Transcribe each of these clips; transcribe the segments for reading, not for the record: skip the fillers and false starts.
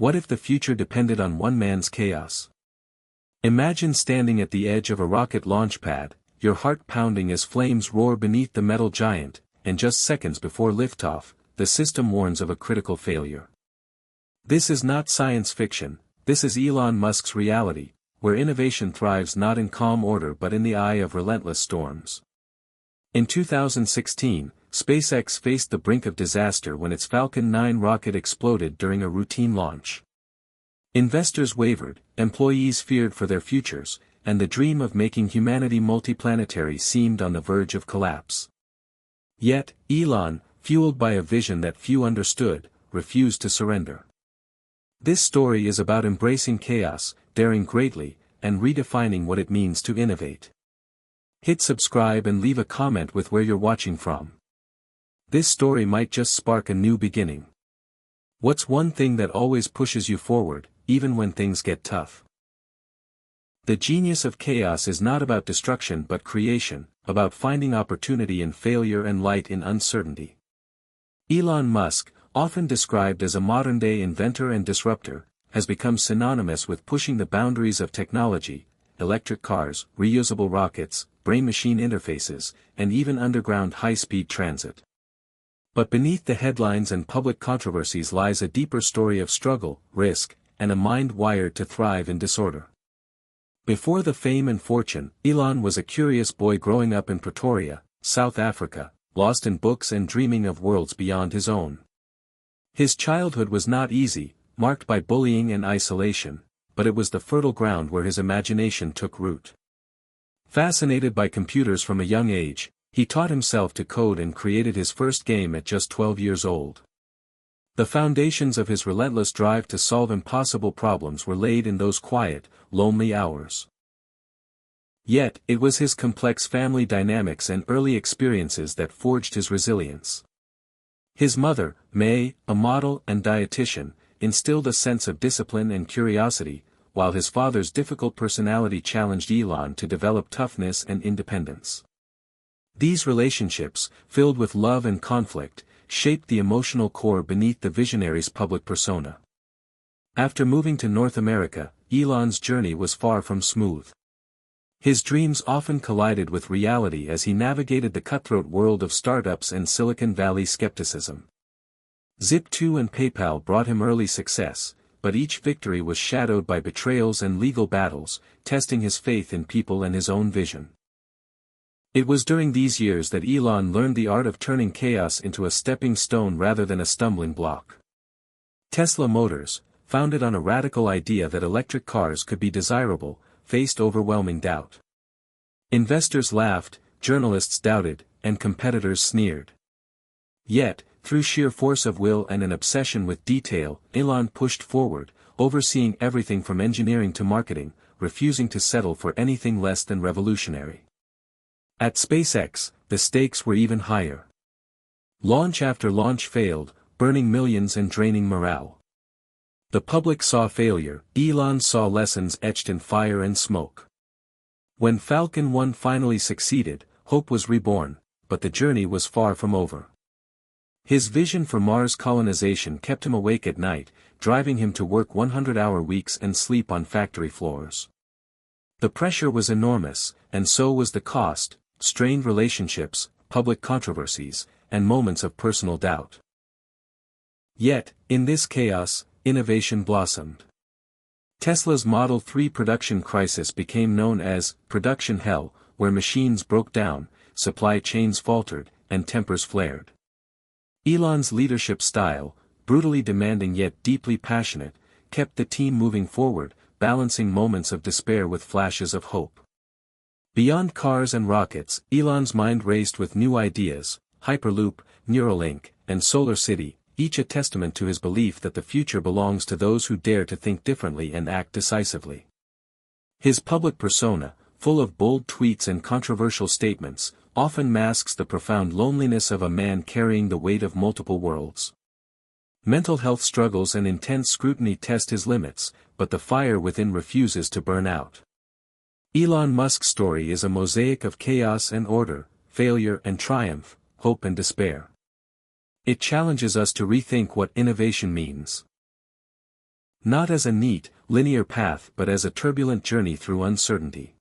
What if the future depended on one man's chaos? Imagine standing at the edge of a rocket launch pad, your heart pounding as flames roar beneath the metal giant, and just seconds before liftoff, the system warns of a critical failure. This is not science fiction, this is Elon Musk's reality, where innovation thrives not in calm order but in the eye of relentless storms. In 2016, SpaceX faced the brink of disaster when its Falcon 9 rocket exploded during a routine launch. Investors wavered, employees feared for their futures, and the dream of making humanity multiplanetary seemed on the verge of collapse. Yet, Elon, fueled by a vision that few understood, refused to surrender. This story is about embracing chaos, daring greatly, and redefining what it means to innovate. Hit subscribe and leave a comment with where you're watching from. This story might just spark a new beginning. What's one thing that always pushes you forward, even when things get tough? The genius of chaos is not about destruction but creation, about finding opportunity in failure and light in uncertainty. Elon Musk, often described as a modern-day inventor and disruptor, has become synonymous with pushing the boundaries of technology, electric cars, reusable rockets, brain-machine interfaces, and even underground high-speed transit. But beneath the headlines and public controversies lies a deeper story of struggle, risk, and a mind wired to thrive in disorder. Before the fame and fortune, Elon was a curious boy growing up in Pretoria, South Africa, lost in books and dreaming of worlds beyond his own. His childhood was not easy, marked by bullying and isolation, but it was the fertile ground where his imagination took root. Fascinated by computers from a young age, he taught himself to code and created his first game at just 12 years old. The foundations of his relentless drive to solve impossible problems were laid in those quiet, lonely hours. Yet, it was his complex family dynamics and early experiences that forged his resilience. His mother, May, a model and dietitian, instilled a sense of discipline and curiosity, while his father's difficult personality challenged Elon to develop toughness and independence. These relationships, filled with love and conflict, shaped the emotional core beneath the visionary's public persona. After moving to North America, Elon's journey was far from smooth. His dreams often collided with reality as he navigated the cutthroat world of startups and Silicon Valley skepticism. Zip2 and PayPal brought him early success, but each victory was shadowed by betrayals and legal battles, testing his faith in people and his own vision. It was during these years that Elon learned the art of turning chaos into a stepping stone rather than a stumbling block. Tesla Motors, founded on a radical idea that electric cars could be desirable, faced overwhelming doubt. Investors laughed, journalists doubted, and competitors sneered. Yet, through sheer force of will and an obsession with detail, Elon pushed forward, overseeing everything from engineering to marketing, refusing to settle for anything less than revolutionary. At SpaceX, the stakes were even higher. Launch after launch failed, burning millions and draining morale. The public saw failure, Elon saw lessons etched in fire and smoke. When Falcon 1 finally succeeded, hope was reborn, but the journey was far from over. His vision for Mars colonization kept him awake at night, driving him to work 100-hour weeks and sleep on factory floors. The pressure was enormous, and so was the cost: strained relationships, public controversies, and moments of personal doubt. Yet, in this chaos, innovation blossomed. Tesla's Model 3 production crisis became known as production hell, where machines broke down, supply chains faltered, and tempers flared. Elon's leadership style, brutally demanding yet deeply passionate, kept the team moving forward, balancing moments of despair with flashes of hope. Beyond cars and rockets, Elon's mind raced with new ideas: Hyperloop, Neuralink, and Solar City, each a testament to his belief that the future belongs to those who dare to think differently and act decisively. His public persona, full of bold tweets and controversial statements, often masks the profound loneliness of a man carrying the weight of multiple worlds. Mental health struggles and intense scrutiny test his limits, but the fire within refuses to burn out. Elon Musk's story is a mosaic of chaos and order, failure and triumph, hope and despair. It challenges us to rethink what innovation means. Not as a neat, linear path but as a turbulent journey through uncertainty.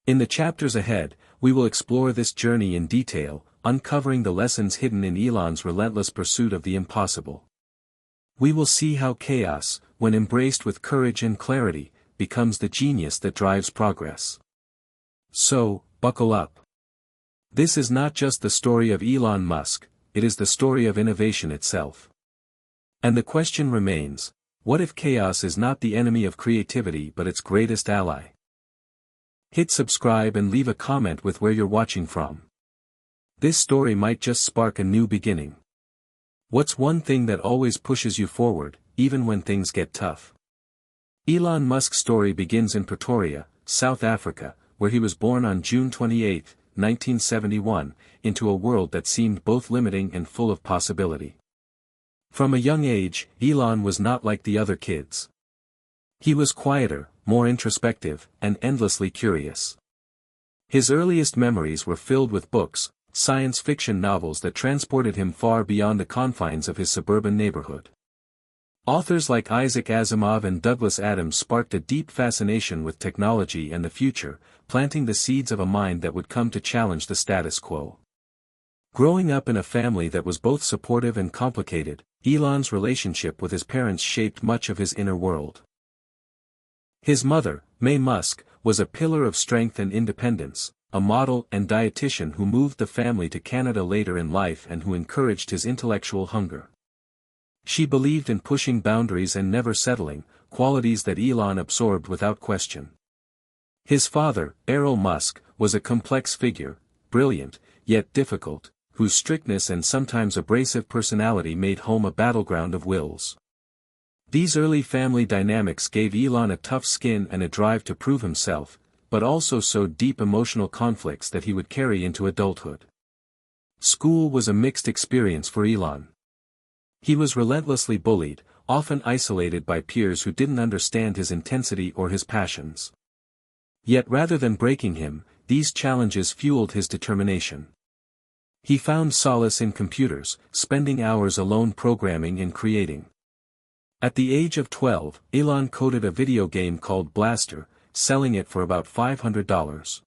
In the chapters ahead, we will explore this journey in detail, uncovering the lessons hidden in Elon's relentless pursuit of the impossible. We will see how chaos, when embraced with courage and clarity, becomes the genius that drives progress. So, buckle up. This is not just the story of Elon Musk, it is the story of innovation itself. And the question remains, what if chaos is not the enemy of creativity but its greatest ally? Hit subscribe and leave a comment with where you're watching from. This story might just spark a new beginning. What's one thing that always pushes you forward, even when things get tough? Elon Musk's story begins in Pretoria, South Africa, where he was born on June 28, 1971, into a world that seemed both limiting and full of possibility. From a young age, Elon was not like the other kids. He was quieter, more introspective, and endlessly curious. His earliest memories were filled with books, science fiction novels that transported him far beyond the confines of his suburban neighborhood. Authors like Isaac Asimov and Douglas Adams sparked a deep fascination with technology and the future, planting the seeds of a mind that would come to challenge the status quo. Growing up in a family that was both supportive and complicated, Elon's relationship with his parents shaped much of his inner world. His mother, Mae Musk, was a pillar of strength and independence, a model and dietitian who moved the family to Canada later in life and who encouraged his intellectual hunger. She believed in pushing boundaries and never settling, qualities that Elon absorbed without question. His father, Elon Musk, was a complex figure, brilliant, yet difficult, whose strictness and sometimes abrasive personality made home a battleground of wills. These early family dynamics gave Elon a tough skin and a drive to prove himself, but also sowed deep emotional conflicts that he would carry into adulthood. School was a mixed experience for Elon. He was relentlessly bullied, often isolated by peers who didn't understand his intensity or his passions. Yet rather than breaking him, these challenges fueled his determination. He found solace in computers, spending hours alone programming and creating. At the age of 12, Elon coded a video game called Blaster, selling it for about $500.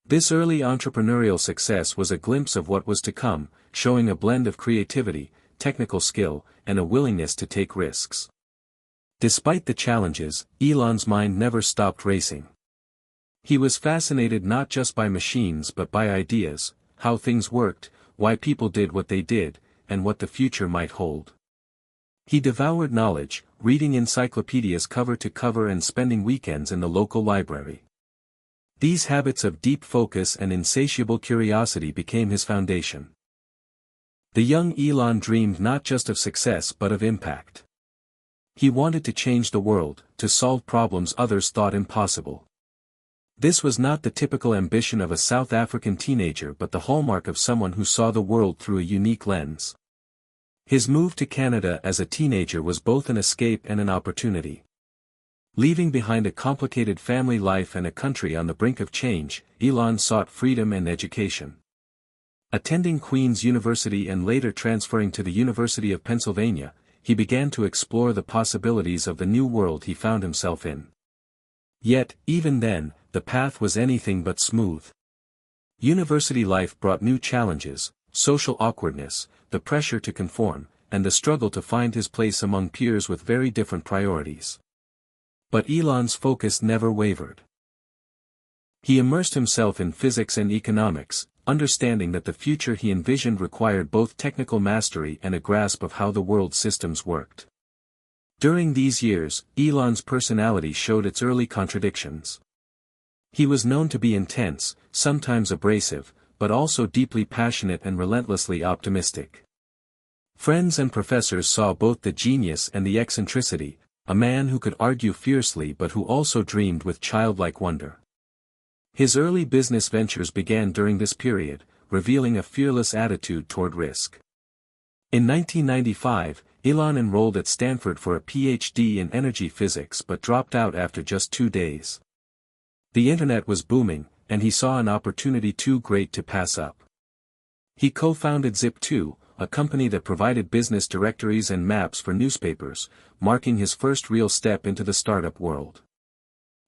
This early entrepreneurial success was a glimpse of what was to come, showing a blend of creativity, technical skill, and a willingness to take risks. Despite the challenges, Elon's mind never stopped racing. He was fascinated not just by machines but by ideas, how things worked, why people did what they did, and what the future might hold. He devoured knowledge, reading encyclopedias cover to cover and spending weekends in the local library. These habits of deep focus and insatiable curiosity became his foundation. The young Elon dreamed not just of success but of impact. He wanted to change the world, to solve problems others thought impossible. This was not the typical ambition of a South African teenager but the hallmark of someone who saw the world through a unique lens. His move to Canada as a teenager was both an escape and an opportunity. Leaving behind a complicated family life and a country on the brink of change, Elon sought freedom and education. Attending Queen's University and later transferring to the University of Pennsylvania, he began to explore the possibilities of the new world he found himself in. Yet, even then, the path was anything but smooth. University life brought new challenges, social awkwardness, the pressure to conform, and the struggle to find his place among peers with very different priorities. But Elon's focus never wavered. He immersed himself in physics and economics, understanding that the future he envisioned required both technical mastery and a grasp of how the world's systems worked. During these years, Elon's personality showed its early contradictions. He was known to be intense, sometimes abrasive, but also deeply passionate and relentlessly optimistic. Friends and professors saw both the genius and the eccentricity, a man who could argue fiercely but who also dreamed with childlike wonder. His early business ventures began during this period, revealing a fearless attitude toward risk. In 1995, Elon enrolled at Stanford for a PhD in energy physics but dropped out after just 2 days. The internet was booming, and he saw an opportunity too great to pass up. He co-founded Zip2, a company that provided business directories and maps for newspapers, marking his first real step into the startup world.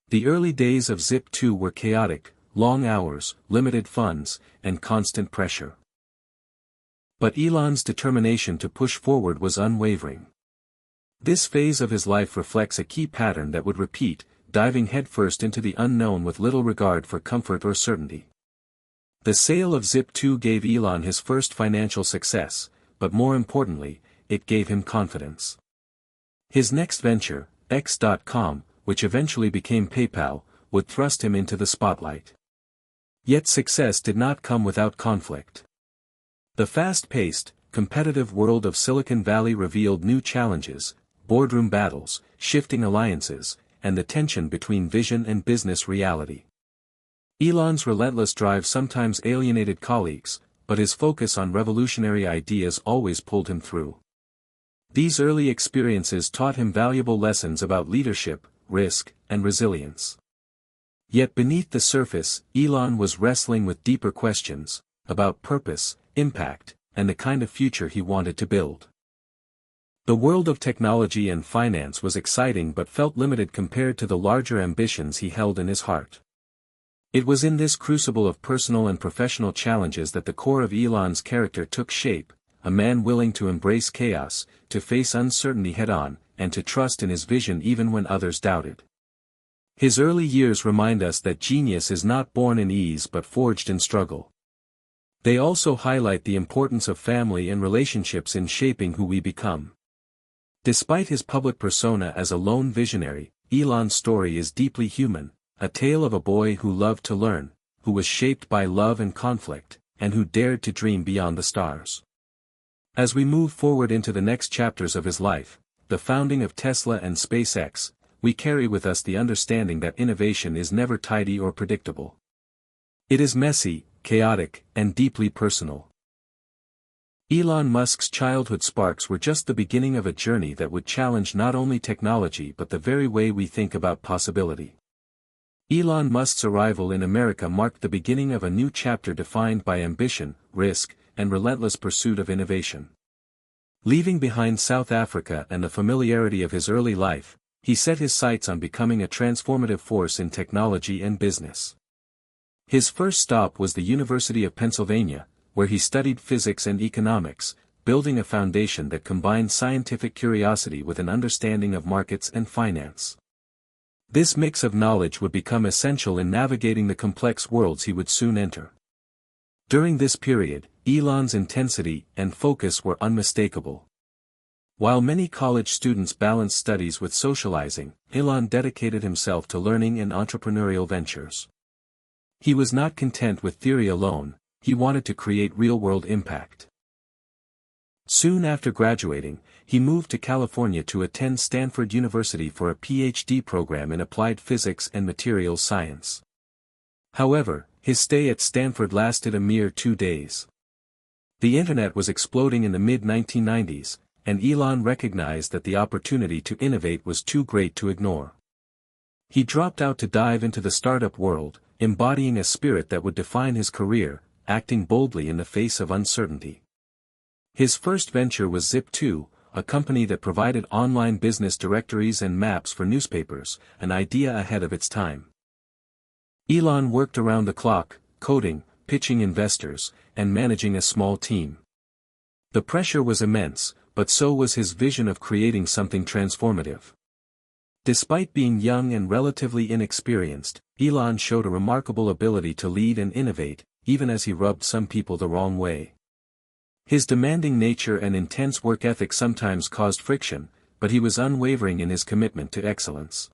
The early days of Zip2 were chaotic, long hours, limited funds, and constant pressure. But Elon's determination to push forward was unwavering. This phase of his life reflects a key pattern that would repeat, diving headfirst into the unknown with little regard for comfort or certainty. The sale of Zip2 gave Elon his first financial success, but more importantly, it gave him confidence. His next venture, X.com, which eventually became PayPal, would thrust him into the spotlight. Yet success did not come without conflict. The fast-paced, competitive world of Silicon Valley revealed new challenges, boardroom battles, shifting alliances, and the tension between vision and business reality. Elon's relentless drive sometimes alienated colleagues, but his focus on revolutionary ideas always pulled him through. These early experiences taught him valuable lessons about leadership, risk, and resilience. Yet beneath the surface, Elon was wrestling with deeper questions, about purpose, impact, and the kind of future he wanted to build. The world of technology and finance was exciting but felt limited compared to the larger ambitions he held in his heart. It was in this crucible of personal and professional challenges that the core of Elon's character took shape, a man willing to embrace chaos, to face uncertainty head-on, and to trust in his vision even when others doubted. His early years remind us that genius is not born in ease but forged in struggle. They also highlight the importance of family and relationships in shaping who we become. Despite his public persona as a lone visionary, Elon's story is deeply human, a tale of a boy who loved to learn, who was shaped by love and conflict, and who dared to dream beyond the stars. As we move forward into the next chapters of his life, the founding of Tesla and SpaceX, we carry with us the understanding that innovation is never tidy or predictable. It is messy, chaotic, and deeply personal. Elon Musk's childhood sparks were just the beginning of a journey that would challenge not only technology but the very way we think about possibility. Elon Musk's arrival in America marked the beginning of a new chapter defined by ambition, risk, and relentless pursuit of innovation. Leaving behind South Africa and the familiarity of his early life, he set his sights on becoming a transformative force in technology and business. His first stop was the University of Pennsylvania, where he studied physics and economics, building a foundation that combined scientific curiosity with an understanding of markets and finance. This mix of knowledge would become essential in navigating the complex worlds he would soon enter. During this period, Elon's intensity and focus were unmistakable. While many college students balanced studies with socializing, Elon dedicated himself to learning and entrepreneurial ventures. He was not content with theory alone, he wanted to create real-world impact. Soon after graduating, he moved to California to attend Stanford University for a PhD program in applied physics and materials science. However, his stay at Stanford lasted a mere 2 days. The internet was exploding in the mid-1990s, and Elon recognized that the opportunity to innovate was too great to ignore. He dropped out to dive into the startup world, embodying a spirit that would define his career, acting boldly in the face of uncertainty. His first venture was Zip2, a company that provided online business directories and maps for newspapers, an idea ahead of its time. Elon worked around the clock, coding, pitching investors, and managing a small team. The pressure was immense, but so was his vision of creating something transformative. Despite being young and relatively inexperienced, Elon showed a remarkable ability to lead and innovate, even as he rubbed some people the wrong way. His demanding nature and intense work ethic sometimes caused friction, but he was unwavering in his commitment to excellence.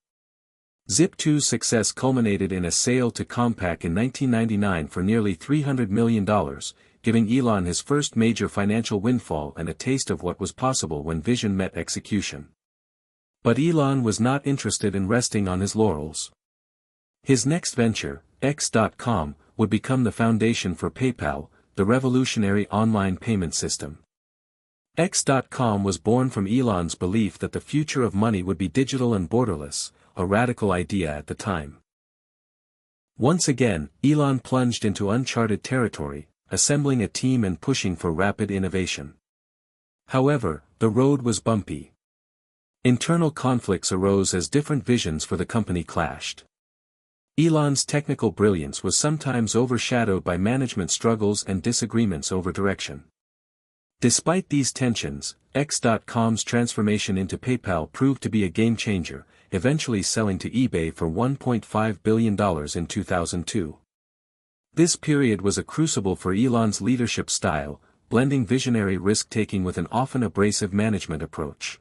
Zip2's success culminated in a sale to Compaq in 1999 for nearly $300 million, giving Elon his first major financial windfall and a taste of what was possible when vision met execution. But Elon was not interested in resting on his laurels. His next venture, X.com, would become the foundation for PayPal, the revolutionary online payment system. X.com was born from Elon's belief that the future of money would be digital and borderless, a radical idea at the time. Once again, Elon plunged into uncharted territory, assembling a team and pushing for rapid innovation. However, the road was bumpy. Internal conflicts arose as different visions for the company clashed. Elon's technical brilliance was sometimes overshadowed by management struggles and disagreements over direction. Despite these tensions, X.com's transformation into PayPal proved to be a game-changer, eventually selling to eBay for $1.5 billion in 2002. This period was a crucible for Elon's leadership style, blending visionary risk-taking with an often abrasive management approach.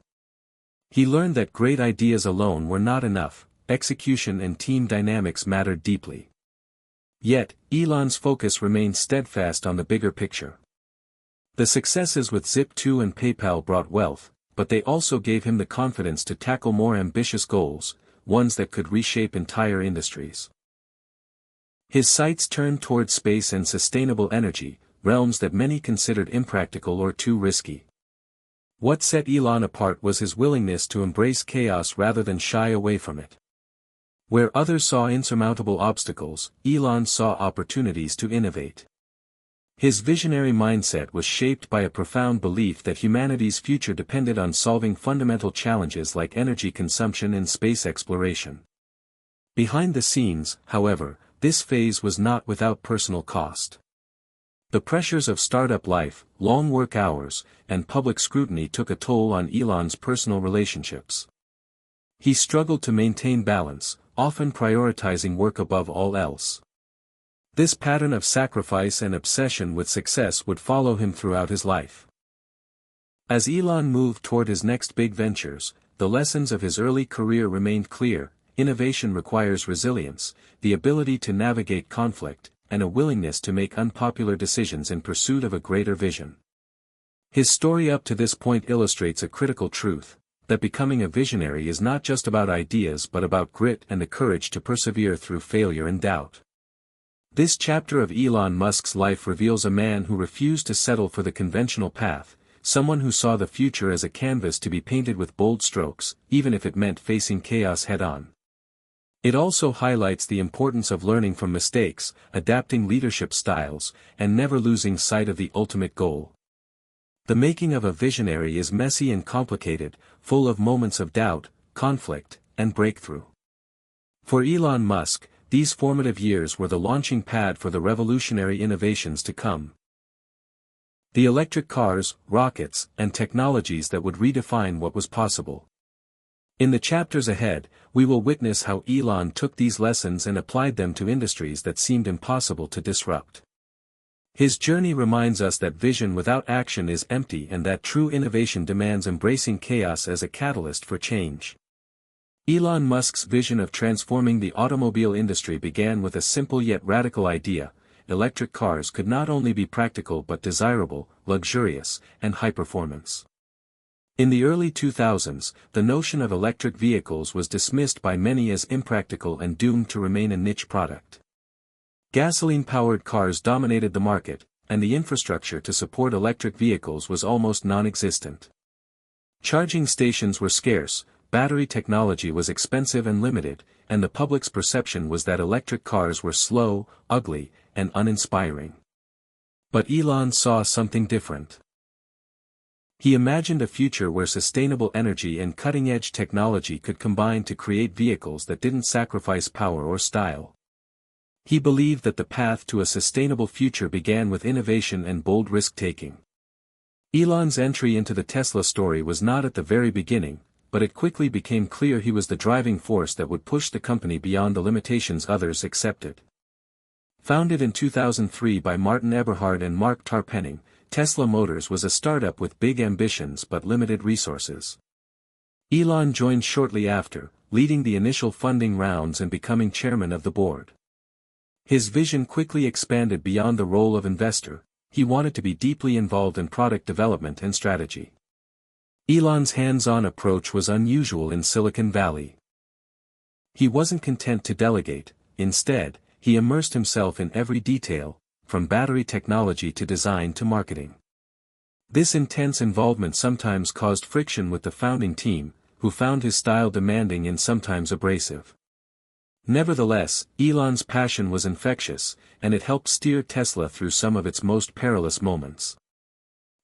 He learned that great ideas alone were not enough, execution and team dynamics mattered deeply. Yet, Elon's focus remained steadfast on the bigger picture. The successes with Zip2 and PayPal brought wealth, but they also gave him the confidence to tackle more ambitious goals, ones that could reshape entire industries. His sights turned toward space and sustainable energy, realms that many considered impractical or too risky. What set Elon apart was his willingness to embrace chaos rather than shy away from it. Where others saw insurmountable obstacles, Elon saw opportunities to innovate. His visionary mindset was shaped by a profound belief that humanity's future depended on solving fundamental challenges like energy consumption and space exploration. Behind the scenes, however, this phase was not without personal cost. The pressures of startup life, long work hours, and public scrutiny took a toll on Elon's personal relationships. He struggled to maintain balance, often prioritizing work above all else. This pattern of sacrifice and obsession with success would follow him throughout his life. As Elon moved toward his next big ventures, the lessons of his early career remained clear: innovation requires resilience, the ability to navigate conflict, and a willingness to make unpopular decisions in pursuit of a greater vision. His story up to this point illustrates a critical truth: that becoming a visionary is not just about ideas but about grit and the courage to persevere through failure and doubt. This chapter of Elon Musk's life reveals a man who refused to settle for the conventional path, someone who saw the future as a canvas to be painted with bold strokes, even if it meant facing chaos head-on. It also highlights the importance of learning from mistakes, adapting leadership styles, and never losing sight of the ultimate goal. The making of a visionary is messy and complicated, full of moments of doubt, conflict, and breakthrough. For Elon Musk, these formative years were the launching pad for the revolutionary innovations to come. The electric cars, rockets, and technologies that would redefine what was possible. In the chapters ahead, we will witness how Elon took these lessons and applied them to industries that seemed impossible to disrupt. His journey reminds us that vision without action is empty and that true innovation demands embracing chaos as a catalyst for change. Elon Musk's vision of transforming the automobile industry began with a simple yet radical idea: electric cars could not only be practical but desirable, luxurious, and high-performance. In the early 2000s, the notion of electric vehicles was dismissed by many as impractical and doomed to remain a niche product. Gasoline-powered cars dominated the market, and the infrastructure to support electric vehicles was almost non-existent. Charging stations were scarce, battery technology was expensive and limited, and the public's perception was that electric cars were slow, ugly, and uninspiring. But Elon saw something different. He imagined a future where sustainable energy and cutting-edge technology could combine to create vehicles that didn't sacrifice power or style. He believed that the path to a sustainable future began with innovation and bold risk-taking. Elon's entry into the Tesla story was not at the very beginning, but it quickly became clear he was the driving force that would push the company beyond the limitations others accepted. Founded in 2003 by Martin Eberhard and Mark Tarpenning, Tesla Motors was a startup with big ambitions but limited resources. Elon joined shortly after, leading the initial funding rounds and becoming chairman of the board. His vision quickly expanded beyond the role of investor. He wanted to be deeply involved in product development and strategy. Elon's hands-on approach was unusual in Silicon Valley. He wasn't content to delegate; instead, he immersed himself in every detail, from battery technology to design to marketing. This intense involvement sometimes caused friction with the founding team, who found his style demanding and sometimes abrasive. Nevertheless, Elon's passion was infectious, and it helped steer Tesla through some of its most perilous moments.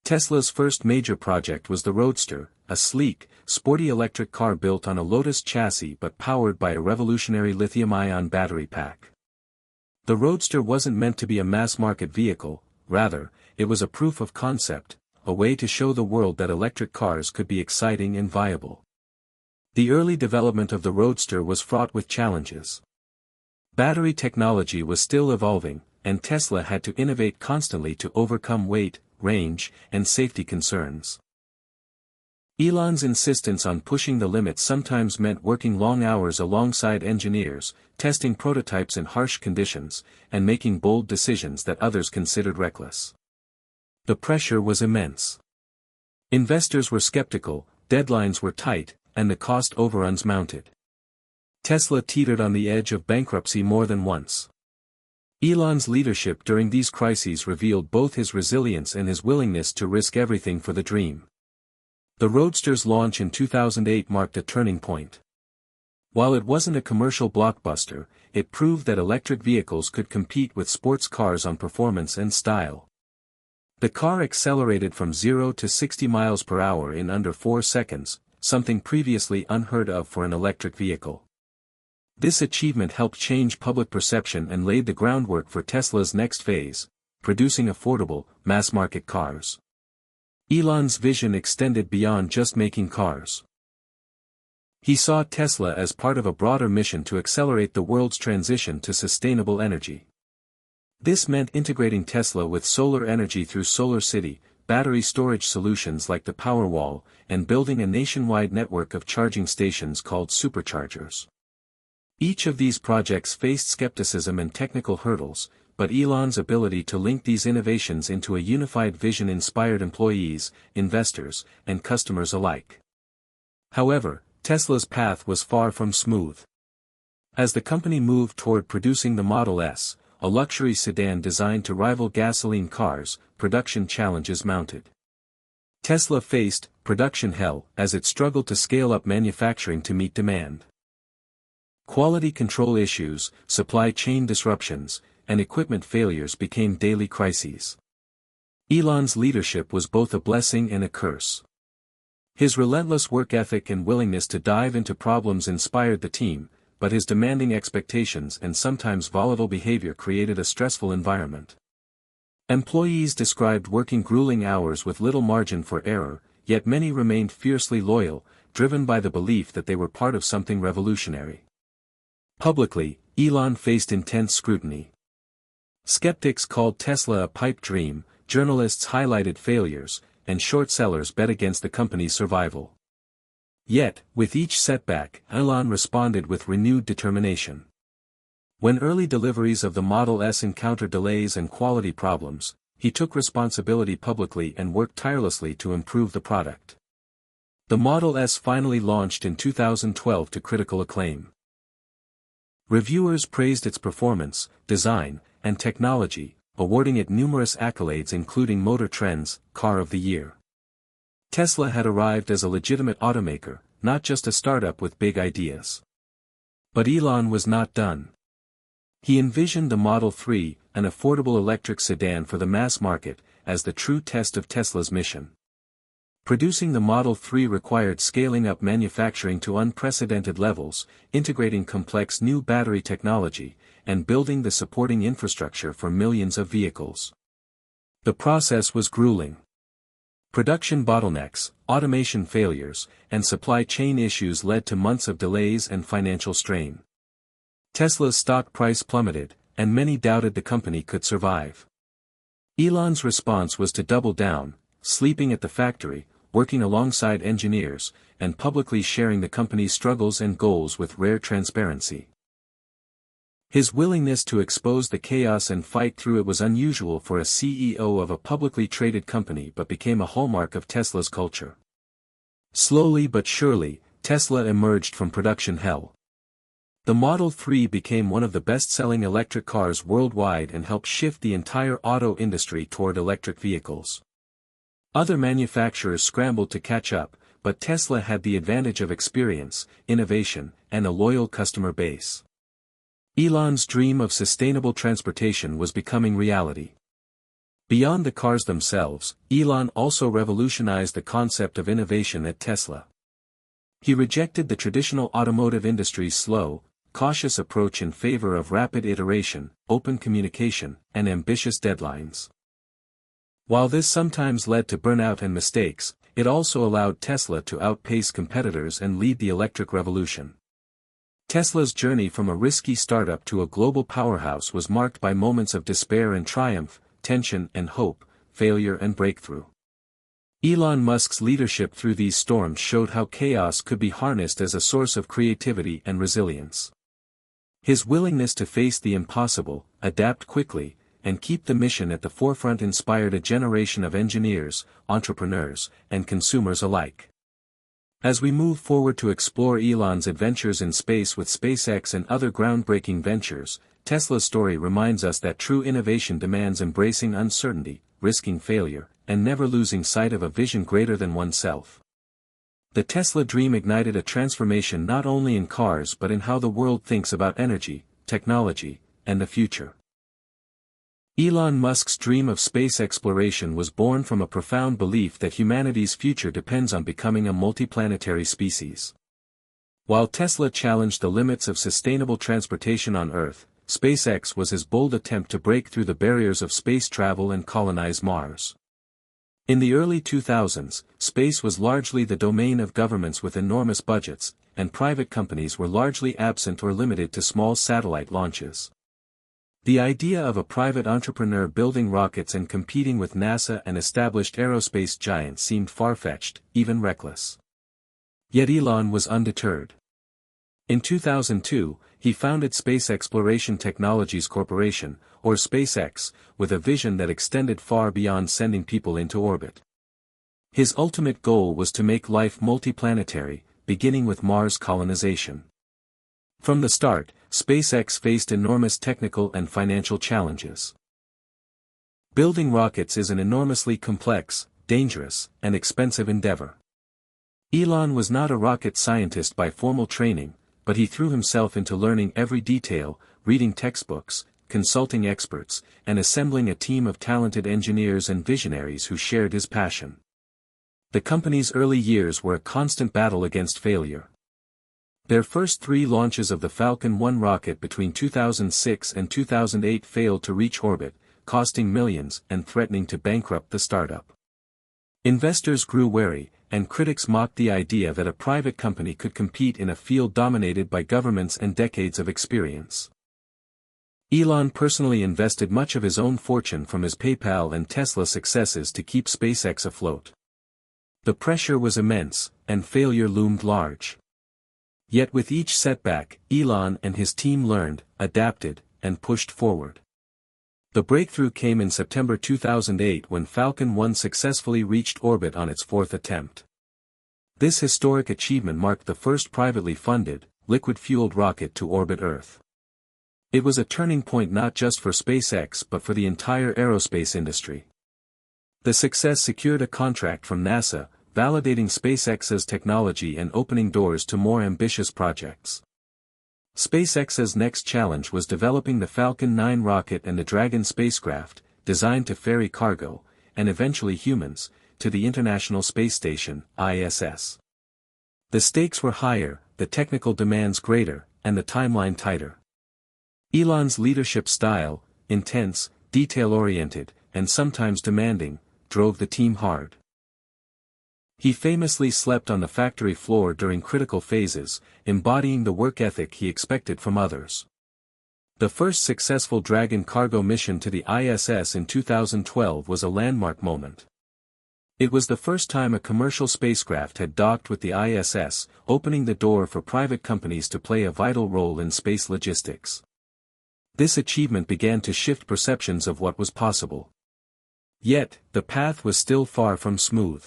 Tesla's first major project was the Roadster, a sleek, sporty electric car built on a Lotus chassis but powered by a revolutionary lithium-ion battery pack. The Roadster wasn't meant to be a mass-market vehicle, rather, it was a proof of concept, a way to show the world that electric cars could be exciting and viable. The early development of the Roadster was fraught with challenges. Battery technology was still evolving, and Tesla had to innovate constantly to overcome weight, range, and safety concerns. Elon's insistence on pushing the limits sometimes meant working long hours alongside engineers, testing prototypes in harsh conditions, and making bold decisions that others considered reckless. The pressure was immense. Investors were skeptical, deadlines were tight, and the cost overruns mounted. Tesla teetered on the edge of bankruptcy more than once. Elon's leadership during these crises revealed both his resilience and his willingness to risk everything for the dream. The Roadster's launch in 2008 marked a turning point. While it wasn't a commercial blockbuster, it proved that electric vehicles could compete with sports cars on performance and style. The car accelerated from 0 to 60 miles per hour in under 4 seconds, something previously unheard of for an electric vehicle. This achievement helped change public perception and laid the groundwork for Tesla's next phase, producing affordable, mass-market cars. Elon's vision extended beyond just making cars. He saw Tesla as part of a broader mission to accelerate the world's transition to sustainable energy. This meant integrating Tesla with solar energy through Solar City, battery storage solutions like the Powerwall, and building a nationwide network of charging stations called superchargers. Each of these projects faced skepticism and technical hurdles, but Elon's ability to link these innovations into a unified vision inspired employees, investors, and customers alike. However, Tesla's path was far from smooth. As the company moved toward producing the Model S, a luxury sedan designed to rival gasoline cars, production challenges mounted. Tesla faced production hell as it struggled to scale up manufacturing to meet demand. Quality control issues, supply chain disruptions, and equipment failures became daily crises. Elon's leadership was both a blessing and a curse. His relentless work ethic and willingness to dive into problems inspired the team, but his demanding expectations and sometimes volatile behavior created a stressful environment. Employees described working grueling hours with little margin for error, yet many remained fiercely loyal, driven by the belief that they were part of something revolutionary. Publicly, Elon faced intense scrutiny. Skeptics called Tesla a pipe dream, journalists highlighted failures, and short sellers bet against the company's survival. Yet, with each setback, Elon responded with renewed determination. When early deliveries of the Model S encountered delays and quality problems, he took responsibility publicly and worked tirelessly to improve the product. The Model S finally launched in 2012 to critical acclaim. Reviewers praised its performance, design, and technology, awarding it numerous accolades including Motor Trend's Car of the Year. Tesla had arrived as a legitimate automaker, not just a startup with big ideas. But Elon was not done. He envisioned the Model 3, an affordable electric sedan for the mass market, as the true test of Tesla's mission. Producing the Model 3 required scaling up manufacturing to unprecedented levels, integrating complex new battery technology, and building the supporting infrastructure for millions of vehicles. The process was grueling. Production bottlenecks, automation failures, and supply chain issues led to months of delays and financial strain. Tesla's stock price plummeted, and many doubted the company could survive. Elon's response was to double down, sleeping at the factory, working alongside engineers, and publicly sharing the company's struggles and goals with rare transparency. His willingness to expose the chaos and fight through it was unusual for a CEO of a publicly traded company but became a hallmark of Tesla's culture. Slowly but surely, Tesla emerged from production hell. The Model 3 became one of the best-selling electric cars worldwide and helped shift the entire auto industry toward electric vehicles. Other manufacturers scrambled to catch up, but Tesla had the advantage of experience, innovation, and a loyal customer base. Elon's dream of sustainable transportation was becoming reality. Beyond the cars themselves, Elon also revolutionized the concept of innovation at Tesla. He rejected the traditional automotive industry's slow, cautious approach in favor of rapid iteration, open communication, and ambitious deadlines. While this sometimes led to burnout and mistakes, it also allowed Tesla to outpace competitors and lead the electric revolution. Tesla's journey from a risky startup to a global powerhouse was marked by moments of despair and triumph, tension and hope, failure and breakthrough. Elon Musk's leadership through these storms showed how chaos could be harnessed as a source of creativity and resilience. His willingness to face the impossible, adapt quickly, and keep the mission at the forefront inspired a generation of engineers, entrepreneurs, and consumers alike. As we move forward to explore Elon's adventures in space with SpaceX and other groundbreaking ventures, Tesla's story reminds us that true innovation demands embracing uncertainty, risking failure, and never losing sight of a vision greater than oneself. The Tesla dream ignited a transformation not only in cars but in how the world thinks about energy, technology, and the future. Elon Musk's dream of space exploration was born from a profound belief that humanity's future depends on becoming a multiplanetary species. While Tesla challenged the limits of sustainable transportation on Earth, SpaceX was his bold attempt to break through the barriers of space travel and colonize Mars. In the early 2000s, space was largely the domain of governments with enormous budgets, and private companies were largely absent or limited to small satellite launches. The idea of a private entrepreneur building rockets and competing with NASA and established aerospace giants seemed far-fetched, even reckless. Yet Elon was undeterred. In 2002, he founded Space Exploration Technologies Corporation, or SpaceX, with a vision that extended far beyond sending people into orbit. His ultimate goal was to make life multiplanetary, beginning with Mars colonization. From the start, SpaceX faced enormous technical and financial challenges. Building rockets is an enormously complex, dangerous, and expensive endeavor. Elon was not a rocket scientist by formal training, but he threw himself into learning every detail, reading textbooks, consulting experts, and assembling a team of talented engineers and visionaries who shared his passion. The company's early years were a constant battle against failure. Their first 3 launches of the Falcon 1 rocket between 2006 and 2008 failed to reach orbit, costing millions and threatening to bankrupt the startup. Investors grew wary, and critics mocked the idea that a private company could compete in a field dominated by governments and decades of experience. Elon personally invested much of his own fortune from his PayPal and Tesla successes to keep SpaceX afloat. The pressure was immense, and failure loomed large. Yet with each setback, Elon and his team learned, adapted, and pushed forward. The breakthrough came in September 2008 when Falcon 1 successfully reached orbit on its 4th attempt. This historic achievement marked the first privately funded, liquid-fueled rocket to orbit Earth. It was a turning point not just for SpaceX but for the entire aerospace industry. The success secured a contract from NASA, validating SpaceX's technology and opening doors to more ambitious projects. SpaceX's next challenge was developing the Falcon 9 rocket and the Dragon spacecraft, designed to ferry cargo, and eventually humans, to the International Space Station, ISS. The stakes were higher, the technical demands greater, and the timeline tighter. Elon's leadership style, intense, detail-oriented, and sometimes demanding, drove the team hard. He famously slept on the factory floor during critical phases, embodying the work ethic he expected from others. The first successful Dragon cargo mission to the ISS in 2012 was a landmark moment. It was the first time a commercial spacecraft had docked with the ISS, opening the door for private companies to play a vital role in space logistics. This achievement began to shift perceptions of what was possible. Yet, the path was still far from smooth.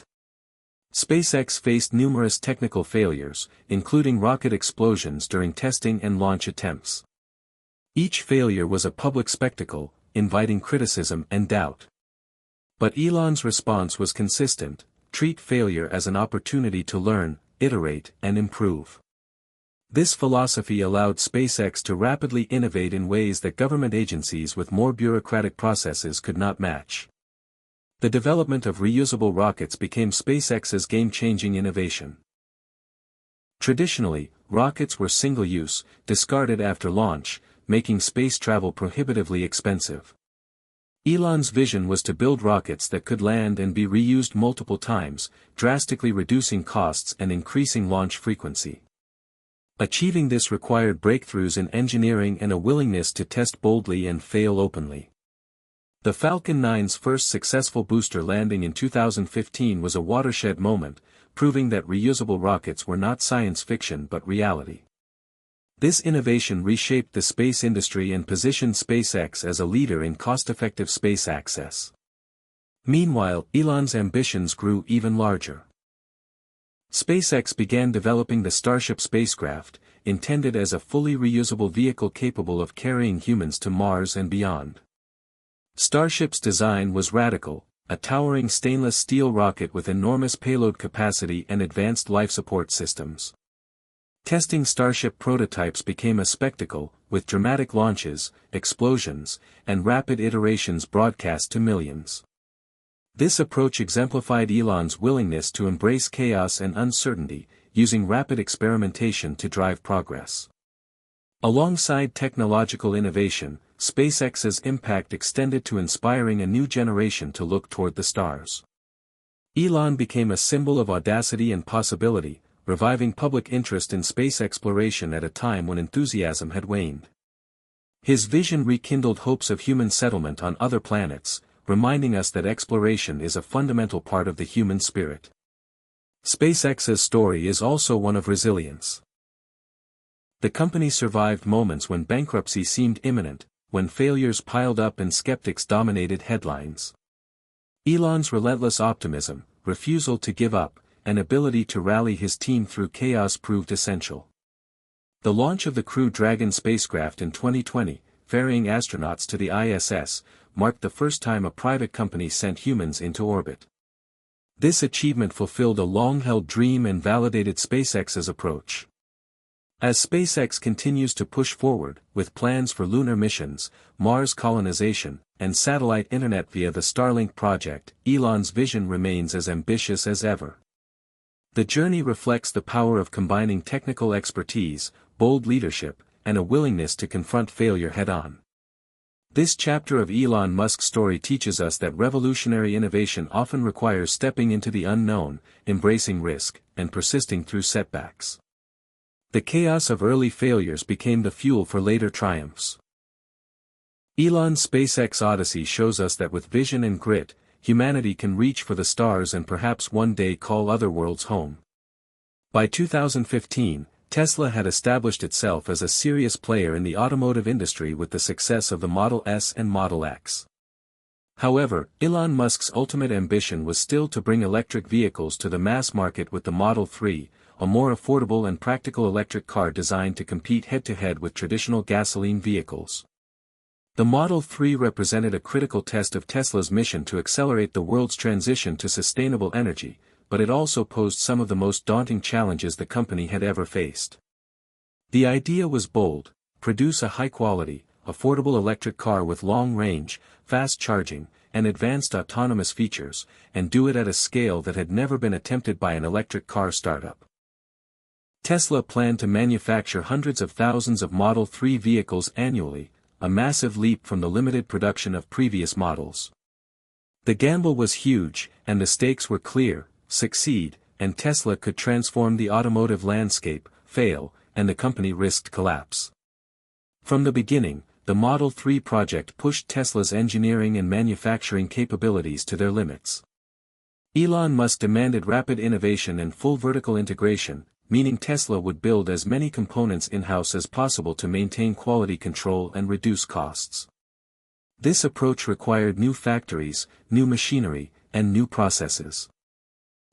SpaceX faced numerous technical failures, including rocket explosions during testing and launch attempts. Each failure was a public spectacle, inviting criticism and doubt. But Elon's response was consistent: treat failure as an opportunity to learn, iterate, and improve. This philosophy allowed SpaceX to rapidly innovate in ways that government agencies with more bureaucratic processes could not match. The development of reusable rockets became SpaceX's game-changing innovation. Traditionally, rockets were single-use, discarded after launch, making space travel prohibitively expensive. Elon's vision was to build rockets that could land and be reused multiple times, drastically reducing costs and increasing launch frequency. Achieving this required breakthroughs in engineering and a willingness to test boldly and fail openly. The Falcon 9's first successful booster landing in 2015 was a watershed moment, proving that reusable rockets were not science fiction but reality. This innovation reshaped the space industry and positioned SpaceX as a leader in cost-effective space access. Meanwhile, Elon's ambitions grew even larger. SpaceX began developing the Starship spacecraft, intended as a fully reusable vehicle capable of carrying humans to Mars and beyond. Starship's design was radical, a towering stainless steel rocket with enormous payload capacity and advanced life support systems. Testing Starship prototypes became a spectacle, with dramatic launches, explosions, and rapid iterations broadcast to millions. This approach exemplified Elon's willingness to embrace chaos and uncertainty, using rapid experimentation to drive progress. Alongside technological innovation, SpaceX's impact extended to inspiring a new generation to look toward the stars. Elon became a symbol of audacity and possibility, reviving public interest in space exploration at a time when enthusiasm had waned. His vision rekindled hopes of human settlement on other planets, reminding us that exploration is a fundamental part of the human spirit. SpaceX's story is also one of resilience. The company survived moments when bankruptcy seemed imminent, when failures piled up and skeptics dominated headlines. Elon's relentless optimism, refusal to give up, and ability to rally his team through chaos proved essential. The launch of the Crew Dragon spacecraft in 2020, ferrying astronauts to the ISS, marked the first time a private company sent humans into orbit. This achievement fulfilled a long-held dream and validated SpaceX's approach. As SpaceX continues to push forward, with plans for lunar missions, Mars colonization, and satellite internet via the Starlink project, Elon's vision remains as ambitious as ever. The journey reflects the power of combining technical expertise, bold leadership, and a willingness to confront failure head-on. This chapter of Elon Musk's story teaches us that revolutionary innovation often requires stepping into the unknown, embracing risk, and persisting through setbacks. The chaos of early failures became the fuel for later triumphs. Elon's SpaceX Odyssey shows us that with vision and grit, humanity can reach for the stars and perhaps one day call other worlds home. By 2015, Tesla had established itself as a serious player in the automotive industry with the success of the Model S and Model X. However, Elon Musk's ultimate ambition was still to bring electric vehicles to the mass market with the Model 3, a more affordable and practical electric car designed to compete head-to-head with traditional gasoline vehicles. The Model 3 represented a critical test of Tesla's mission to accelerate the world's transition to sustainable energy, but it also posed some of the most daunting challenges the company had ever faced. The idea was bold: produce a high-quality, affordable electric car with long range, fast charging, and advanced autonomous features, and do it at a scale that had never been attempted by an electric car startup. Tesla planned to manufacture hundreds of thousands of Model 3 vehicles annually, a massive leap from the limited production of previous models. The gamble was huge, and the stakes were clear: succeed, and Tesla could transform the automotive landscape; fail, and the company risked collapse. From the beginning, the Model 3 project pushed Tesla's engineering and manufacturing capabilities to their limits. Elon Musk demanded rapid innovation and full vertical integration, meaning Tesla would build as many components in-house as possible to maintain quality control and reduce costs. This approach required new factories, new machinery, and new processes.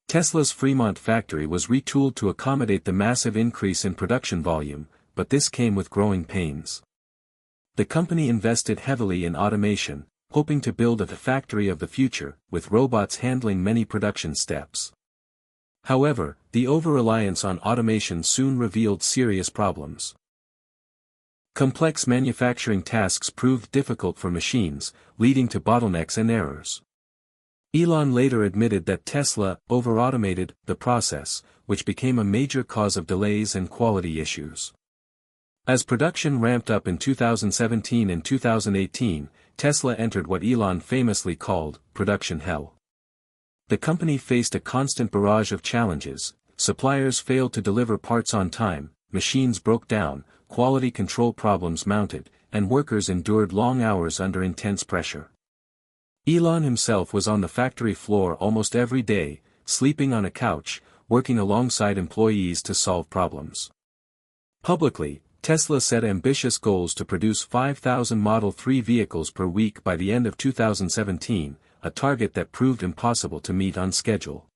Tesla's Fremont factory was retooled to accommodate the massive increase in production volume, but this came with growing pains. The company invested heavily in automation, hoping to build a factory of the future, with robots handling many production steps. However, the over-reliance on automation soon revealed serious problems. Complex manufacturing tasks proved difficult for machines, leading to bottlenecks and errors. Elon later admitted that Tesla over-automated the process, which became a major cause of delays and quality issues. As production ramped up in 2017 and 2018, Tesla entered what Elon famously called production hell. The company faced a constant barrage of challenges: suppliers failed to deliver parts on time, machines broke down, quality control problems mounted, and workers endured long hours under intense pressure. Elon himself was on the factory floor almost every day, sleeping on a couch, working alongside employees to solve problems. Publicly, Tesla set ambitious goals to produce 5,000 Model 3 vehicles per week by the end of 2017, a target that proved impossible to meet on schedule.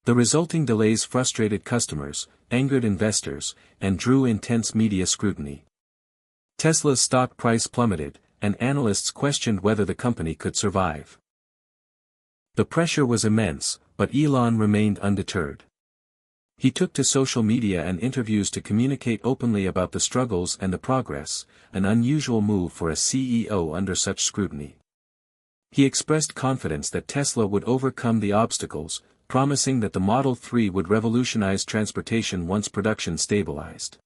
The resulting delays frustrated customers, angered investors, and drew intense media scrutiny. Tesla's stock price plummeted, and analysts questioned whether the company could survive. The pressure was immense, but Elon remained undeterred. He took to social media and interviews to communicate openly about the struggles and the progress, an unusual move for a CEO under such scrutiny. He expressed confidence that Tesla would overcome the obstacles, promising that the Model 3 would revolutionize transportation once production stabilized.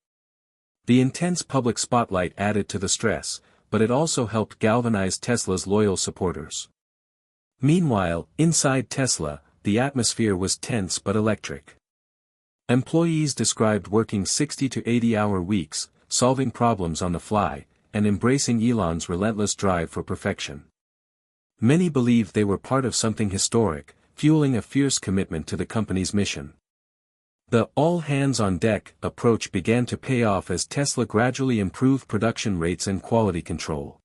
The intense public spotlight added to the stress, but it also helped galvanize Tesla's loyal supporters. Meanwhile, inside Tesla, the atmosphere was tense but electric. Employees described working 60 to 80-hour weeks, solving problems on the fly, and embracing Elon's relentless drive for perfection. Many believed they were part of something historic, fueling a fierce commitment to the company's mission. The all-hands-on-deck approach began to pay off as Tesla gradually improved production rates and quality control.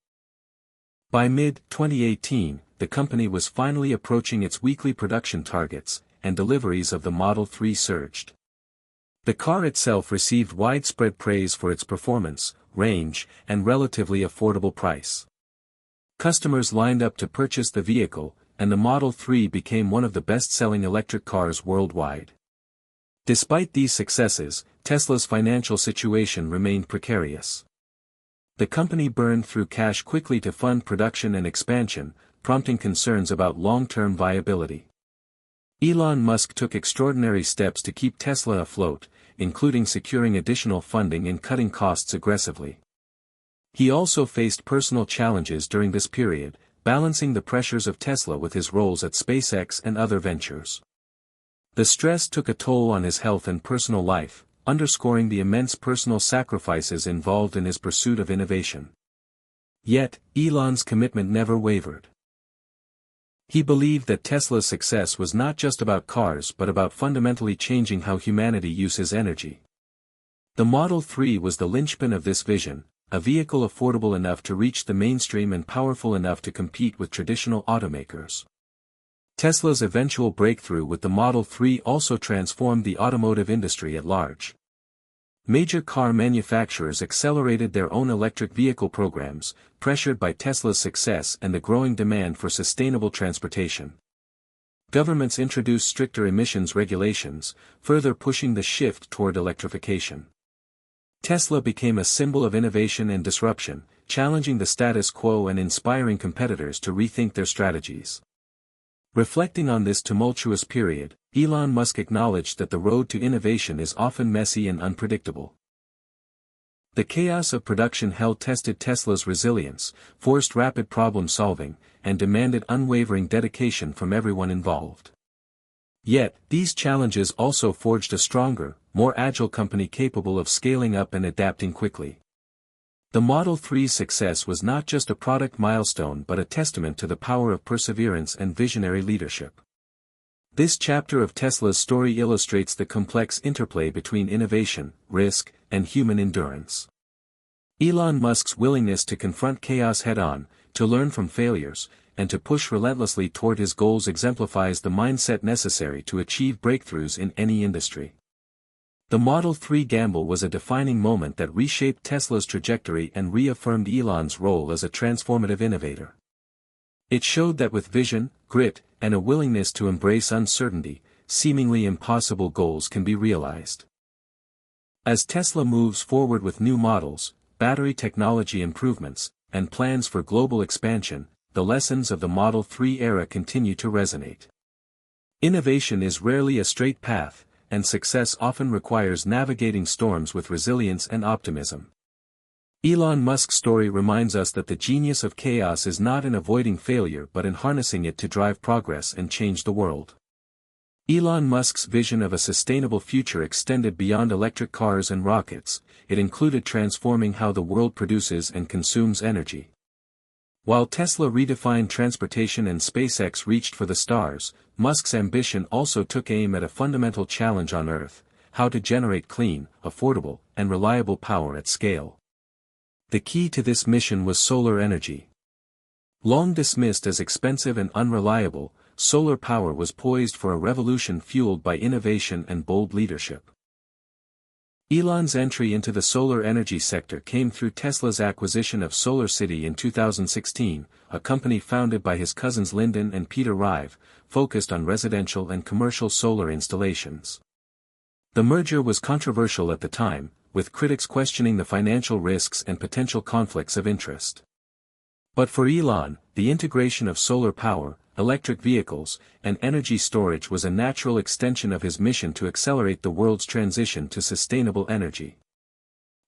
By mid-2018, the company was finally approaching its weekly production targets, and deliveries of the Model 3 surged. The car itself received widespread praise for its performance, range, and relatively affordable price. Customers lined up to purchase the vehicle, and the Model 3 became one of the best-selling electric cars worldwide. Despite these successes, Tesla's financial situation remained precarious. The company burned through cash quickly to fund production and expansion, prompting concerns about long-term viability. Elon Musk took extraordinary steps to keep Tesla afloat, including securing additional funding and cutting costs aggressively. He also faced personal challenges during this period, balancing the pressures of Tesla with his roles at SpaceX and other ventures. The stress took a toll on his health and personal life, underscoring the immense personal sacrifices involved in his pursuit of innovation. Yet, Elon's commitment never wavered. He believed that Tesla's success was not just about cars but about fundamentally changing how humanity uses energy. The Model 3 was the linchpin of this vision, a vehicle affordable enough to reach the mainstream and powerful enough to compete with traditional automakers. Tesla's eventual breakthrough with the Model 3 also transformed the automotive industry at large. Major car manufacturers accelerated their own electric vehicle programs, pressured by Tesla's success and the growing demand for sustainable transportation. Governments introduced stricter emissions regulations, further pushing the shift toward electrification. Tesla became a symbol of innovation and disruption, challenging the status quo and inspiring competitors to rethink their strategies. Reflecting on this tumultuous period, Elon Musk acknowledged that the road to innovation is often messy and unpredictable. The chaos of production hell tested Tesla's resilience, forced rapid problem-solving, and demanded unwavering dedication from everyone involved. Yet, these challenges also forged a stronger, more agile company capable of scaling up and adapting quickly. The Model 3's success was not just a product milestone but a testament to the power of perseverance and visionary leadership. This chapter of Tesla's story illustrates the complex interplay between innovation, risk, and human endurance. Elon Musk's willingness to confront chaos head-on, to learn from failures, and to push relentlessly toward his goals exemplifies the mindset necessary to achieve breakthroughs in any industry. The Model 3 gamble was a defining moment that reshaped Tesla's trajectory and reaffirmed Elon's role as a transformative innovator. It showed that with vision, grit, and a willingness to embrace uncertainty, seemingly impossible goals can be realized. As Tesla moves forward with new models, battery technology improvements, and plans for global expansion, the lessons of the Model 3 era continue to resonate. Innovation is rarely a straight path, and success often requires navigating storms with resilience and optimism. Elon Musk's story reminds us that the genius of chaos is not in avoiding failure but in harnessing it to drive progress and change the world. Elon Musk's vision of a sustainable future extended beyond electric cars and rockets. It included transforming how the world produces and consumes energy. While Tesla redefined transportation and SpaceX reached for the stars, Musk's ambition also took aim at a fundamental challenge on Earth: how to generate clean, affordable, and reliable power at scale. The key to this mission was solar energy. Long dismissed as expensive and unreliable, solar power was poised for a revolution fueled by innovation and bold leadership. Elon's entry into the solar energy sector came through Tesla's acquisition of SolarCity in 2016, a company founded by his cousins Lyndon and Peter Rive, focused on residential and commercial solar installations. The merger was controversial at the time, with critics questioning the financial risks and potential conflicts of interest. But for Elon, the integration of solar power, electric vehicles, and energy storage was a natural extension of his mission to accelerate the world's transition to sustainable energy.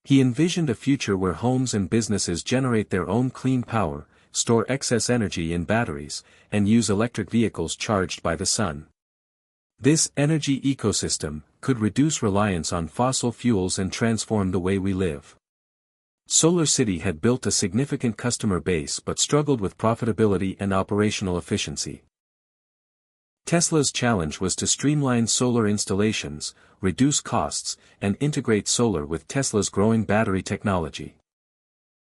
He envisioned a future where homes and businesses generate their own clean power, store excess energy in batteries, and use electric vehicles charged by the sun. This energy ecosystem could reduce reliance on fossil fuels and transform the way we live. SolarCity had built a significant customer base but struggled with profitability and operational efficiency. Tesla's challenge was to streamline solar installations, reduce costs, and integrate solar with Tesla's growing battery technology.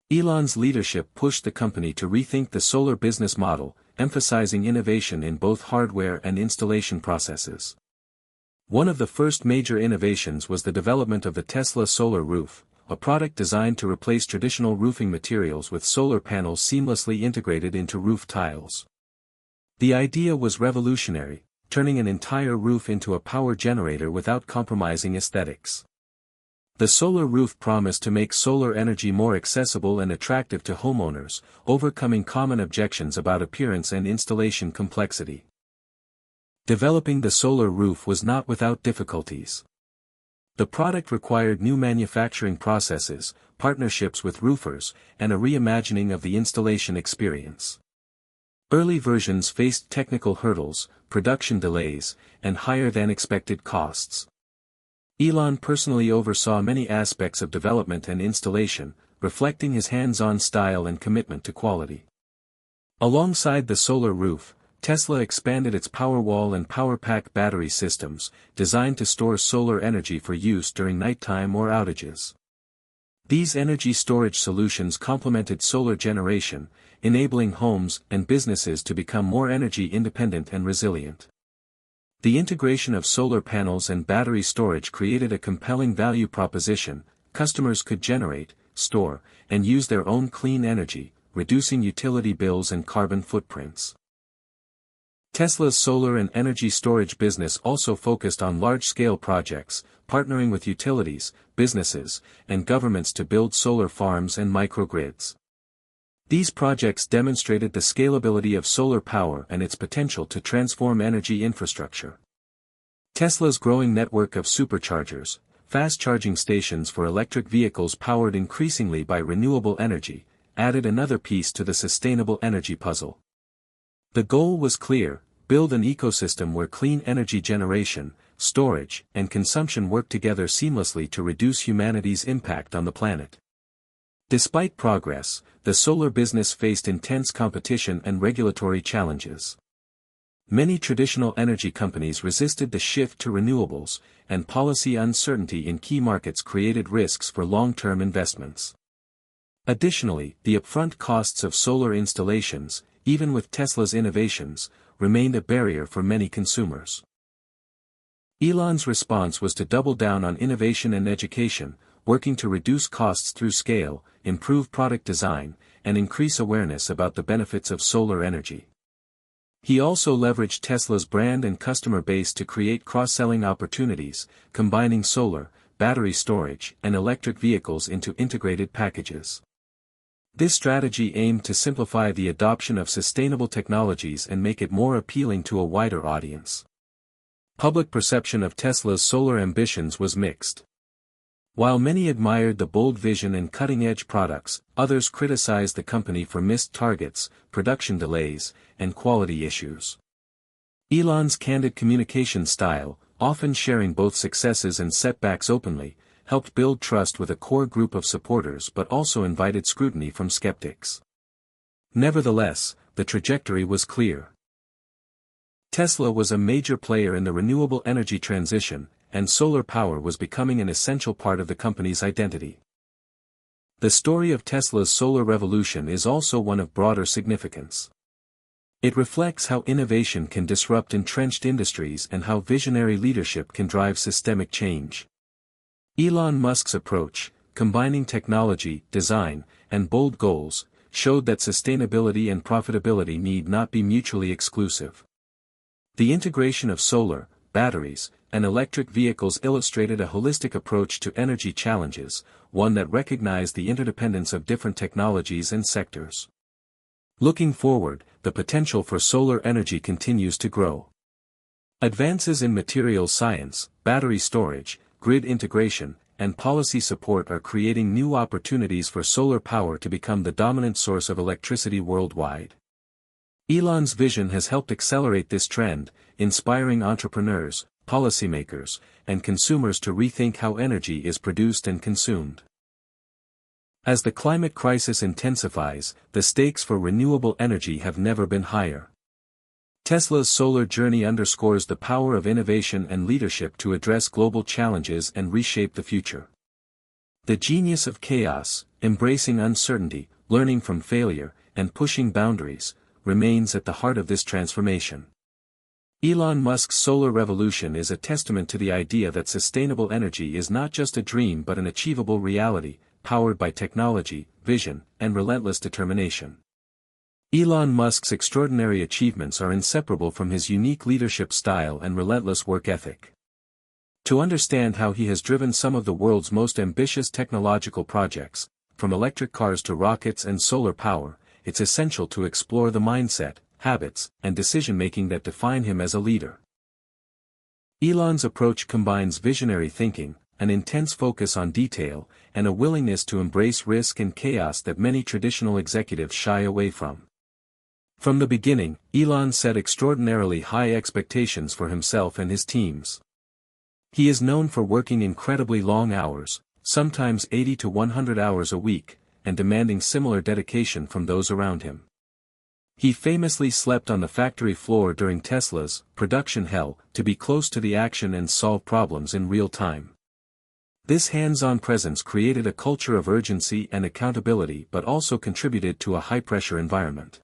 Elon's leadership pushed the company to rethink the solar business model, emphasizing innovation in both hardware and installation processes. One of the first major innovations was the development of the Tesla Solar Roof, a product designed to replace traditional roofing materials with solar panels seamlessly integrated into roof tiles. The idea was revolutionary, turning an entire roof into a power generator without compromising aesthetics. The solar roof promised to make solar energy more accessible and attractive to homeowners, overcoming common objections about appearance and installation complexity. Developing the solar roof was not without difficulties. The product required new manufacturing processes, partnerships with roofers, and a reimagining of the installation experience. Early versions faced technical hurdles, production delays, and higher-than-expected costs. Elon personally oversaw many aspects of development and installation, reflecting his hands-on style and commitment to quality. Alongside the solar roof, Tesla expanded its Powerwall and PowerPack battery systems, designed to store solar energy for use during nighttime or outages. These energy storage solutions complemented solar generation, enabling homes and businesses to become more energy independent and resilient. The integration of solar panels and battery storage created a compelling value proposition. Customers could generate, store, and use their own clean energy, reducing utility bills and carbon footprints. Tesla's solar and energy storage business also focused on large-scale projects, partnering with utilities, businesses, and governments to build solar farms and microgrids. These projects demonstrated the scalability of solar power and its potential to transform energy infrastructure. Tesla's growing network of superchargers, fast charging stations for electric vehicles powered increasingly by renewable energy, added another piece to the sustainable energy puzzle. The goal was clear: build an ecosystem where clean energy generation, storage, and consumption work together seamlessly to reduce humanity's impact on the planet. Despite progress, the solar business faced intense competition and regulatory challenges. Many traditional energy companies resisted the shift to renewables, and policy uncertainty in key markets created risks for long-term investments. Additionally, the upfront costs of solar installations, even with Tesla's innovations, remained a barrier for many consumers. Elon's response was to double down on innovation and education, working to reduce costs through scale, improve product design, and increase awareness about the benefits of solar energy. He also leveraged Tesla's brand and customer base to create cross-selling opportunities, combining solar, battery storage, and electric vehicles into integrated packages. This strategy aimed to simplify the adoption of sustainable technologies and make it more appealing to a wider audience. Public perception of Tesla's solar ambitions was mixed. While many admired the bold vision and cutting-edge products, others criticized the company for missed targets, production delays, and quality issues. Elon's candid communication style, often sharing both successes and setbacks openly, helped build trust with a core group of supporters but also invited scrutiny from skeptics. Nevertheless, the trajectory was clear. Tesla was a major player in the renewable energy transition, and solar power was becoming an essential part of the company's identity. The story of Tesla's solar revolution is also one of broader significance. It reflects how innovation can disrupt entrenched industries and how visionary leadership can drive systemic change. Elon Musk's approach, combining technology, design, and bold goals, showed that sustainability and profitability need not be mutually exclusive. The integration of solar, batteries, and electric vehicles illustrated a holistic approach to energy challenges, one that recognized the interdependence of different technologies and sectors. Looking forward, the potential for solar energy continues to grow. Advances in materials science, battery storage, grid integration, and policy support are creating new opportunities for solar power to become the dominant source of electricity worldwide. Elon's vision has helped accelerate this trend, inspiring entrepreneurs, policymakers, and consumers to rethink how energy is produced and consumed. As the climate crisis intensifies, the stakes for renewable energy have never been higher. Tesla's solar journey underscores the power of innovation and leadership to address global challenges and reshape the future. The genius of chaos, embracing uncertainty, learning from failure, and pushing boundaries, remains at the heart of this transformation. Elon Musk's solar revolution is a testament to the idea that sustainable energy is not just a dream but an achievable reality, powered by technology, vision, and relentless determination. Elon Musk's extraordinary achievements are inseparable from his unique leadership style and relentless work ethic. To understand how he has driven some of the world's most ambitious technological projects, from electric cars to rockets and solar power, it's essential to explore the mindset, habits, and decision-making that define him as a leader. Elon's approach combines visionary thinking, an intense focus on detail, and a willingness to embrace risk and chaos that many traditional executives shy away from. From the beginning, Elon set extraordinarily high expectations for himself and his teams. He is known for working incredibly long hours, sometimes 80 to 100 hours a week, and demanding similar dedication from those around him. He famously slept on the factory floor during Tesla's production hell to be close to the action and solve problems in real time. This hands-on presence created a culture of urgency and accountability but also contributed to a high-pressure environment.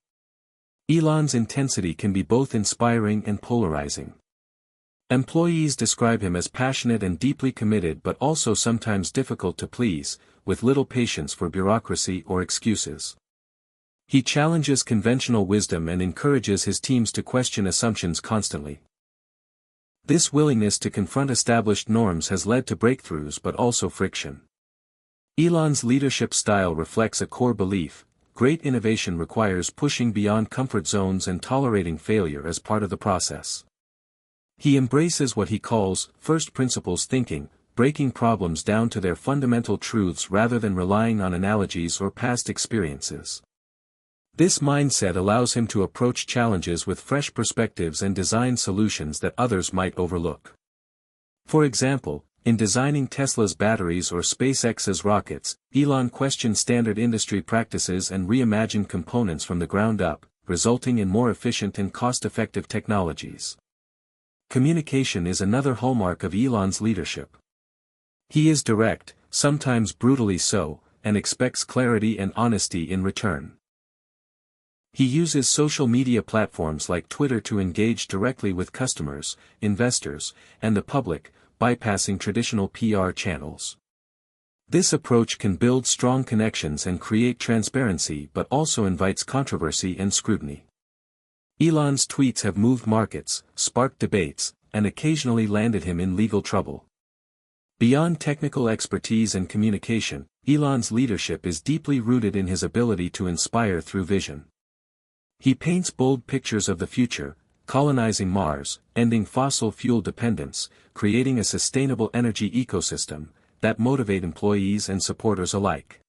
Elon's intensity can be both inspiring and polarizing. Employees describe him as passionate and deeply committed but also sometimes difficult to please, with little patience for bureaucracy or excuses. He challenges conventional wisdom and encourages his teams to question assumptions constantly. This willingness to confront established norms has led to breakthroughs but also friction. Elon's leadership style reflects a core belief: great innovation requires pushing beyond comfort zones and tolerating failure as part of the process. He embraces what he calls first principles thinking, breaking problems down to their fundamental truths rather than relying on analogies or past experiences. This mindset allows him to approach challenges with fresh perspectives and design solutions that others might overlook. For example, in designing Tesla's batteries or SpaceX's rockets, Elon questioned standard industry practices and reimagined components from the ground up, resulting in more efficient and cost-effective technologies. Communication is another hallmark of Elon's leadership. He is direct, sometimes brutally so, and expects clarity and honesty in return. He uses social media platforms like Twitter to engage directly with customers, investors, and the public, bypassing traditional PR channels. This approach can build strong connections and create transparency but also invites controversy and scrutiny. Elon's tweets have moved markets, sparked debates, and occasionally landed him in legal trouble. Beyond technical expertise and communication, Elon's leadership is deeply rooted in his ability to inspire through vision. He paints bold pictures of the future, colonizing Mars, ending fossil fuel dependence, creating a sustainable energy ecosystem, that motivate employees and supporters alike.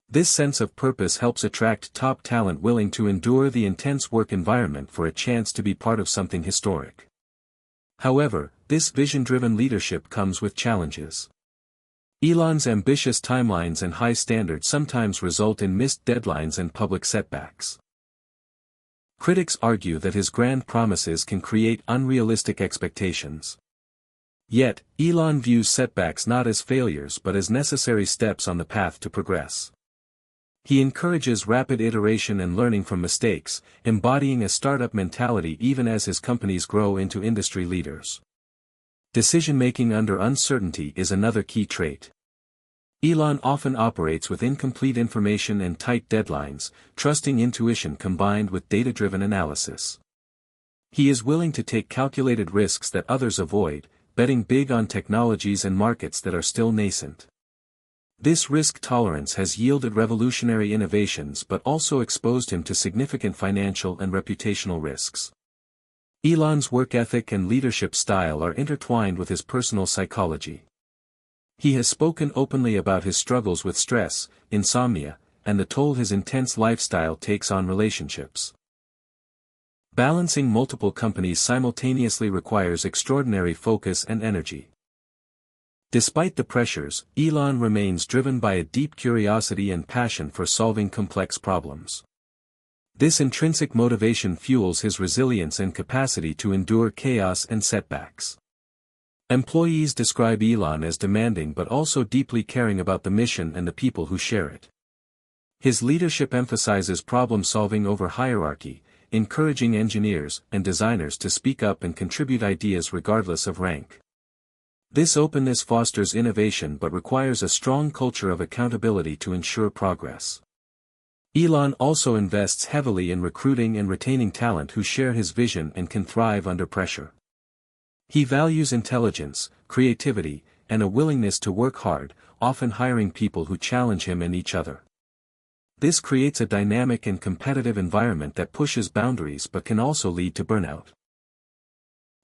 This sense of purpose helps attract top talent willing to endure the intense work environment for a chance to be part of something historic. However, this vision-driven leadership comes with challenges. Elon's ambitious timelines and high standards sometimes result in missed deadlines and public setbacks. Critics argue that his grand promises can create unrealistic expectations. Yet, Elon views setbacks not as failures but as necessary steps on the path to progress. He encourages rapid iteration and learning from mistakes, embodying a startup mentality even as his companies grow into industry leaders. Decision-making under uncertainty is another key trait. Elon often operates with incomplete information and tight deadlines, trusting intuition combined with data-driven analysis. He is willing to take calculated risks that others avoid, betting big on technologies and markets that are still nascent. This risk tolerance has yielded revolutionary innovations but also exposed him to significant financial and reputational risks. Elon's work ethic and leadership style are intertwined with his personal psychology. He has spoken openly about his struggles with stress, insomnia, and the toll his intense lifestyle takes on relationships. Balancing multiple companies simultaneously requires extraordinary focus and energy. Despite the pressures, Elon remains driven by a deep curiosity and passion for solving complex problems. This intrinsic motivation fuels his resilience and capacity to endure chaos and setbacks. Employees describe Elon as demanding but also deeply caring about the mission and the people who share it. His leadership emphasizes problem-solving over hierarchy, encouraging engineers and designers to speak up and contribute ideas regardless of rank. This openness fosters innovation but requires a strong culture of accountability to ensure progress. Elon also invests heavily in recruiting and retaining talent who share his vision and can thrive under pressure. He values intelligence, creativity, and a willingness to work hard, often hiring people who challenge him and each other. This creates a dynamic and competitive environment that pushes boundaries but can also lead to burnout.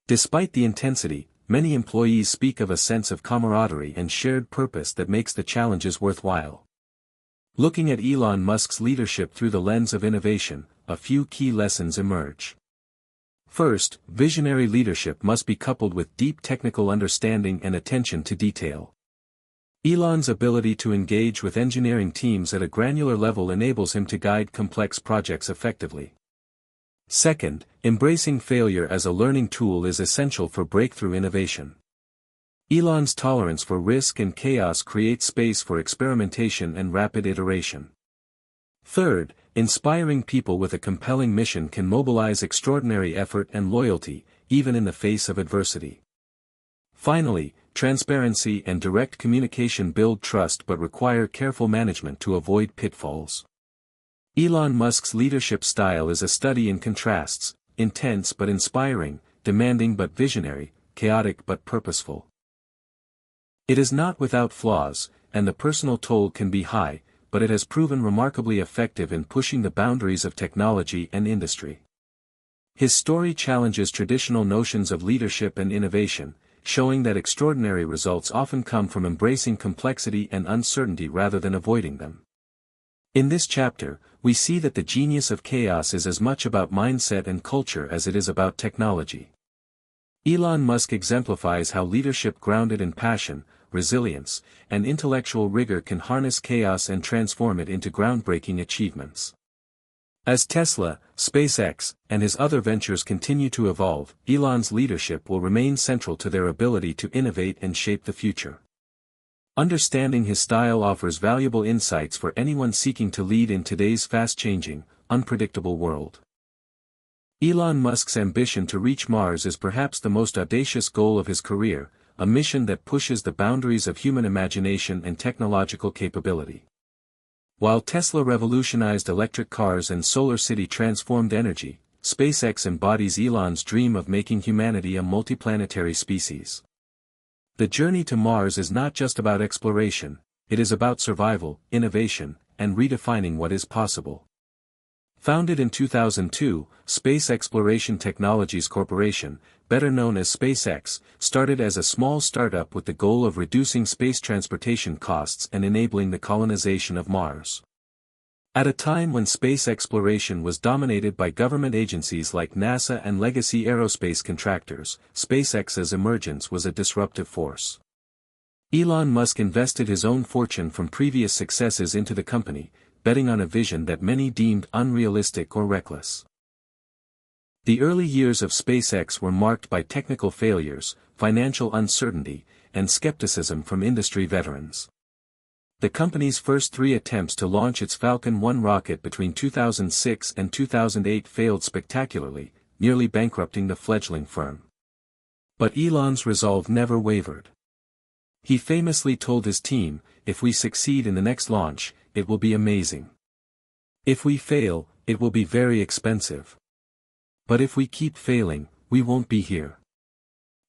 Despite the intensity, many employees speak of a sense of camaraderie and shared purpose that makes the challenges worthwhile. Looking at Elon Musk's leadership through the lens of innovation, a few key lessons emerge. First, visionary leadership must be coupled with deep technical understanding and attention to detail. Elon's ability to engage with engineering teams at a granular level enables him to guide complex projects effectively. Second, embracing failure as a learning tool is essential for breakthrough innovation. Elon's tolerance for risk and chaos creates space for experimentation and rapid iteration. Third, inspiring people with a compelling mission can mobilize extraordinary effort and loyalty, even in the face of adversity. Finally, transparency and direct communication build trust but require careful management to avoid pitfalls. Elon Musk's leadership style is a study in contrasts, intense but inspiring, demanding but visionary, chaotic but purposeful. It is not without flaws, and the personal toll can be high, but it has proven remarkably effective in pushing the boundaries of technology and industry. His story challenges traditional notions of leadership and innovation, showing that extraordinary results often come from embracing complexity and uncertainty rather than avoiding them. In this chapter, we see that the genius of chaos is as much about mindset and culture as it is about technology. Elon Musk exemplifies how leadership grounded in passion, resilience, and intellectual rigor can harness chaos and transform it into groundbreaking achievements. As Tesla, SpaceX, and his other ventures continue to evolve, Elon's leadership will remain central to their ability to innovate and shape the future. Understanding his style offers valuable insights for anyone seeking to lead in today's fast-changing, unpredictable world. Elon Musk's ambition to reach Mars is perhaps the most audacious goal of his career, a mission that pushes the boundaries of human imagination and technological capability. While Tesla revolutionized electric cars and Solar City transformed energy, SpaceX embodies Elon's dream of making humanity a multiplanetary species. The journey to Mars is not just about exploration, it is about survival, innovation, and redefining what is possible. Founded in 2002, Space Exploration Technologies Corporation, better known as SpaceX, started as a small startup with the goal of reducing space transportation costs and enabling the colonization of Mars. At a time when space exploration was dominated by government agencies like NASA and legacy aerospace contractors, SpaceX's emergence was a disruptive force. Elon Musk invested his own fortune from previous successes into the company, betting on a vision that many deemed unrealistic or reckless. The early years of SpaceX were marked by technical failures, financial uncertainty, and skepticism from industry veterans. The company's first 3 attempts to launch its Falcon 1 rocket between 2006 and 2008 failed spectacularly, nearly bankrupting the fledgling firm. But Elon's resolve never wavered. He famously told his team, "If we succeed in the next launch, it will be amazing. If we fail, it will be very expensive. But if we keep failing, we won't be here."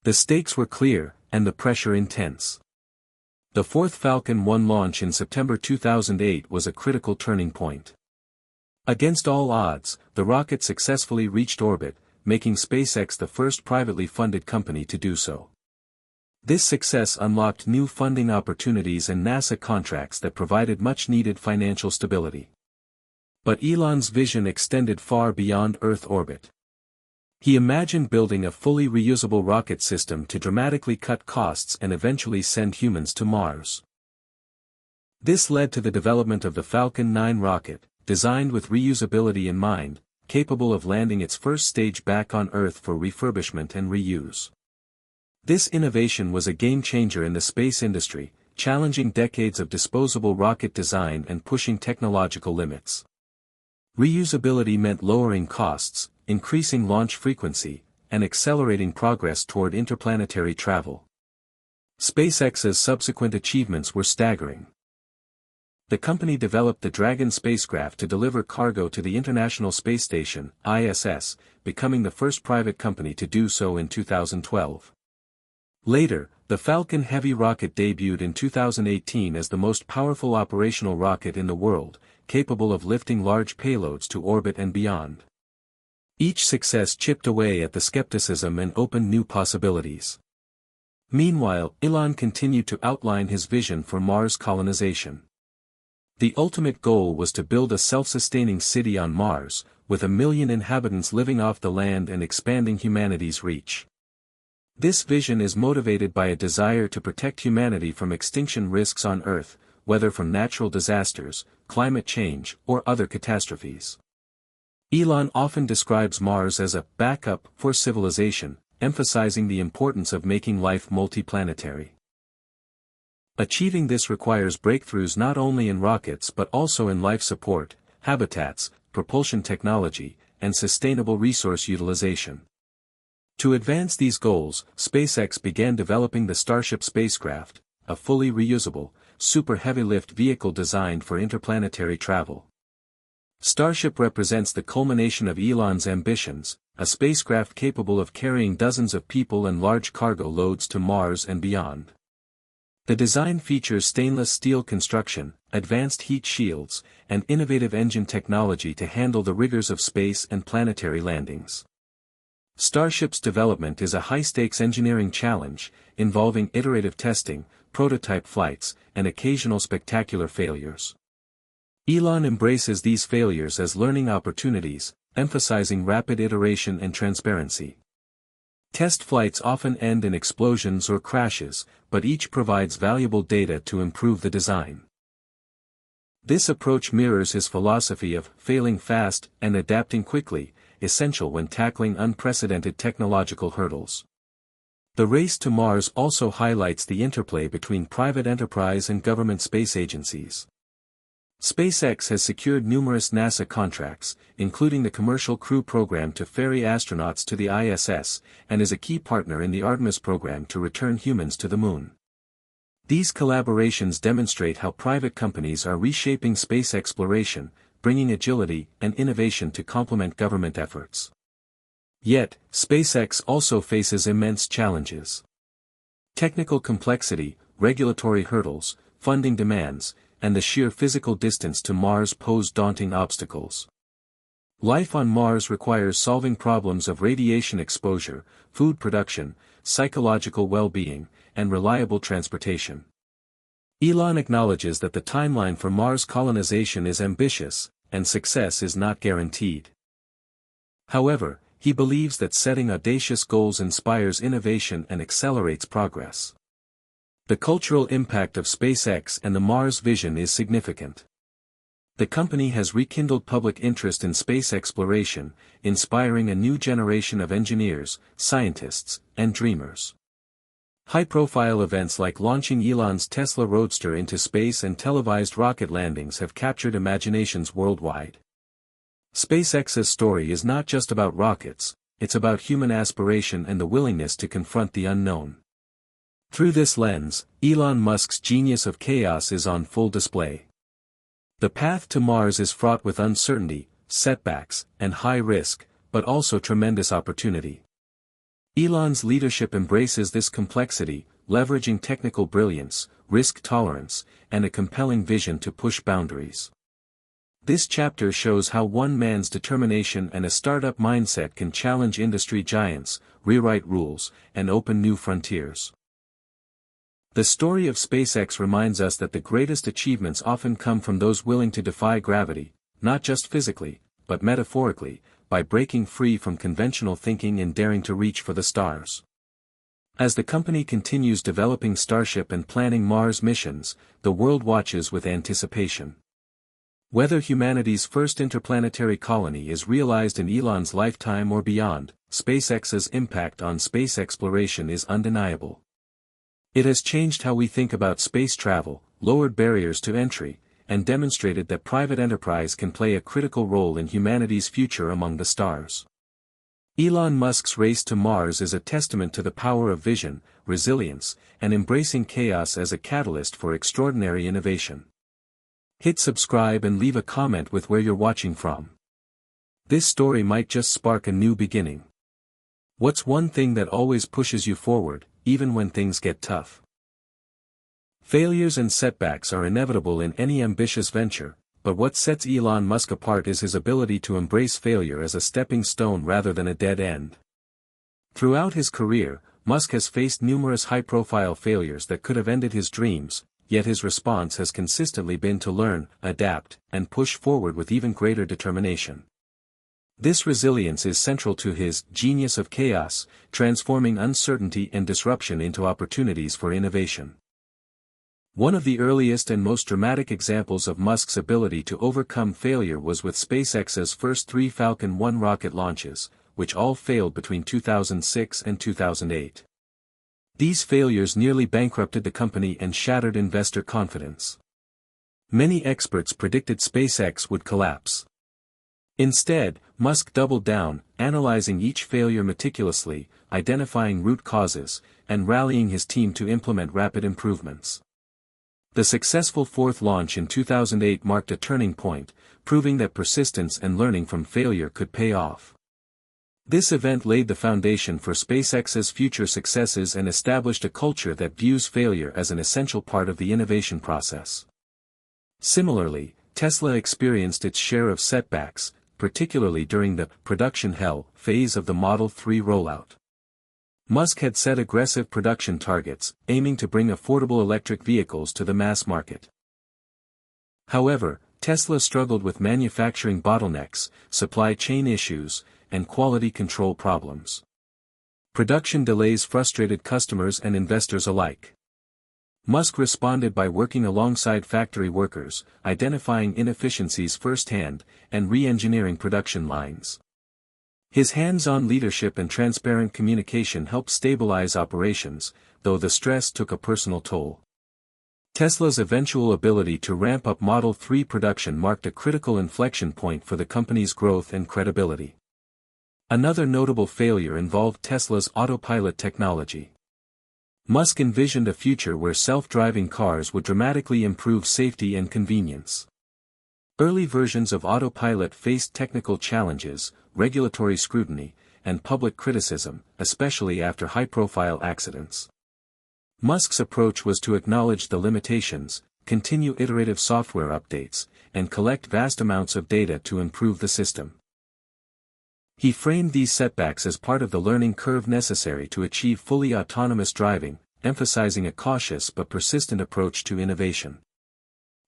The stakes were clear, and the pressure intense. The 4th Falcon 1 launch in September 2008 was a critical turning point. Against all odds, the rocket successfully reached orbit, making SpaceX the first privately funded company to do so. This success unlocked new funding opportunities and NASA contracts that provided much-needed financial stability. But Elon's vision extended far beyond Earth orbit. He imagined building a fully reusable rocket system to dramatically cut costs and eventually send humans to Mars. This led to the development of the Falcon 9 rocket, designed with reusability in mind, capable of landing its first stage back on Earth for refurbishment and reuse. This innovation was a game-changer in the space industry, challenging decades of disposable rocket design and pushing technological limits. Reusability meant lowering costs, increasing launch frequency, and accelerating progress toward interplanetary travel. SpaceX's subsequent achievements were staggering. The company developed the Dragon spacecraft to deliver cargo to the International Space Station, ISS, becoming the first private company to do so in 2012. Later, the Falcon Heavy rocket debuted in 2018 as the most powerful operational rocket in the world, capable of lifting large payloads to orbit and beyond. Each success chipped away at the skepticism and opened new possibilities. Meanwhile, Elon continued to outline his vision for Mars colonization. The ultimate goal was to build a self-sustaining city on Mars, with 1 million inhabitants living off the land and expanding humanity's reach. This vision is motivated by a desire to protect humanity from extinction risks on Earth, whether from natural disasters, climate change, or other catastrophes. Elon often describes Mars as a backup for civilization, emphasizing the importance of making life multiplanetary. Achieving this requires breakthroughs not only in rockets but also in life support, habitats, propulsion technology, and sustainable resource utilization. To advance these goals, SpaceX began developing the Starship spacecraft, a fully reusable, super heavy-lift vehicle designed for interplanetary travel. Starship represents the culmination of Elon's ambitions, a spacecraft capable of carrying dozens of people and large cargo loads to Mars and beyond. The design features stainless steel construction, advanced heat shields, and innovative engine technology to handle the rigors of space and planetary landings. Starship's development is a high-stakes engineering challenge, involving iterative testing, prototype flights, and occasional spectacular failures. Elon embraces these failures as learning opportunities, emphasizing rapid iteration and transparency. Test flights often end in explosions or crashes, but each provides valuable data to improve the design. This approach mirrors his philosophy of failing fast and adapting quickly, essential when tackling unprecedented technological hurdles. The race to Mars also highlights the interplay between private enterprise and government space agencies. SpaceX has secured numerous NASA contracts, including the Commercial Crew program to ferry astronauts to the ISS, and is a key partner in the Artemis program to return humans to the Moon. These collaborations demonstrate how private companies are reshaping space exploration, bringing agility and innovation to complement government efforts. Yet, SpaceX also faces immense challenges. Technical complexity, regulatory hurdles, funding demands, and the sheer physical distance to Mars pose daunting obstacles. Life on Mars requires solving problems of radiation exposure, food production, psychological well-being, and reliable transportation. Elon acknowledges that the timeline for Mars colonization is ambitious, and success is not guaranteed. However, he believes that setting audacious goals inspires innovation and accelerates progress. The cultural impact of SpaceX and the Mars vision is significant. The company has rekindled public interest in space exploration, inspiring a new generation of engineers, scientists, and dreamers. High-profile events like launching Elon's Tesla Roadster into space and televised rocket landings have captured imaginations worldwide. SpaceX's story is not just about rockets, it's about human aspiration and the willingness to confront the unknown. Through this lens, Elon Musk's genius of chaos is on full display. The path to Mars is fraught with uncertainty, setbacks, and high risk, but also tremendous opportunity. Elon's leadership embraces this complexity, leveraging technical brilliance, risk tolerance, and a compelling vision to push boundaries. This chapter shows how one man's determination and a startup mindset can challenge industry giants, rewrite rules, and open new frontiers. The story of SpaceX reminds us that the greatest achievements often come from those willing to defy gravity, not just physically, but metaphorically, by breaking free from conventional thinking and daring to reach for the stars. As the company continues developing Starship and planning Mars missions, the world watches with anticipation. Whether humanity's first interplanetary colony is realized in Elon's lifetime or beyond, SpaceX's impact on space exploration is undeniable. It has changed how we think about space travel, lowered barriers to entry, and demonstrated that private enterprise can play a critical role in humanity's future among the stars. Elon Musk's race to Mars is a testament to the power of vision, resilience, and embracing chaos as a catalyst for extraordinary innovation. Hit subscribe and leave a comment with where you're watching from. This story might just spark a new beginning. What's one thing that always pushes you forward, even when things get tough? Failures and setbacks are inevitable in any ambitious venture, but what sets Elon Musk apart is his ability to embrace failure as a stepping stone rather than a dead end. Throughout his career, Musk has faced numerous high-profile failures that could have ended his dreams, yet his response has consistently been to learn, adapt, and push forward with even greater determination. This resilience is central to his genius of chaos, transforming uncertainty and disruption into opportunities for innovation. One of the earliest and most dramatic examples of Musk's ability to overcome failure was with SpaceX's first 3 Falcon 9 rocket launches, which all failed between 2006 and 2008. These failures nearly bankrupted the company and shattered investor confidence. Many experts predicted SpaceX would collapse. Instead, Musk doubled down, analyzing each failure meticulously, identifying root causes, and rallying his team to implement rapid improvements. The successful 4th launch in 2008 marked a turning point, proving that persistence and learning from failure could pay off. This event laid the foundation for SpaceX's future successes and established a culture that views failure as an essential part of the innovation process. Similarly, Tesla experienced its share of setbacks, particularly during the production hell phase of the Model 3 rollout. Musk had set aggressive production targets, aiming to bring affordable electric vehicles to the mass market. However, Tesla struggled with manufacturing bottlenecks, supply chain issues, and quality control problems. Production delays frustrated customers and investors alike. Musk responded by working alongside factory workers, identifying inefficiencies firsthand, and re-engineering production lines. His hands-on leadership and transparent communication helped stabilize operations, though the stress took a personal toll. Tesla's eventual ability to ramp up Model 3 production marked a critical inflection point for the company's growth and credibility. Another notable failure involved Tesla's autopilot technology. Musk envisioned a future where self-driving cars would dramatically improve safety and convenience. Early versions of autopilot faced technical challenges, regulatory scrutiny, and public criticism, especially after high-profile accidents. Musk's approach was to acknowledge the limitations, continue iterative software updates, and collect vast amounts of data to improve the system. He framed these setbacks as part of the learning curve necessary to achieve fully autonomous driving, emphasizing a cautious but persistent approach to innovation.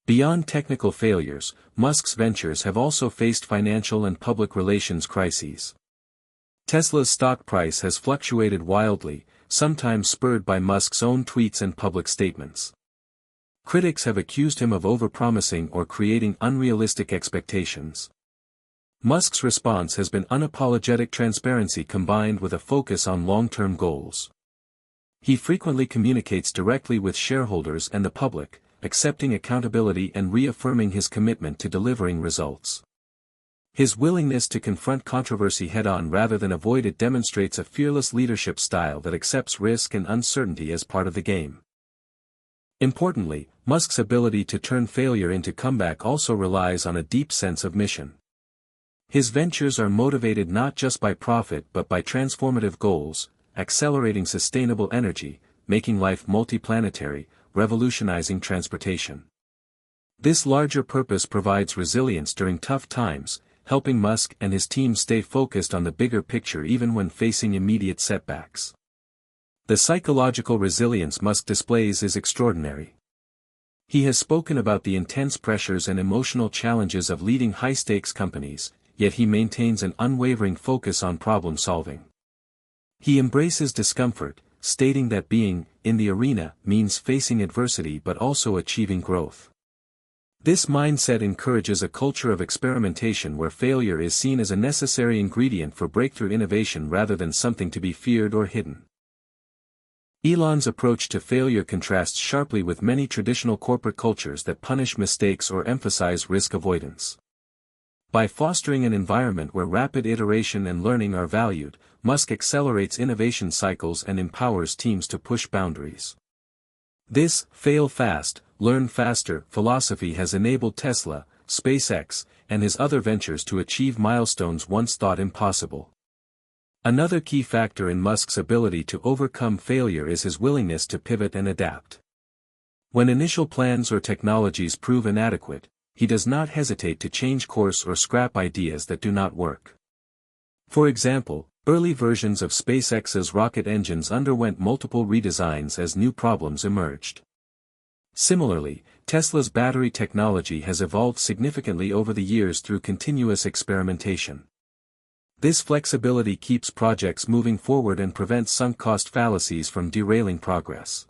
Beyond technical failures, Musk's ventures have also faced financial and public relations crises. Tesla's stock price has fluctuated wildly, sometimes spurred by Musk's own tweets and public statements. Critics have accused him of overpromising or creating unrealistic expectations. Musk's response has been unapologetic transparency combined with a focus on long-term goals. He frequently communicates directly with shareholders and the public, accepting accountability and reaffirming his commitment to delivering results. His willingness to confront controversy head-on rather than avoid it demonstrates a fearless leadership style that accepts risk and uncertainty as part of the game. Importantly, Musk's ability to turn failure into comeback also relies on a deep sense of mission. His ventures are motivated not just by profit but by transformative goals, accelerating sustainable energy, making life multiplanetary, revolutionizing transportation. This larger purpose provides resilience during tough times, helping Musk and his team stay focused on the bigger picture even when facing immediate setbacks. The psychological resilience Musk displays is extraordinary. He has spoken about the intense pressures and emotional challenges of leading high-stakes companies, yet he maintains an unwavering focus on problem-solving. He embraces discomfort, stating that being in the arena means facing adversity but also achieving growth. This mindset encourages a culture of experimentation where failure is seen as a necessary ingredient for breakthrough innovation rather than something to be feared or hidden. Elon's approach to failure contrasts sharply with many traditional corporate cultures that punish mistakes or emphasize risk avoidance. By fostering an environment where rapid iteration and learning are valued, Musk accelerates innovation cycles and empowers teams to push boundaries. This fail fast, learn faster philosophy has enabled Tesla, SpaceX, and his other ventures to achieve milestones once thought impossible. Another key factor in Musk's ability to overcome failure is his willingness to pivot and adapt. When initial plans or technologies prove inadequate, he does not hesitate to change course or scrap ideas that do not work. For example, early versions of SpaceX's rocket engines underwent multiple redesigns as new problems emerged. Similarly, Tesla's battery technology has evolved significantly over the years through continuous experimentation. This flexibility keeps projects moving forward and prevents sunk cost fallacies from derailing progress.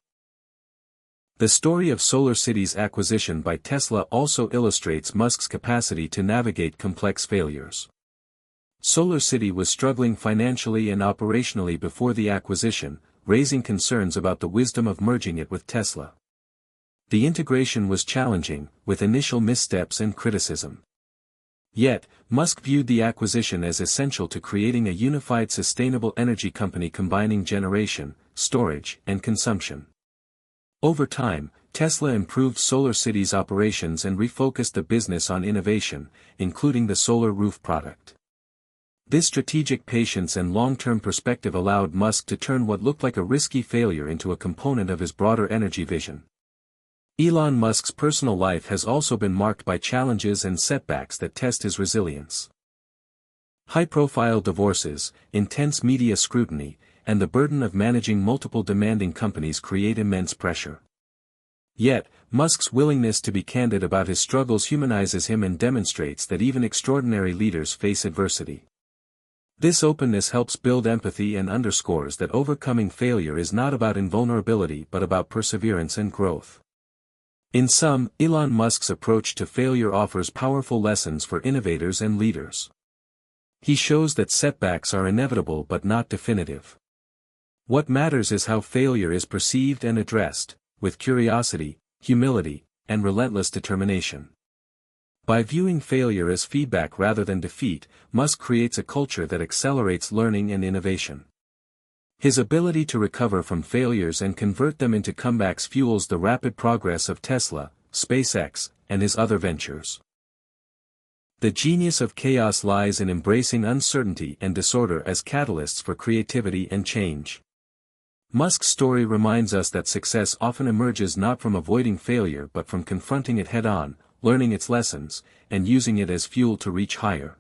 The story of SolarCity's acquisition by Tesla also illustrates Musk's capacity to navigate complex failures. SolarCity was struggling financially and operationally before the acquisition, raising concerns about the wisdom of merging it with Tesla. The integration was challenging, with initial missteps and criticism. Yet, Musk viewed the acquisition as essential to creating a unified sustainable energy company combining generation, storage, and consumption. Over time, Tesla improved SolarCity's operations and refocused the business on innovation, including the solar roof product. This strategic patience and long-term perspective allowed Musk to turn what looked like a risky failure into a component of his broader energy vision. Elon Musk's personal life has also been marked by challenges and setbacks that test his resilience. High-profile divorces, intense media scrutiny, and the burden of managing multiple demanding companies create immense pressure. Yet, Musk's willingness to be candid about his struggles humanizes him and demonstrates that even extraordinary leaders face adversity. This openness helps build empathy and underscores that overcoming failure is not about invulnerability but about perseverance and growth. In sum, Elon Musk's approach to failure offers powerful lessons for innovators and leaders. He shows that setbacks are inevitable but not definitive. What matters is how failure is perceived and addressed, with curiosity, humility, and relentless determination. By viewing failure as feedback rather than defeat, Musk creates a culture that accelerates learning and innovation. His ability to recover from failures and convert them into comebacks fuels the rapid progress of Tesla, SpaceX, and his other ventures. The genius of chaos lies in embracing uncertainty and disorder as catalysts for creativity and change. Musk's story reminds us that success often emerges not from avoiding failure but from confronting it head-on, learning its lessons, and using it as fuel to reach higher.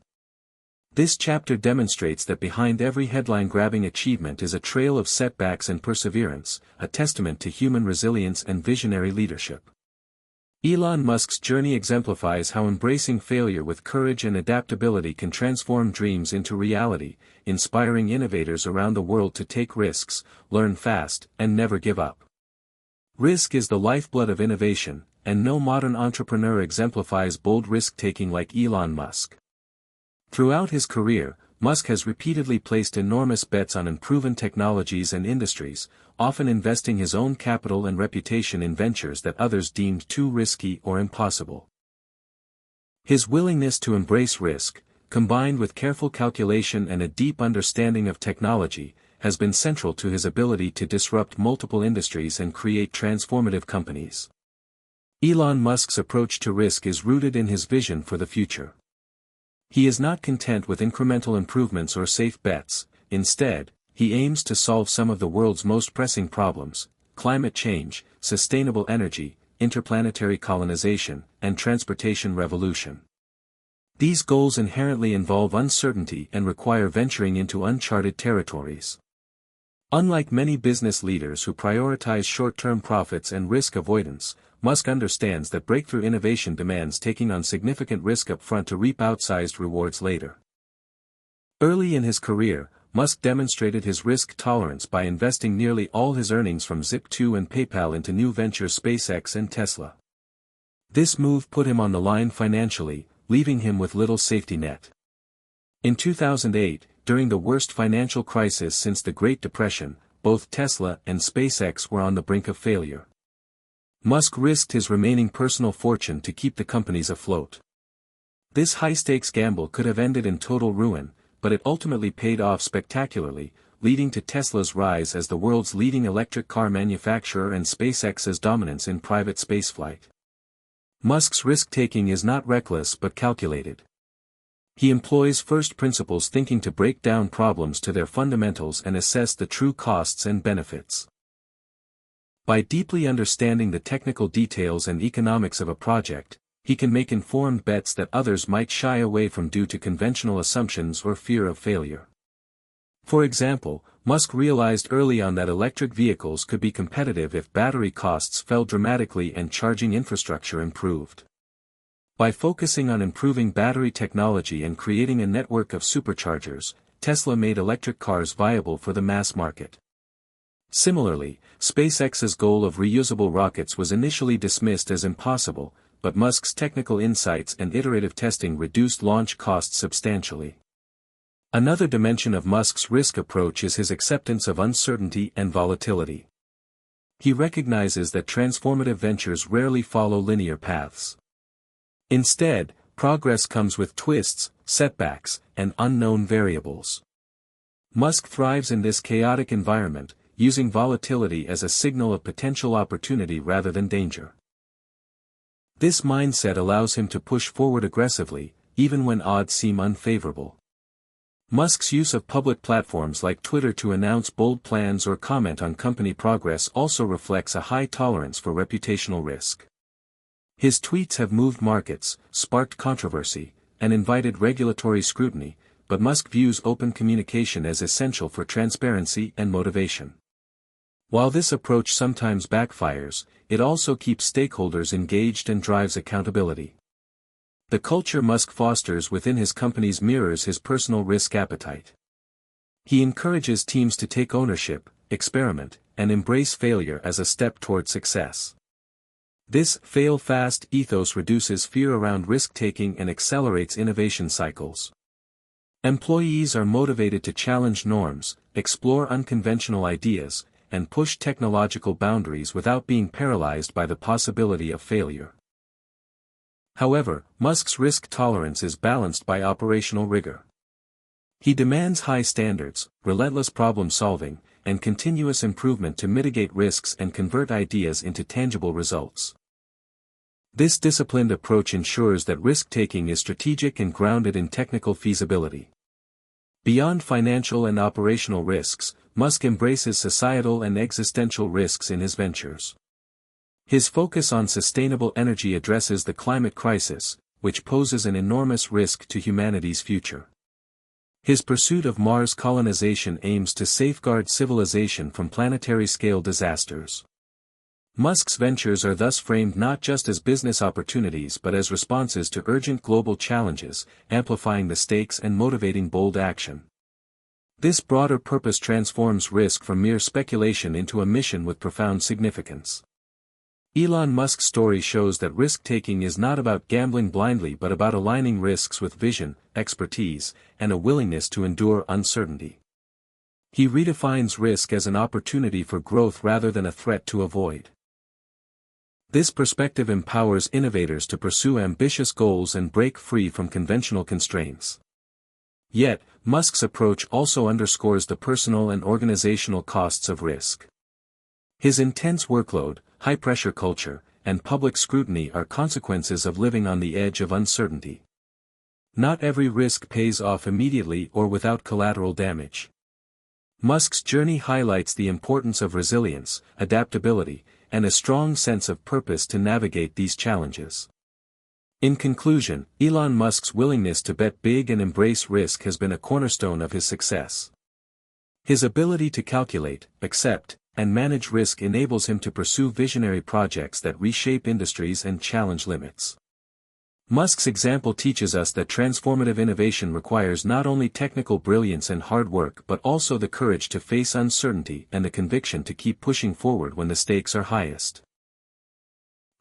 This chapter demonstrates that behind every headline-grabbing achievement is a trail of setbacks and perseverance, a testament to human resilience and visionary leadership. Elon Musk's journey exemplifies how embracing failure with courage and adaptability can transform dreams into reality, inspiring innovators around the world to take risks, learn fast, and never give up. Risk is the lifeblood of innovation, and no modern entrepreneur exemplifies bold risk-taking like Elon Musk. Throughout his career, Musk has repeatedly placed enormous bets on unproven technologies and industries, often investing his own capital and reputation in ventures that others deemed too risky or impossible. His willingness to embrace risk, combined with careful calculation and a deep understanding of technology, has been central to his ability to disrupt multiple industries and create transformative companies. Elon Musk's approach to risk is rooted in his vision for the future. He is not content with incremental improvements or safe bets. Instead, he aims to solve some of the world's most pressing problems: climate change, sustainable energy, interplanetary colonization, and transportation revolution. These goals inherently involve uncertainty and require venturing into uncharted territories. Unlike many business leaders who prioritize short-term profits and risk avoidance, Musk understands that breakthrough innovation demands taking on significant risk up front to reap outsized rewards later. Early in his career, Musk demonstrated his risk tolerance by investing nearly all his earnings from Zip2 and PayPal into new ventures SpaceX and Tesla. This move put him on the line financially, leaving him with little safety net. In 2008, during the worst financial crisis since the Great Depression, both Tesla and SpaceX were on the brink of failure. Musk risked his remaining personal fortune to keep the companies afloat. This high-stakes gamble could have ended in total ruin, but it ultimately paid off spectacularly, leading to Tesla's rise as the world's leading electric car manufacturer and SpaceX's dominance in private spaceflight. Musk's risk-taking is not reckless but calculated. He employs first principles thinking to break down problems to their fundamentals and assess the true costs and benefits. By deeply understanding the technical details and economics of a project, he can make informed bets that others might shy away from due to conventional assumptions or fear of failure. For example, Musk realized early on that electric vehicles could be competitive if battery costs fell dramatically and charging infrastructure improved. By focusing on improving battery technology and creating a network of superchargers, Tesla made electric cars viable for the mass market. Similarly, SpaceX's goal of reusable rockets was initially dismissed as impossible, but Musk's technical insights and iterative testing reduced launch costs substantially. Another dimension of Musk's risk approach is his acceptance of uncertainty and volatility. He recognizes that transformative ventures rarely follow linear paths. Instead, progress comes with twists, setbacks, and unknown variables. Musk thrives in this chaotic environment, using volatility as a signal of potential opportunity rather than danger. This mindset allows him to push forward aggressively, even when odds seem unfavorable. Musk's use of public platforms like Twitter to announce bold plans or comment on company progress also reflects a high tolerance for reputational risk. His tweets have moved markets, sparked controversy, and invited regulatory scrutiny, but Musk views open communication as essential for transparency and motivation. While this approach sometimes backfires, it also keeps stakeholders engaged and drives accountability. The culture Musk fosters within his companies mirrors his personal risk appetite. He encourages teams to take ownership, experiment, and embrace failure as a step toward success. This fail-fast ethos reduces fear around risk-taking and accelerates innovation cycles. Employees are motivated to challenge norms, explore unconventional ideas, and push technological boundaries without being paralyzed by the possibility of failure. However, Musk's risk tolerance is balanced by operational rigor. He demands high standards, relentless problem-solving, and continuous improvement to mitigate risks and convert ideas into tangible results. This disciplined approach ensures that risk-taking is strategic and grounded in technical feasibility. Beyond financial and operational risks, Musk embraces societal and existential risks in his ventures. His focus on sustainable energy addresses the climate crisis, which poses an enormous risk to humanity's future. His pursuit of Mars colonization aims to safeguard civilization from planetary-scale disasters. Musk's ventures are thus framed not just as business opportunities but as responses to urgent global challenges, amplifying the stakes and motivating bold action. This broader purpose transforms risk from mere speculation into a mission with profound significance. Elon Musk's story shows that risk-taking is not about gambling blindly but about aligning risks with vision, expertise, and a willingness to endure uncertainty. He redefines risk as an opportunity for growth rather than a threat to avoid. This perspective empowers innovators to pursue ambitious goals and break free from conventional constraints. Yet, Musk's approach also underscores the personal and organizational costs of risk. His intense workload, high-pressure culture, and public scrutiny are consequences of living on the edge of uncertainty. Not every risk pays off immediately or without collateral damage. Musk's journey highlights the importance of resilience, adaptability, and a strong sense of purpose to navigate these challenges. In conclusion, Elon Musk's willingness to bet big and embrace risk has been a cornerstone of his success. His ability to calculate, accept, and manage risk enables him to pursue visionary projects that reshape industries and challenge limits. Musk's example teaches us that transformative innovation requires not only technical brilliance and hard work but also the courage to face uncertainty and the conviction to keep pushing forward when the stakes are highest.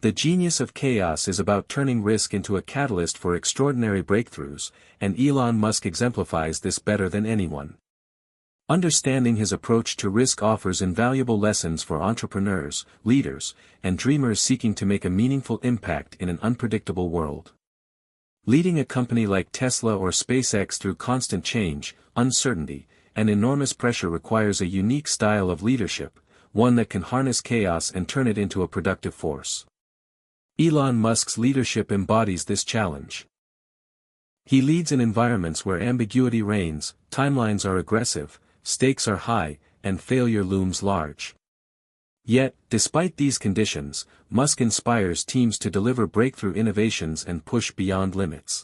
The genius of chaos is about turning risk into a catalyst for extraordinary breakthroughs, and Elon Musk exemplifies this better than anyone. Understanding his approach to risk offers invaluable lessons for entrepreneurs, leaders, and dreamers seeking to make a meaningful impact in an unpredictable world. Leading a company like Tesla or SpaceX through constant change, uncertainty, and enormous pressure requires a unique style of leadership, one that can harness chaos and turn it into a productive force. Elon Musk's leadership embodies this challenge. He leads in environments where ambiguity reigns, timelines are aggressive, stakes are high, and failure looms large. Yet, despite these conditions, Musk inspires teams to deliver breakthrough innovations and push beyond limits.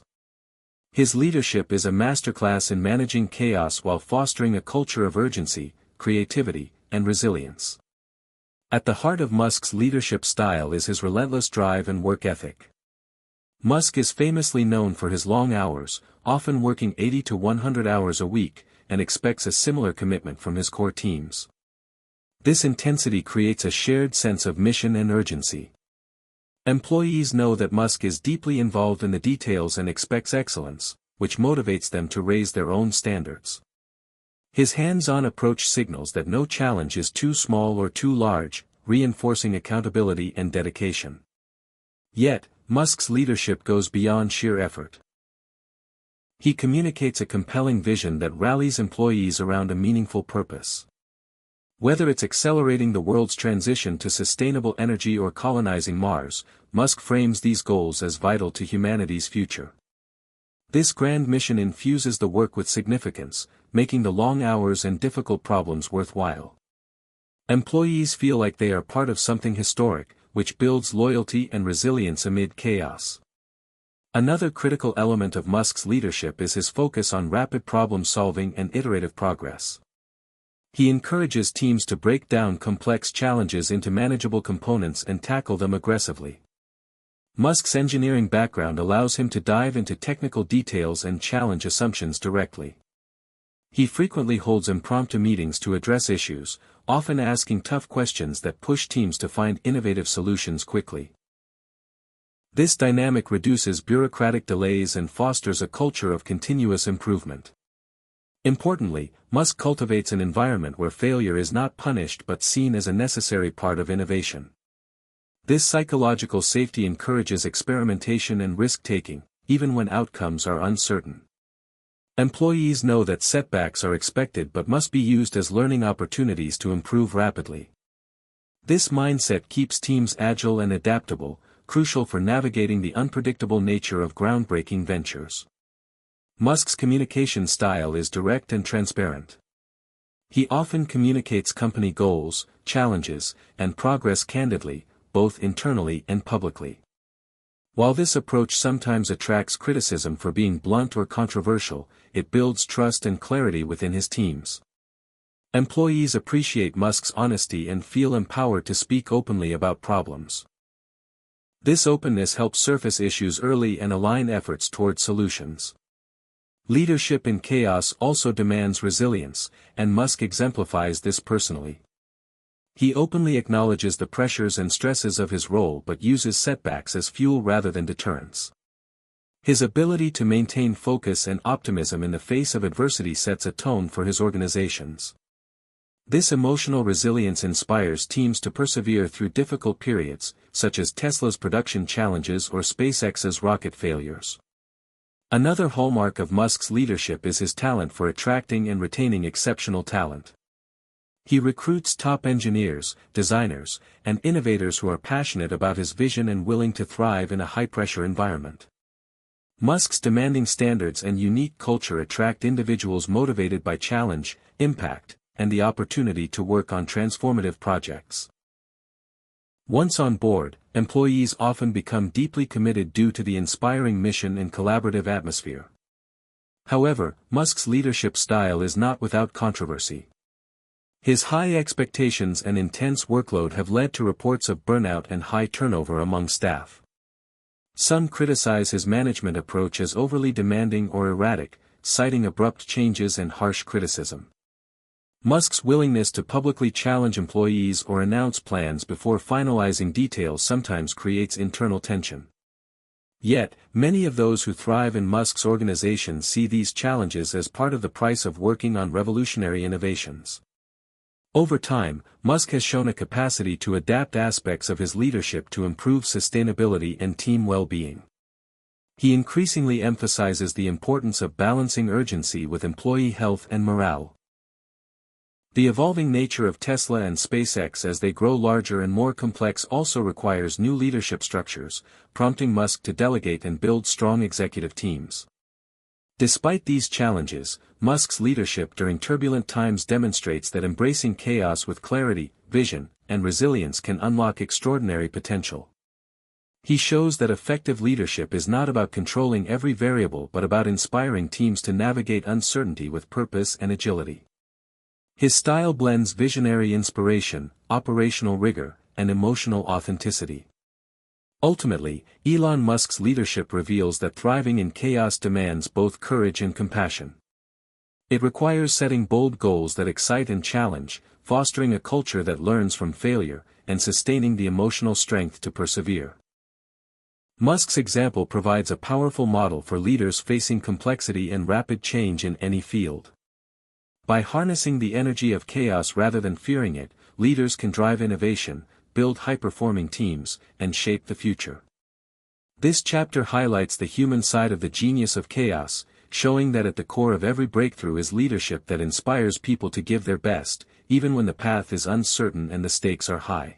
His leadership is a masterclass in managing chaos while fostering a culture of urgency, creativity, and resilience. At the heart of Musk's leadership style is his relentless drive and work ethic. Musk is famously known for his long hours, often working 80 to 100 hours a week, and expects a similar commitment from his core teams. This intensity creates a shared sense of mission and urgency. Employees know that Musk is deeply involved in the details and expects excellence, which motivates them to raise their own standards. His hands-on approach signals that no challenge is too small or too large, reinforcing accountability and dedication. Yet, Musk's leadership goes beyond sheer effort. He communicates a compelling vision that rallies employees around a meaningful purpose. Whether it's accelerating the world's transition to sustainable energy or colonizing Mars, Musk frames these goals as vital to humanity's future. This grand mission infuses the work with significance, making the long hours and difficult problems worthwhile. Employees feel like they are part of something historic, which builds loyalty and resilience amid chaos. Another critical element of Musk's leadership is his focus on rapid problem-solving and iterative progress. He encourages teams to break down complex challenges into manageable components and tackle them aggressively. Musk's engineering background allows him to dive into technical details and challenge assumptions directly. He frequently holds impromptu meetings to address issues, often asking tough questions that push teams to find innovative solutions quickly. This dynamic reduces bureaucratic delays and fosters a culture of continuous improvement. Importantly, Musk cultivates an environment where failure is not punished but seen as a necessary part of innovation. This psychological safety encourages experimentation and risk-taking, even when outcomes are uncertain. Employees know that setbacks are expected but must be used as learning opportunities to improve rapidly. This mindset keeps teams agile and adaptable, crucial for navigating the unpredictable nature of groundbreaking ventures. Musk's communication style is direct and transparent. He often communicates company goals, challenges, and progress candidly, both internally and publicly. While this approach sometimes attracts criticism for being blunt or controversial, it builds trust and clarity within his teams. Employees appreciate Musk's honesty and feel empowered to speak openly about problems. This openness helps surface issues early and align efforts toward solutions. Leadership in chaos also demands resilience, and Musk exemplifies this personally. He openly acknowledges the pressures and stresses of his role but uses setbacks as fuel rather than deterrents. His ability to maintain focus and optimism in the face of adversity sets a tone for his organizations. This emotional resilience inspires teams to persevere through difficult periods, such as Tesla's production challenges or SpaceX's rocket failures. Another hallmark of Musk's leadership is his talent for attracting and retaining exceptional talent. He recruits top engineers, designers, and innovators who are passionate about his vision and willing to thrive in a high-pressure environment. Musk's demanding standards and unique culture attract individuals motivated by challenge, impact, and the opportunity to work on transformative projects. Once on board, employees often become deeply committed due to the inspiring mission and collaborative atmosphere. However, Musk's leadership style is not without controversy. His high expectations and intense workload have led to reports of burnout and high turnover among staff. Some criticize his management approach as overly demanding or erratic, citing abrupt changes and harsh criticism. Musk's willingness to publicly challenge employees or announce plans before finalizing details sometimes creates internal tension. Yet, many of those who thrive in Musk's organization see these challenges as part of the price of working on revolutionary innovations. Over time, Musk has shown a capacity to adapt aspects of his leadership to improve sustainability and team well-being. He increasingly emphasizes the importance of balancing urgency with employee health and morale. The evolving nature of Tesla and SpaceX as they grow larger and more complex also requires new leadership structures, prompting Musk to delegate and build strong executive teams. Despite these challenges, Musk's leadership during turbulent times demonstrates that embracing chaos with clarity, vision, and resilience can unlock extraordinary potential. He shows that effective leadership is not about controlling every variable but about inspiring teams to navigate uncertainty with purpose and agility. His style blends visionary inspiration, operational rigor, and emotional authenticity. Ultimately, Elon Musk's leadership reveals that thriving in chaos demands both courage and compassion. It requires setting bold goals that excite and challenge, fostering a culture that learns from failure, and sustaining the emotional strength to persevere. Musk's example provides a powerful model for leaders facing complexity and rapid change in any field. By harnessing the energy of chaos rather than fearing it, leaders can drive innovation, build high-performing teams, and shape the future. This chapter highlights the human side of the genius of chaos, showing that at the core of every breakthrough is leadership that inspires people to give their best, even when the path is uncertain and the stakes are high.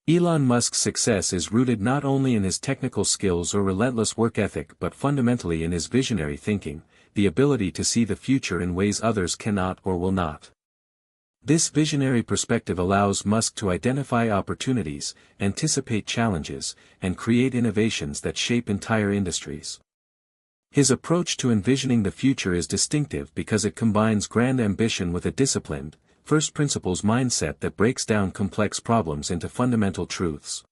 Elon Musk's success is rooted not only in his technical skills or relentless work ethic but fundamentally in his visionary thinking, the ability to see the future in ways others cannot or will not. This visionary perspective allows Musk to identify opportunities, anticipate challenges, and create innovations that shape entire industries. His approach to envisioning the future is distinctive because it combines grand ambition with a disciplined, first principles mindset that breaks down complex problems into fundamental truths.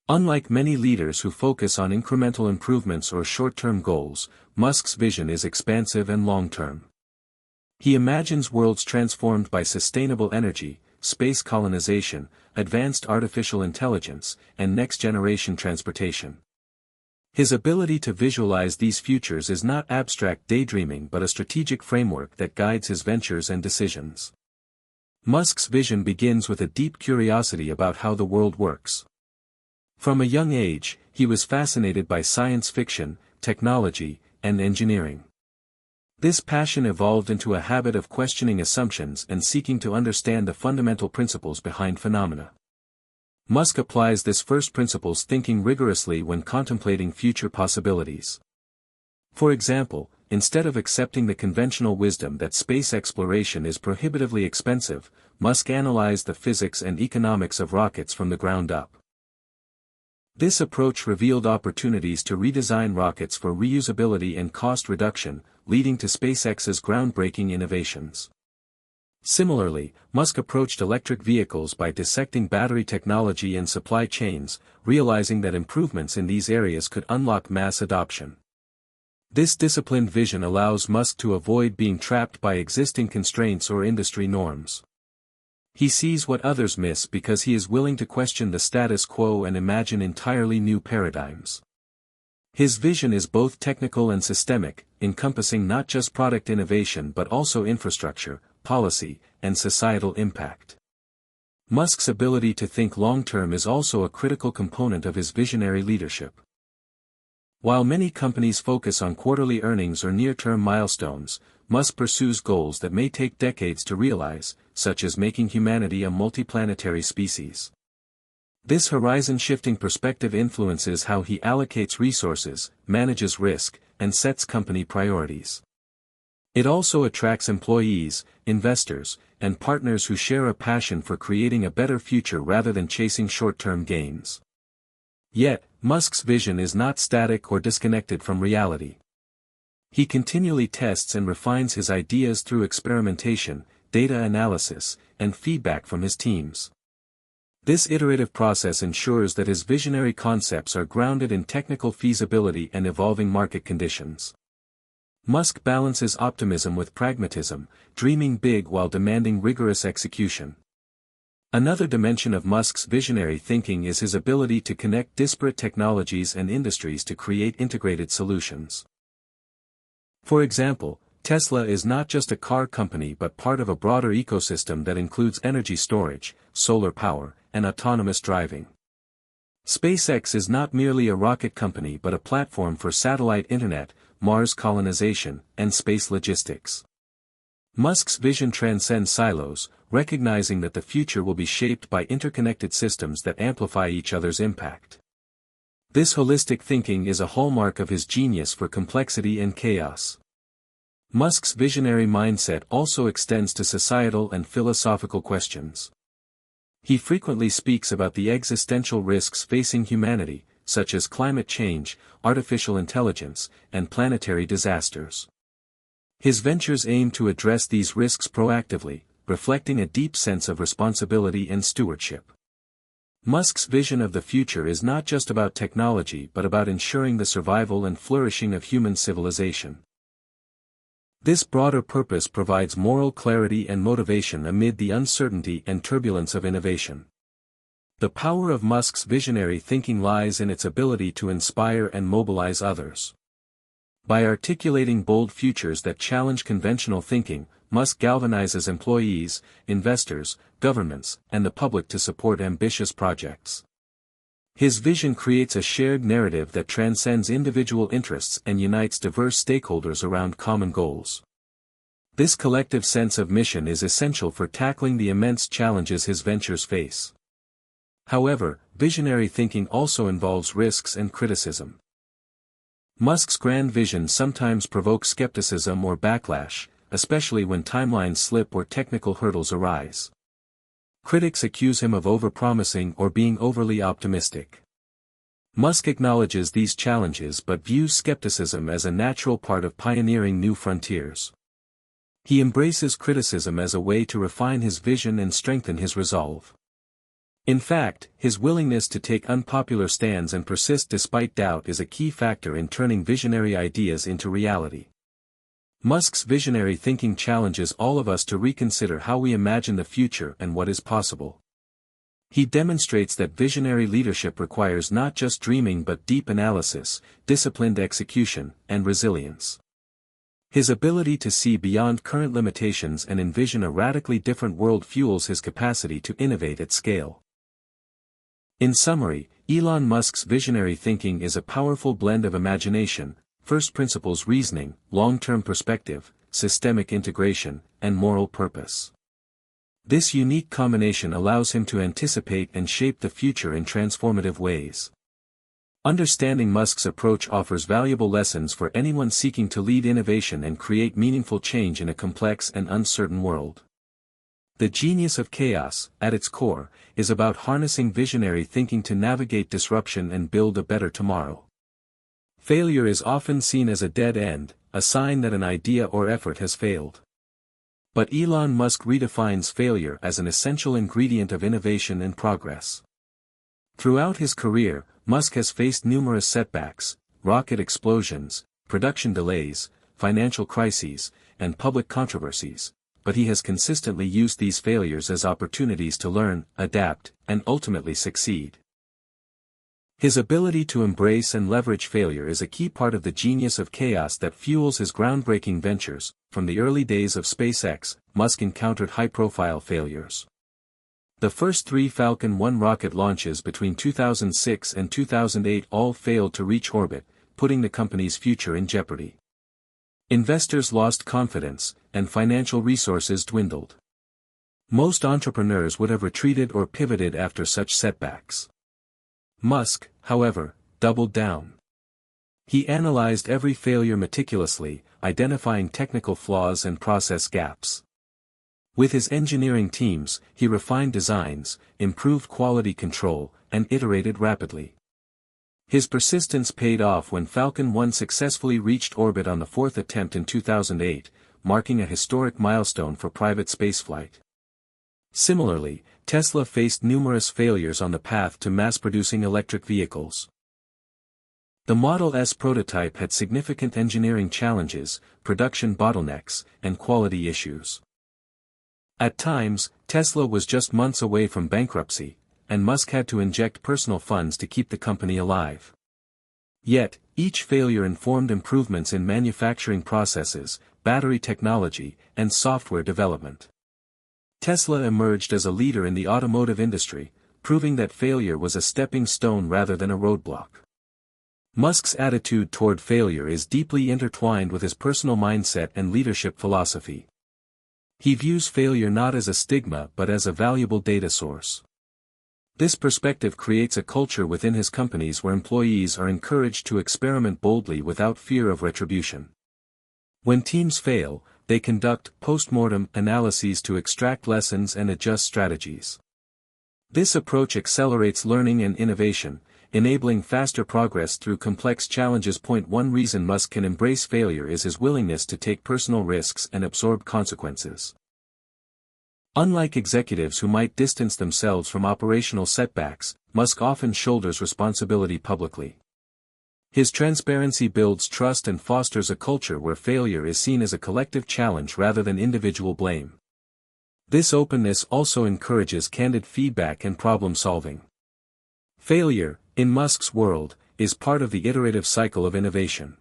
Unlike many leaders who focus on incremental improvements or short-term goals, Musk's vision is expansive and long-term. He imagines worlds transformed by sustainable energy, space colonization, advanced artificial intelligence, and next-generation transportation. His ability to visualize these futures is not abstract daydreaming but a strategic framework that guides his ventures and decisions. Musk's vision begins with a deep curiosity about how the world works. From a young age, he was fascinated by science fiction, technology, and engineering. This passion evolved into a habit of questioning assumptions and seeking to understand the fundamental principles behind phenomena. Musk applies this first principles thinking rigorously when contemplating future possibilities. For example, instead of accepting the conventional wisdom that space exploration is prohibitively expensive, Musk analyzed the physics and economics of rockets from the ground up. This approach revealed opportunities to redesign rockets for reusability and cost reduction, leading to SpaceX's groundbreaking innovations. Similarly, Musk approached electric vehicles by dissecting battery technology and supply chains, realizing that improvements in these areas could unlock mass adoption. This disciplined vision allows Musk to avoid being trapped by existing constraints or industry norms. He sees what others miss because he is willing to question the status quo and imagine entirely new paradigms. His vision is both technical and systemic, encompassing not just product innovation but also infrastructure, policy, and societal impact. Musk's ability to think long-term is also a critical component of his visionary leadership. While many companies focus on quarterly earnings or near-term milestones, Musk pursues goals that may take decades to realize, such as making humanity a multiplanetary species. This horizon-shifting perspective influences how he allocates resources, manages risk, and sets company priorities. It also attracts employees, investors, and partners who share a passion for creating a better future rather than chasing short-term gains. Yet, Musk's vision is not static or disconnected from reality. He continually tests and refines his ideas through experimentation, data analysis, and feedback from his teams. This iterative process ensures that his visionary concepts are grounded in technical feasibility and evolving market conditions. Musk balances optimism with pragmatism, dreaming big while demanding rigorous execution. Another dimension of Musk's visionary thinking is his ability to connect disparate technologies and industries to create integrated solutions. For example, Tesla is not just a car company but part of a broader ecosystem that includes energy storage, solar power, and autonomous driving. SpaceX is not merely a rocket company but a platform for satellite internet, Mars colonization, and space logistics. Musk's vision transcends silos, recognizing that the future will be shaped by interconnected systems that amplify each other's impact. This holistic thinking is a hallmark of his genius for complexity and chaos. Musk's visionary mindset also extends to societal and philosophical questions. He frequently speaks about the existential risks facing humanity, such as climate change, artificial intelligence, and planetary disasters. His ventures aim to address these risks proactively, reflecting a deep sense of responsibility and stewardship. Musk's vision of the future is not just about technology but about ensuring the survival and flourishing of human civilization. This broader purpose provides moral clarity and motivation amid the uncertainty and turbulence of innovation. The power of Musk's visionary thinking lies in its ability to inspire and mobilize others. By articulating bold futures that challenge conventional thinking, Musk galvanizes employees, investors, governments, and the public to support ambitious projects. His vision creates a shared narrative that transcends individual interests and unites diverse stakeholders around common goals. This collective sense of mission is essential for tackling the immense challenges his ventures face. However, visionary thinking also involves risks and criticism. Musk's grand vision sometimes provokes skepticism or backlash, especially when timelines slip or technical hurdles arise. Critics accuse him of overpromising or being overly optimistic. Musk acknowledges these challenges but views skepticism as a natural part of pioneering new frontiers. He embraces criticism as a way to refine his vision and strengthen his resolve. In fact, his willingness to take unpopular stands and persist despite doubt is a key factor in turning visionary ideas into reality. Musk's visionary thinking challenges all of us to reconsider how we imagine the future and what is possible. He demonstrates that visionary leadership requires not just dreaming but deep analysis, disciplined execution, and resilience. His ability to see beyond current limitations and envision a radically different world fuels his capacity to innovate at scale. In summary, Elon Musk's visionary thinking is a powerful blend of imagination, first principles reasoning, long-term perspective, systemic integration, and moral purpose. This unique combination allows him to anticipate and shape the future in transformative ways. Understanding Musk's approach offers valuable lessons for anyone seeking to lead innovation and create meaningful change in a complex and uncertain world. The genius of chaos, at its core, is about harnessing visionary thinking to navigate disruption and build a better tomorrow. Failure is often seen as a dead end, a sign that an idea or effort has failed. But Elon Musk redefines failure as an essential ingredient of innovation and progress. Throughout his career, Musk has faced numerous setbacks, rocket explosions, production delays, financial crises, and public controversies, but he has consistently used these failures as opportunities to learn, adapt, and ultimately succeed. His ability to embrace and leverage failure is a key part of the genius of chaos that fuels his groundbreaking ventures. From the early days of SpaceX, Musk encountered high-profile failures. The first 3 Falcon 1 rocket launches between 2006 and 2008 all failed to reach orbit, putting the company's future in jeopardy. Investors lost confidence, and financial resources dwindled. Most entrepreneurs would have retreated or pivoted after such setbacks. Musk, however, doubled down. He analyzed every failure meticulously, identifying technical flaws and process gaps. With his engineering teams, he refined designs, improved quality control, and iterated rapidly. His persistence paid off when Falcon 1 successfully reached orbit on the 4th attempt in 2008, marking a historic milestone for private spaceflight. Similarly, Tesla faced numerous failures on the path to mass-producing electric vehicles. The Model S prototype had significant engineering challenges, production bottlenecks, and quality issues. At times, Tesla was just months away from bankruptcy, and Musk had to inject personal funds to keep the company alive. Yet, each failure informed improvements in manufacturing processes, battery technology, and software development. Tesla emerged as a leader in the automotive industry, proving that failure was a stepping stone rather than a roadblock. Musk's attitude toward failure is deeply intertwined with his personal mindset and leadership philosophy. He views failure not as a stigma but as a valuable data source. This perspective creates a culture within his companies where employees are encouraged to experiment boldly without fear of retribution. When teams fail, they conduct post-mortem analyses to extract lessons and adjust strategies. This approach accelerates learning and innovation, enabling faster progress through complex challenges. One reason Musk can embrace failure is his willingness to take personal risks and absorb consequences. Unlike executives who might distance themselves from operational setbacks, Musk often shoulders responsibility publicly. His transparency builds trust and fosters a culture where failure is seen as a collective challenge rather than individual blame. This openness also encourages candid feedback and problem-solving. Failure, in Musk's world, is part of the iterative cycle of innovation.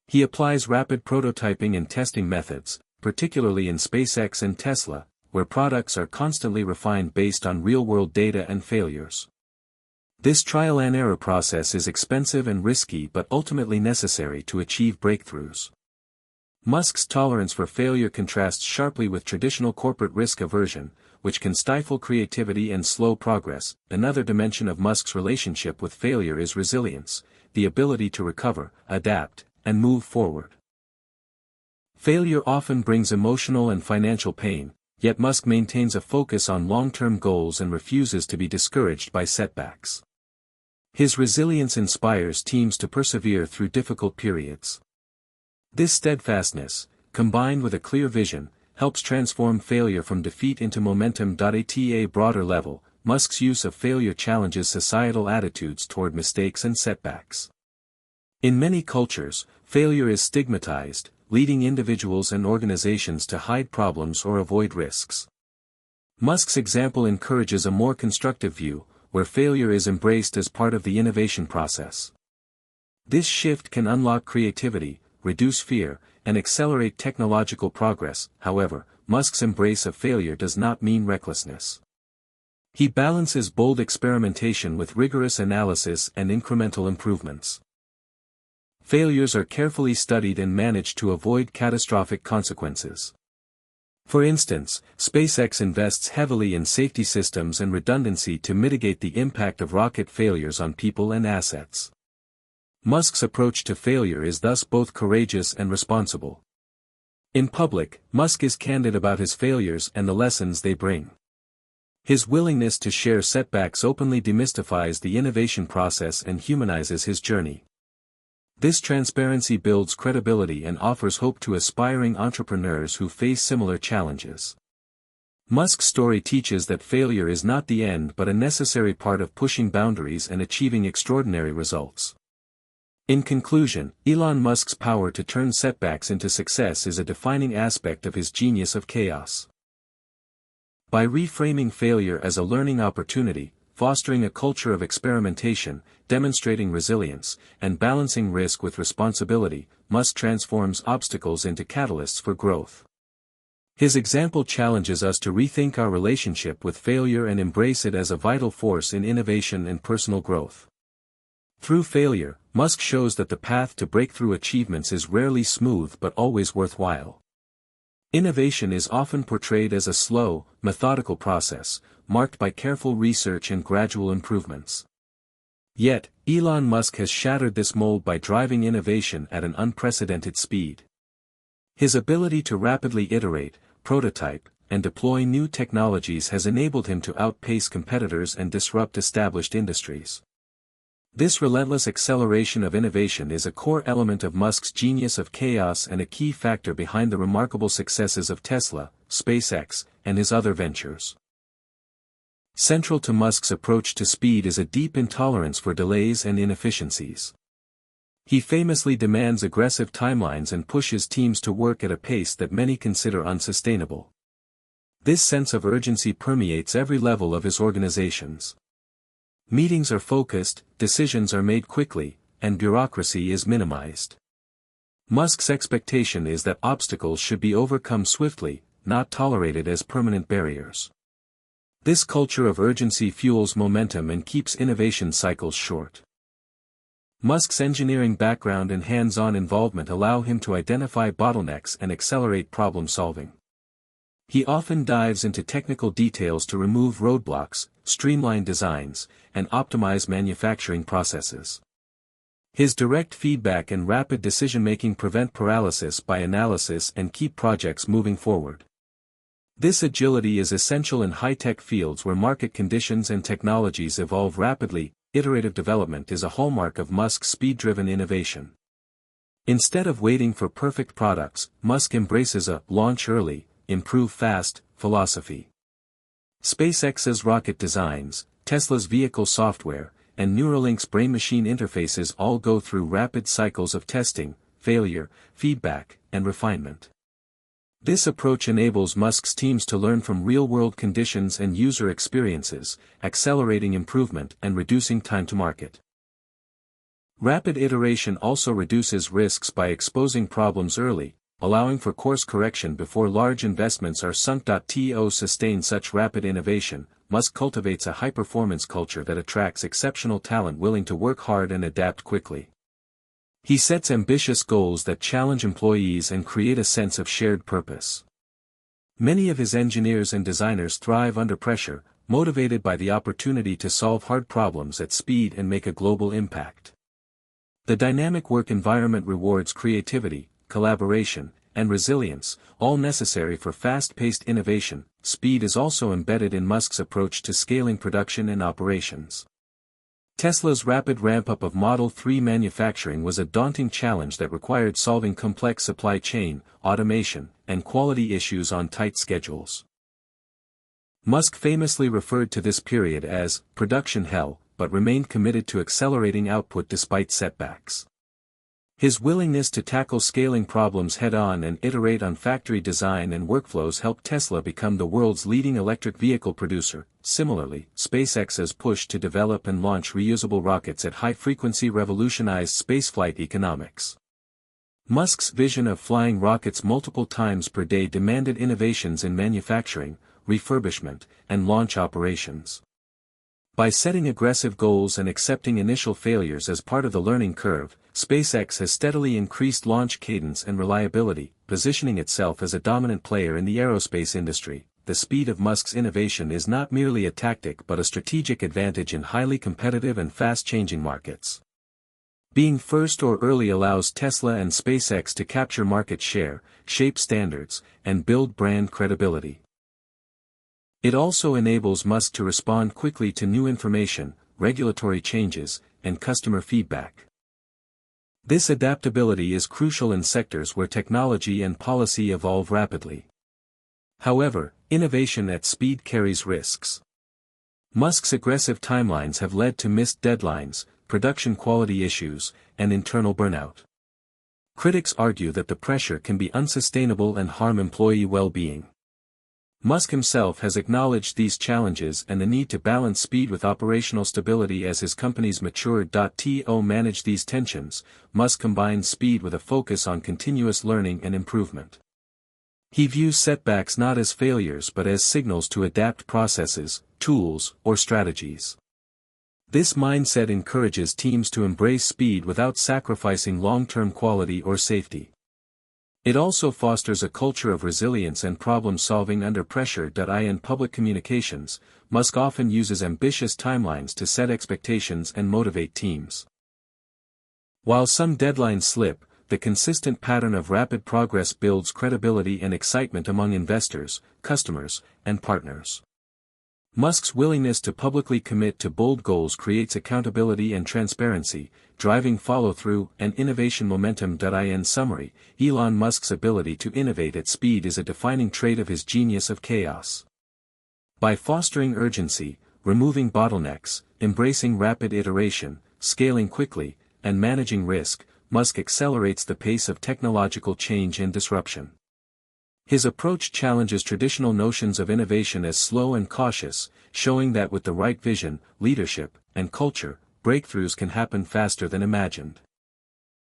He applies rapid prototyping and testing methods, particularly in SpaceX and Tesla, where products are constantly refined based on real-world data and failures. This trial-and-error process is expensive and risky but ultimately necessary to achieve breakthroughs. Musk's tolerance for failure contrasts sharply with traditional corporate risk aversion, which can stifle creativity and slow progress. Another dimension of Musk's relationship with failure is resilience, the ability to recover, adapt, and move forward. Failure often brings emotional and financial pain, yet Musk maintains a focus on long-term goals and refuses to be discouraged by setbacks. His resilience inspires teams to persevere through difficult periods. This steadfastness, combined with a clear vision, helps transform failure from defeat into momentum. At a broader level, Musk's use of failure challenges societal attitudes toward mistakes and setbacks. In many cultures, failure is stigmatized, leading individuals and organizations to hide problems or avoid risks. Musk's example encourages a more constructive view, where failure is embraced as part of the innovation process. This shift can unlock creativity, reduce fear, and accelerate technological progress. However, Musk's embrace of failure does not mean recklessness. He balances bold experimentation with rigorous analysis and incremental improvements. Failures are carefully studied and managed to avoid catastrophic consequences. For instance, SpaceX invests heavily in safety systems and redundancy to mitigate the impact of rocket failures on people and assets. Musk's approach to failure is thus both courageous and responsible. In public, Musk is candid about his failures and the lessons they bring. His willingness to share setbacks openly demystifies the innovation process and humanizes his journey. This transparency builds credibility and offers hope to aspiring entrepreneurs who face similar challenges. Musk's story teaches that failure is not the end but a necessary part of pushing boundaries and achieving extraordinary results. In conclusion, Elon Musk's power to turn setbacks into success is a defining aspect of his genius of chaos. By reframing failure as a learning opportunity, fostering a culture of experimentation, demonstrating resilience, and balancing risk with responsibility, Musk transforms obstacles into catalysts for growth. His example challenges us to rethink our relationship with failure and embrace it as a vital force in innovation and personal growth. Through failure, Musk shows that the path to breakthrough achievements is rarely smooth but always worthwhile. Innovation is often portrayed as a slow, methodical process, marked by careful research and gradual improvements. Yet, Elon Musk has shattered this mold by driving innovation at an unprecedented speed. His ability to rapidly iterate, prototype, and deploy new technologies has enabled him to outpace competitors and disrupt established industries. This relentless acceleration of innovation is a core element of Musk's genius of chaos and a key factor behind the remarkable successes of Tesla, SpaceX, and his other ventures. Central to Musk's approach to speed is a deep intolerance for delays and inefficiencies. He famously demands aggressive timelines and pushes teams to work at a pace that many consider unsustainable. This sense of urgency permeates every level of his organizations. Meetings are focused, decisions are made quickly, and bureaucracy is minimized. Musk's expectation is that obstacles should be overcome swiftly, not tolerated as permanent barriers. This culture of urgency fuels momentum and keeps innovation cycles short. Musk's engineering background and hands-on involvement allow him to identify bottlenecks and accelerate problem-solving. He often dives into technical details to remove roadblocks, streamline designs, and optimize manufacturing processes. His direct feedback and rapid decision-making prevent paralysis by analysis and keep projects moving forward. This agility is essential in high-tech fields where market conditions and technologies evolve rapidly. Iterative development is a hallmark of Musk's speed-driven innovation. Instead of waiting for perfect products, Musk embraces a launch early, improve fast philosophy. SpaceX's rocket designs, Tesla's vehicle software, and Neuralink's brain-machine interfaces all go through rapid cycles of testing, failure, feedback, and refinement. This approach enables Musk's teams to learn from real-world conditions and user experiences, accelerating improvement and reducing time to market. Rapid iteration also reduces risks by exposing problems early, allowing for course correction before large investments are sunk. To sustain such rapid innovation, Musk cultivates a high-performance culture that attracts exceptional talent willing to work hard and adapt quickly. He sets ambitious goals that challenge employees and create a sense of shared purpose. Many of his engineers and designers thrive under pressure, motivated by the opportunity to solve hard problems at speed and make a global impact. The dynamic work environment rewards creativity, collaboration, and resilience, all necessary for fast-paced innovation. Speed is also embedded in Musk's approach to scaling production and operations. Tesla's rapid ramp-up of Model 3 manufacturing was a daunting challenge that required solving complex supply chain, automation, and quality issues on tight schedules. Musk famously referred to this period as production hell, but remained committed to accelerating output despite setbacks. His willingness to tackle scaling problems head-on and iterate on factory design and workflows helped Tesla become the world's leading electric vehicle producer. Similarly, SpaceX's push to develop and launch reusable rockets at high frequency revolutionized spaceflight economics. Musk's vision of flying rockets multiple times per day demanded innovations in manufacturing, refurbishment, and launch operations. By setting aggressive goals and accepting initial failures as part of the learning curve, SpaceX has steadily increased launch cadence and reliability, positioning itself as a dominant player in the aerospace industry. The speed of Musk's innovation is not merely a tactic but a strategic advantage in highly competitive and fast-changing markets. Being first or early allows Tesla and SpaceX to capture market share, shape standards, and build brand credibility. It also enables Musk to respond quickly to new information, regulatory changes, and customer feedback. This adaptability is crucial in sectors where technology and policy evolve rapidly. However, innovation at speed carries risks. Musk's aggressive timelines have led to missed deadlines, production quality issues, and internal burnout. Critics argue that the pressure can be unsustainable and harm employee well-being. Musk himself has acknowledged these challenges and the need to balance speed with operational stability as his companies mature. To manage these tensions, Musk combines speed with a focus on continuous learning and improvement. He views setbacks not as failures but as signals to adapt processes, tools, or strategies. This mindset encourages teams to embrace speed without sacrificing long-term quality or safety. It also fosters a culture of resilience and problem-solving under pressure. In public communications, Musk often uses ambitious timelines to set expectations and motivate teams. While some deadlines slip, the consistent pattern of rapid progress builds credibility and excitement among investors, customers, and partners. Musk's willingness to publicly commit to bold goals creates accountability and transparency, driving follow-through and innovation momentum. In summary, Elon Musk's ability to innovate at speed is a defining trait of his genius of chaos. By fostering urgency, removing bottlenecks, embracing rapid iteration, scaling quickly, and managing risk, Musk accelerates the pace of technological change and disruption. His approach challenges traditional notions of innovation as slow and cautious, showing that with the right vision, leadership, and culture, breakthroughs can happen faster than imagined.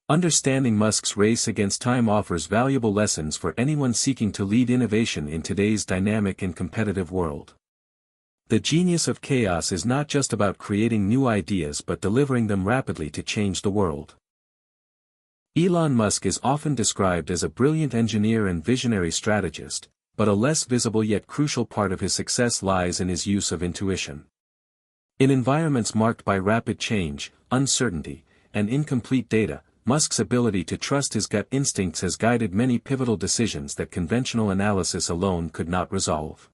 Understanding Musk's race against time offers valuable lessons for anyone seeking to lead innovation in today's dynamic and competitive world. The genius of chaos is not just about creating new ideas but delivering them rapidly to change the world. Elon Musk is often described as a brilliant engineer and visionary strategist, but a less visible yet crucial part of his success lies in his use of intuition. In environments marked by rapid change, uncertainty, and incomplete data, Musk's ability to trust his gut instincts has guided many pivotal decisions that conventional analysis alone could not resolve.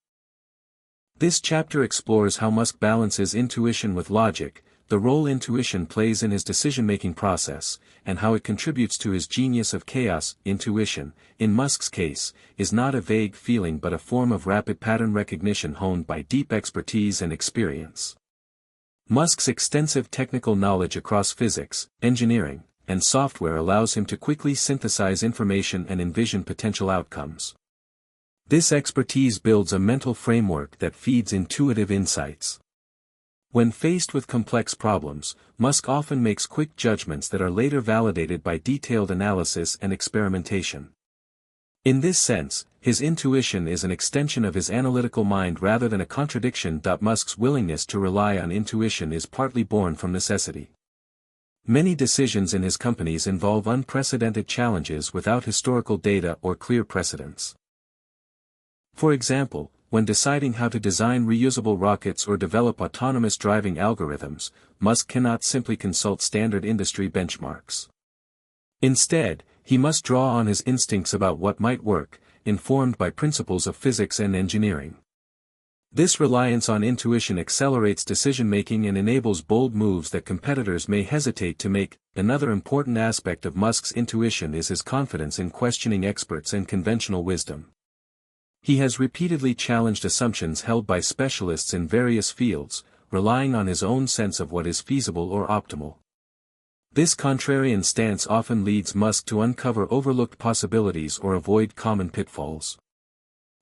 This chapter explores how Musk balances intuition with logic, the role intuition plays in his decision-making process, and how it contributes to his genius of chaos. Intuition, in Musk's case, is not a vague feeling but a form of rapid pattern recognition honed by deep expertise and experience. Musk's extensive technical knowledge across physics, engineering, and software allows him to quickly synthesize information and envision potential outcomes. This expertise builds a mental framework that feeds intuitive insights. When faced with complex problems, Musk often makes quick judgments that are later validated by detailed analysis and experimentation. In this sense, his intuition is an extension of his analytical mind rather than a contradiction. Musk's willingness to rely on intuition is partly born from necessity. Many decisions in his companies involve unprecedented challenges without historical data or clear precedents. For example, when deciding how to design reusable rockets or develop autonomous driving algorithms, Musk cannot simply consult standard industry benchmarks. Instead, he must draw on his instincts about what might work, informed by principles of physics and engineering. This reliance on intuition accelerates decision-making and enables bold moves that competitors may hesitate to make. Another important aspect of Musk's intuition is his confidence in questioning experts and conventional wisdom. He has repeatedly challenged assumptions held by specialists in various fields, relying on his own sense of what is feasible or optimal. This contrarian stance often leads Musk to uncover overlooked possibilities or avoid common pitfalls.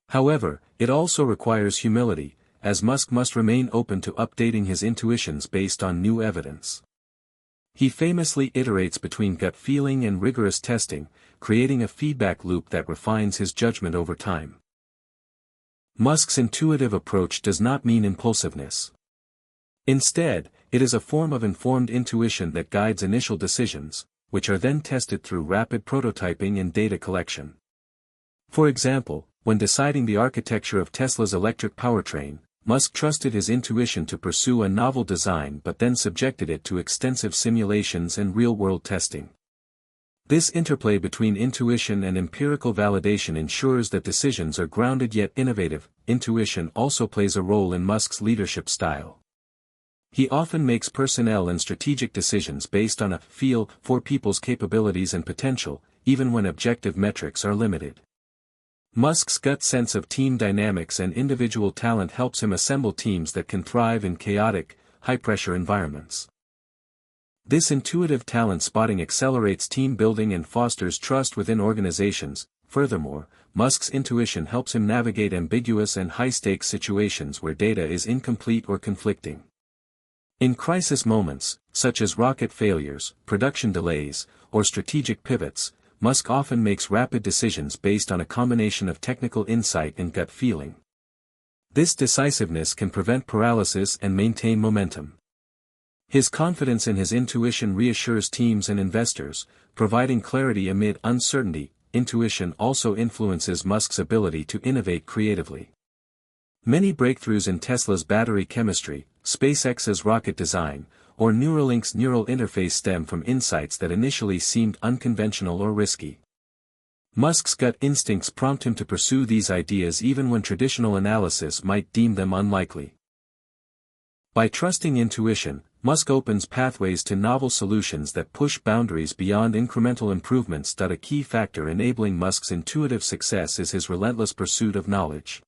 However, it also requires humility, as Musk must remain open to updating his intuitions based on new evidence. He famously iterates between gut feeling and rigorous testing, creating a feedback loop that refines his judgment over time. Musk's intuitive approach does not mean impulsiveness. Instead, it is a form of informed intuition that guides initial decisions, which are then tested through rapid prototyping and data collection. For example, when deciding the architecture of Tesla's electric powertrain, Musk trusted his intuition to pursue a novel design but then subjected it to extensive simulations and real-world testing. This interplay between intuition and empirical validation ensures that decisions are grounded yet innovative. Intuition also plays a role in Musk's leadership style. He often makes personnel and strategic decisions based on a feel for people's capabilities and potential, even when objective metrics are limited. Musk's gut sense of team dynamics and individual talent helps him assemble teams that can thrive in chaotic, high-pressure environments. This intuitive talent spotting accelerates team building and fosters trust within organizations. Furthermore, Musk's intuition helps him navigate ambiguous and high-stakes situations where data is incomplete or conflicting. In crisis moments, such as rocket failures, production delays, or strategic pivots, Musk often makes rapid decisions based on a combination of technical insight and gut feeling. This decisiveness can prevent paralysis and maintain momentum. His confidence in his intuition reassures teams and investors, providing clarity amid uncertainty. Intuition also influences Musk's ability to innovate creatively. Many breakthroughs in Tesla's battery chemistry, SpaceX's rocket design, or Neuralink's neural interface stem from insights that initially seemed unconventional or risky. Musk's gut instincts prompt him to pursue these ideas even when traditional analysis might deem them unlikely. By trusting intuition, Musk opens pathways to novel solutions that push boundaries beyond incremental improvements. A key factor enabling Musk's intuitive success is his relentless pursuit of knowledge.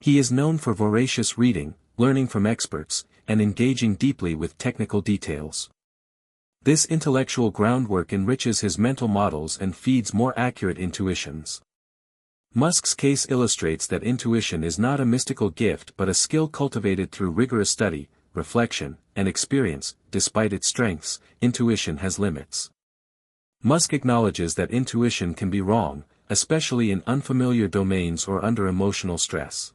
He is known for voracious reading, learning from experts, and engaging deeply with technical details. This intellectual groundwork enriches his mental models and feeds more accurate intuitions. Musk's case illustrates that intuition is not a mystical gift but a skill cultivated through rigorous study, reflection, and experience. Despite its strengths, intuition has limits. Musk acknowledges that intuition can be wrong, especially in unfamiliar domains or under emotional stress.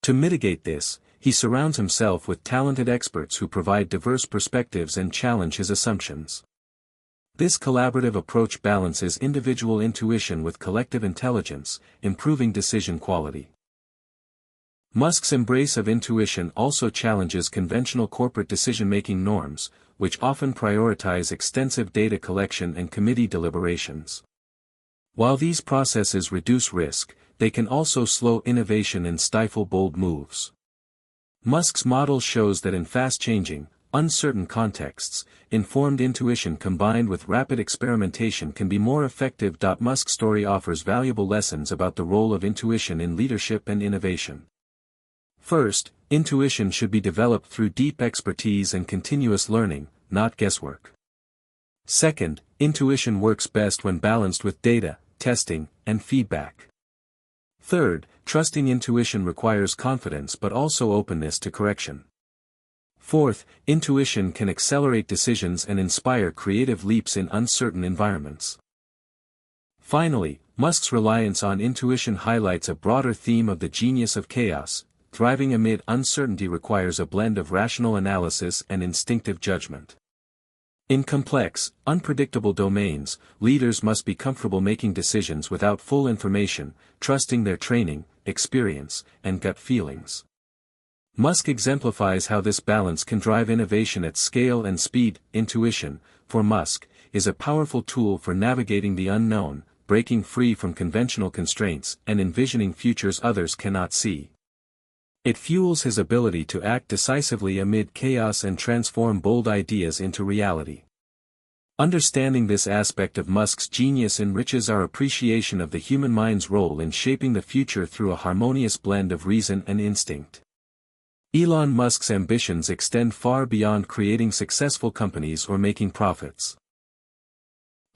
To mitigate this, he surrounds himself with talented experts who provide diverse perspectives and challenge his assumptions. This collaborative approach balances individual intuition with collective intelligence, improving decision quality. Musk's embrace of intuition also challenges conventional corporate decision-making norms, which often prioritize extensive data collection and committee deliberations. While these processes reduce risk, they can also slow innovation and stifle bold moves. Musk's model shows that in fast-changing, uncertain contexts, informed intuition combined with rapid experimentation can be more effective. Musk's story offers valuable lessons about the role of intuition in leadership and innovation. First, intuition should be developed through deep expertise and continuous learning, not guesswork. Second, intuition works best when balanced with data, testing, and feedback. Third, trusting intuition requires confidence but also openness to correction. Fourth, intuition can accelerate decisions and inspire creative leaps in uncertain environments. Finally, Musk's reliance on intuition highlights a broader theme of the genius of chaos. Thriving amid uncertainty requires a blend of rational analysis and instinctive judgment. In complex, unpredictable domains, leaders must be comfortable making decisions without full information, trusting their training, experience, and gut feelings. Musk exemplifies how this balance can drive innovation at scale and speed. Intuition, for Musk, is a powerful tool for navigating the unknown, breaking free from conventional constraints, and envisioning futures others cannot see. It fuels his ability to act decisively amid chaos and transform bold ideas into reality. Understanding this aspect of Musk's genius enriches our appreciation of the human mind's role in shaping the future through a harmonious blend of reason and instinct. Elon Musk's ambitions extend far beyond creating successful companies or making profits.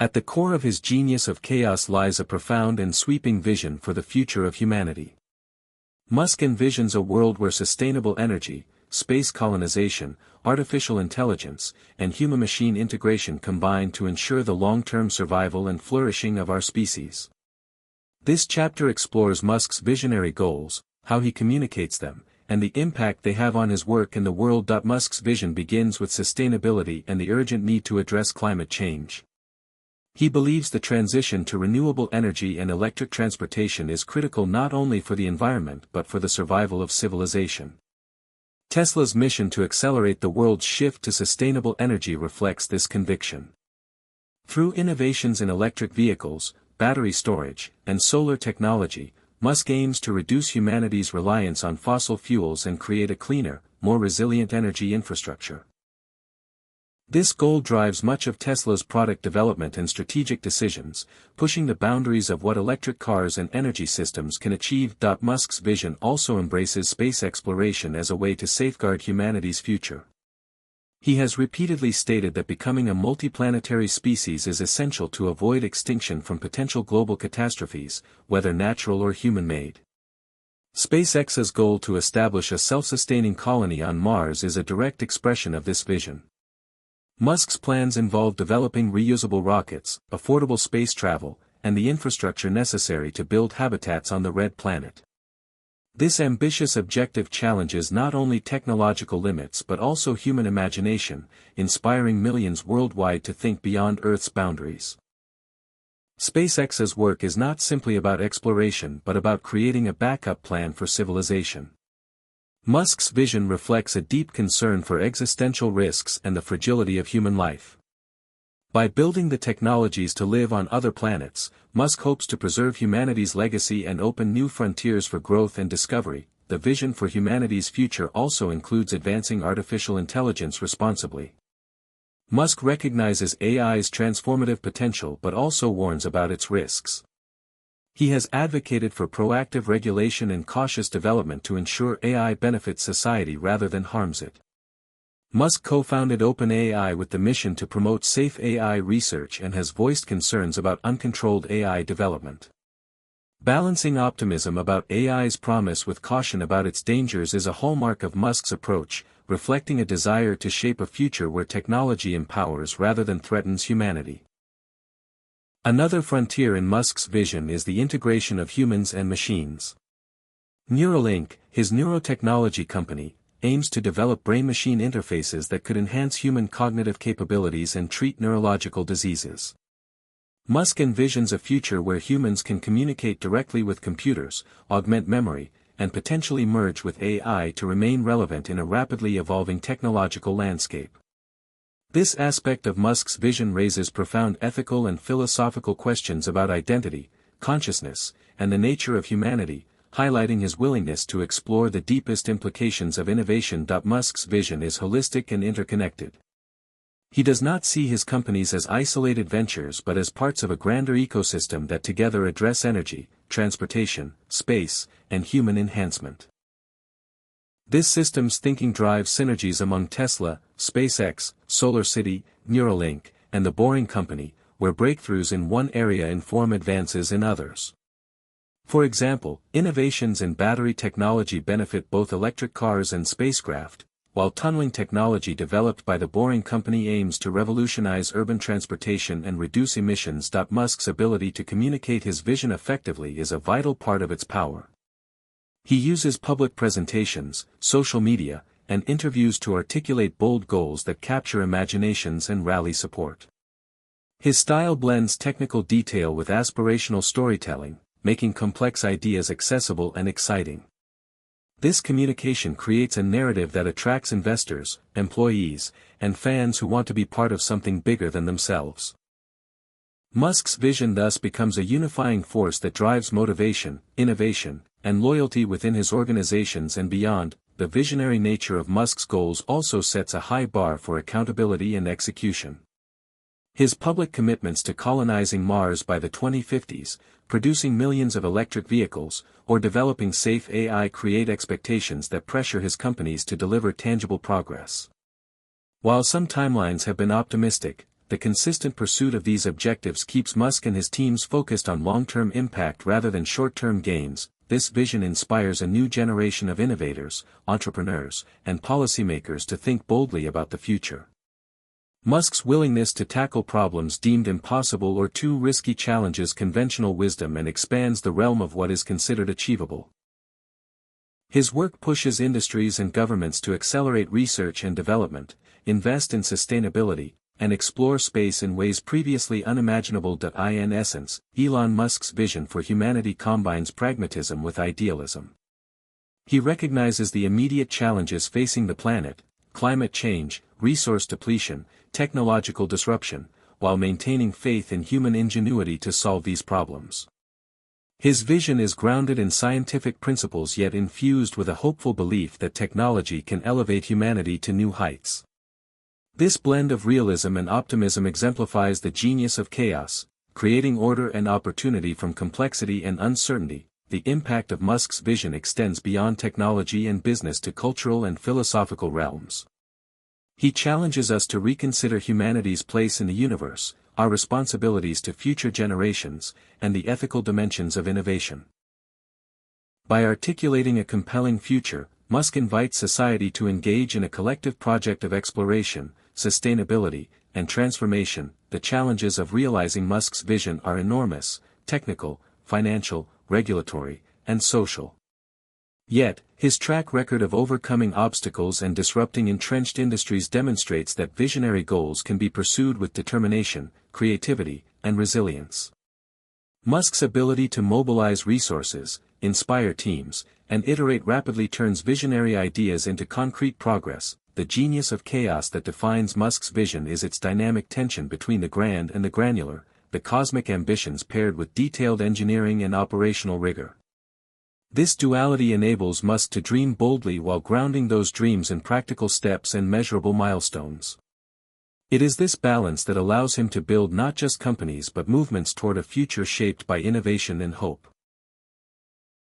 At the core of his genius of chaos lies a profound and sweeping vision for the future of humanity. Musk envisions a world where sustainable energy, space colonization, artificial intelligence, and human-machine integration combine to ensure the long-term survival and flourishing of our species. This chapter explores Musk's visionary goals, how he communicates them, and the impact they have on his work and the world. Musk's vision begins with sustainability and the urgent need to address climate change. He believes the transition to renewable energy and electric transportation is critical not only for the environment but for the survival of civilization. Tesla's mission to accelerate the world's shift to sustainable energy reflects this conviction. Through innovations in electric vehicles, battery storage, and solar technology, Musk aims to reduce humanity's reliance on fossil fuels and create a cleaner, more resilient energy infrastructure. This goal drives much of Tesla's product development and strategic decisions, pushing the boundaries of what electric cars and energy systems can achieve. Musk's vision also embraces space exploration as a way to safeguard humanity's future. He has repeatedly stated that becoming a multiplanetary species is essential to avoid extinction from potential global catastrophes, whether natural or human-made. SpaceX's goal to establish a self-sustaining colony on Mars is a direct expression of this vision. Musk's plans involve developing reusable rockets, affordable space travel, and the infrastructure necessary to build habitats on the Red Planet. This ambitious objective challenges not only technological limits but also human imagination, inspiring millions worldwide to think beyond Earth's boundaries. SpaceX's work is not simply about exploration but about creating a backup plan for civilization. Musk's vision reflects a deep concern for existential risks and the fragility of human life. By building the technologies to live on other planets, Musk hopes to preserve humanity's legacy and open new frontiers for growth and discovery. The vision for humanity's future also includes advancing artificial intelligence responsibly. Musk recognizes AI's transformative potential but also warns about its risks. He has advocated for proactive regulation and cautious development to ensure AI benefits society rather than harms it. Musk co-founded OpenAI with the mission to promote safe AI research and has voiced concerns about uncontrolled AI development. Balancing optimism about AI's promise with caution about its dangers is a hallmark of Musk's approach, reflecting a desire to shape a future where technology empowers rather than threatens humanity. Another frontier in Musk's vision is the integration of humans and machines. Neuralink, his neurotechnology company, aims to develop brain-machine interfaces that could enhance human cognitive capabilities and treat neurological diseases. Musk envisions a future where humans can communicate directly with computers, augment memory, and potentially merge with AI to remain relevant in a rapidly evolving technological landscape. This aspect of Musk's vision raises profound ethical and philosophical questions about identity, consciousness, and the nature of humanity, highlighting his willingness to explore the deepest implications of innovation. Musk's vision is holistic and interconnected. He does not see his companies as isolated ventures but as parts of a grander ecosystem that together address energy, transportation, space, and human enhancement. This systems thinking drives synergies among Tesla, SpaceX, SolarCity, Neuralink, and the Boring Company, where breakthroughs in one area inform advances in others. For example, innovations in battery technology benefit both electric cars and spacecraft, while tunneling technology developed by the Boring Company aims to revolutionize urban transportation and reduce emissions. Musk's ability to communicate his vision effectively is a vital part of its power. He uses public presentations, social media, and interviews to articulate bold goals that capture imaginations and rally support. His style blends technical detail with aspirational storytelling, making complex ideas accessible and exciting. This communication creates a narrative that attracts investors, employees, and fans who want to be part of something bigger than themselves. Musk's vision thus becomes a unifying force that drives motivation, innovation, and loyalty within his organizations and beyond. The visionary nature of Musk's goals also sets a high bar for accountability and execution. His public commitments to colonizing Mars by the 2050s, producing millions of electric vehicles, or developing safe AI create expectations that pressure his companies to deliver tangible progress. While some timelines have been optimistic, the consistent pursuit of these objectives keeps Musk and his teams focused on long-term impact rather than short-term gains. This vision inspires a new generation of innovators, entrepreneurs, and policymakers to think boldly about the future. Musk's willingness to tackle problems deemed impossible or too risky challenges conventional wisdom and expands the realm of what is considered achievable. His work pushes industries and governments to accelerate research and development, invest in sustainability, and explore space in ways previously unimaginable. In essence, Elon Musk's vision for humanity combines pragmatism with idealism. He recognizes the immediate challenges facing the planet: climate change, resource depletion, technological disruption, while maintaining faith in human ingenuity to solve these problems. His vision is grounded in scientific principles yet infused with a hopeful belief that technology can elevate humanity to new heights. This blend of realism and optimism exemplifies the genius of chaos, creating order and opportunity from complexity and uncertainty. The impact of Musk's vision extends beyond technology and business to cultural and philosophical realms. He challenges us to reconsider humanity's place in the universe, our responsibilities to future generations, and the ethical dimensions of innovation. By articulating a compelling future, Musk invites society to engage in a collective project of exploration, sustainability, and transformation. The challenges of realizing Musk's vision are enormous: technical, financial, regulatory, and social. Yet, his track record of overcoming obstacles and disrupting entrenched industries demonstrates that visionary goals can be pursued with determination, creativity, and resilience. Musk's ability to mobilize resources, inspire teams, and iterate rapidly turns visionary ideas into concrete progress. The genius of chaos that defines Musk's vision is its dynamic tension between the grand and the granular, the cosmic ambitions paired with detailed engineering and operational rigor. This duality enables Musk to dream boldly while grounding those dreams in practical steps and measurable milestones. It is this balance that allows him to build not just companies but movements toward a future shaped by innovation and hope.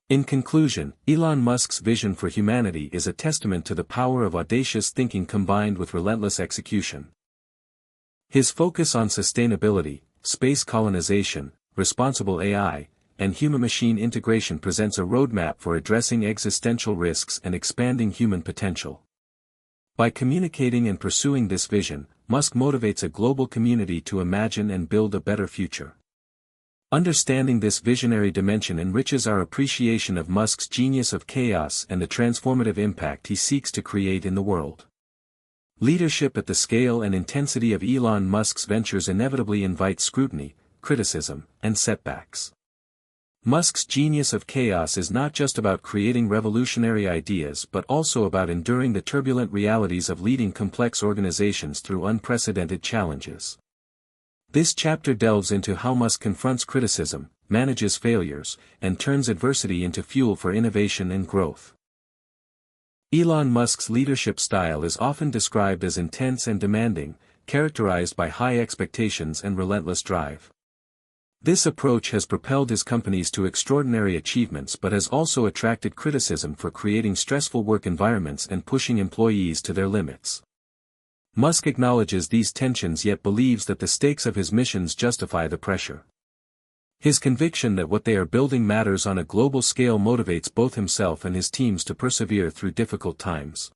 In conclusion, Elon Musk's vision for humanity is a testament to the power of audacious thinking combined with relentless execution. His focus on sustainability, space colonization, responsible AI, and human-machine integration presents a roadmap for addressing existential risks and expanding human potential. By communicating and pursuing this vision, Musk motivates a global community to imagine and build a better future. Understanding this visionary dimension enriches our appreciation of Musk's genius of chaos and the transformative impact he seeks to create in the world. Leadership at the scale and intensity of Elon Musk's ventures inevitably invites scrutiny, criticism, and setbacks. Musk's genius of chaos is not just about creating revolutionary ideas but also about enduring the turbulent realities of leading complex organizations through unprecedented challenges. This chapter delves into how Musk confronts criticism, manages failures, and turns adversity into fuel for innovation and growth. Elon Musk's leadership style is often described as intense and demanding, characterized by high expectations and relentless drive. This approach has propelled his companies to extraordinary achievements but has also attracted criticism for creating stressful work environments and pushing employees to their limits. Musk acknowledges these tensions yet believes that the stakes of his missions justify the pressure. His conviction that what they are building matters on a global scale motivates both himself and his teams to persevere through difficult times.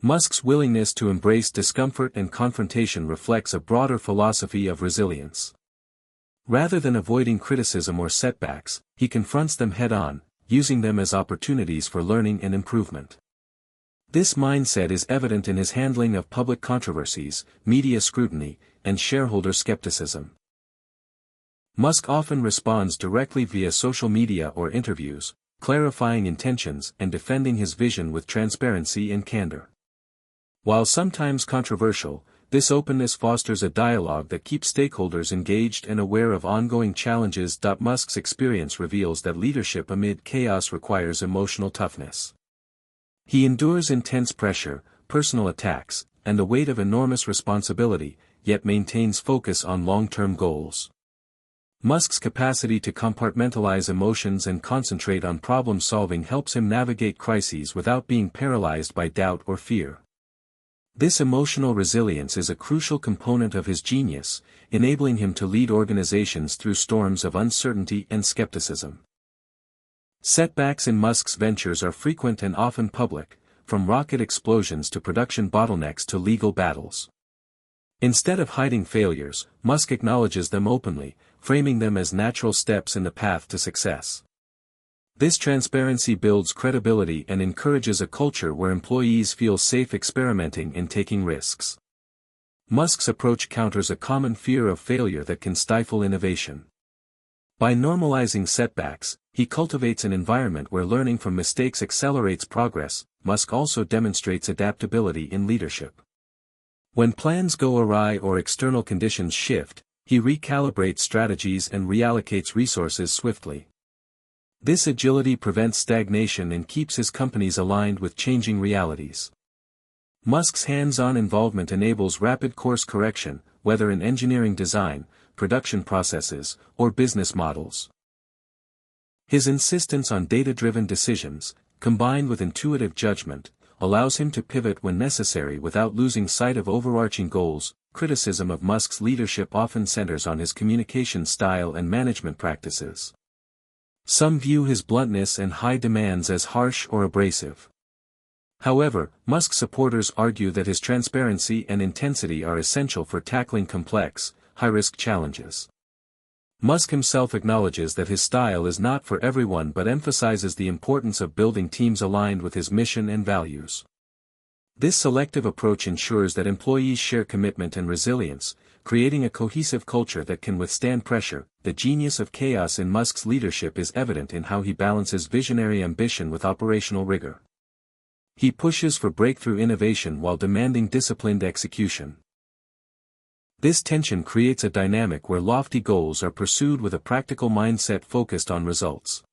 Musk's willingness to embrace discomfort and confrontation reflects a broader philosophy of resilience. Rather than avoiding criticism or setbacks, he confronts them head-on, using them as opportunities for learning and improvement. This mindset is evident in his handling of public controversies, media scrutiny, and shareholder skepticism. Musk often responds directly via social media or interviews, clarifying intentions and defending his vision with transparency and candor. While sometimes controversial, this openness fosters a dialogue that keeps stakeholders engaged and aware of ongoing challenges. Musk's experience reveals that leadership amid chaos requires emotional toughness. He endures intense pressure, personal attacks, and the weight of enormous responsibility, yet maintains focus on long-term goals. Musk's capacity to compartmentalize emotions and concentrate on problem-solving helps him navigate crises without being paralyzed by doubt or fear. This emotional resilience is a crucial component of his genius, enabling him to lead organizations through storms of uncertainty and skepticism. Setbacks in Musk's ventures are frequent and often public, from rocket explosions to production bottlenecks to legal battles. Instead of hiding failures, Musk acknowledges them openly, framing them as natural steps in the path to success. This transparency builds credibility and encourages a culture where employees feel safe experimenting and taking risks. Musk's approach counters a common fear of failure that can stifle innovation. By normalizing setbacks, he cultivates an environment where learning from mistakes accelerates progress. Musk also demonstrates adaptability in leadership. When plans go awry or external conditions shift, he recalibrates strategies and reallocates resources swiftly. This agility prevents stagnation and keeps his companies aligned with changing realities. Musk's hands-on involvement enables rapid course correction, whether in engineering design, production processes, or business models. His insistence on data-driven decisions, combined with intuitive judgment, allows him to pivot when necessary without losing sight of overarching goals. Criticism of Musk's leadership often centers on his communication style and management practices. Some view his bluntness and high demands as harsh or abrasive. However, Musk supporters argue that his transparency and intensity are essential for tackling complex, high-risk challenges. Musk himself acknowledges that his style is not for everyone but emphasizes the importance of building teams aligned with his mission and values. This selective approach ensures that employees share commitment and resilience, creating a cohesive culture that can withstand pressure. The genius of chaos in Musk's leadership is evident in how he balances visionary ambition with operational rigor. He pushes for breakthrough innovation while demanding disciplined execution. This tension creates a dynamic where lofty goals are pursued with a practical mindset focused on results.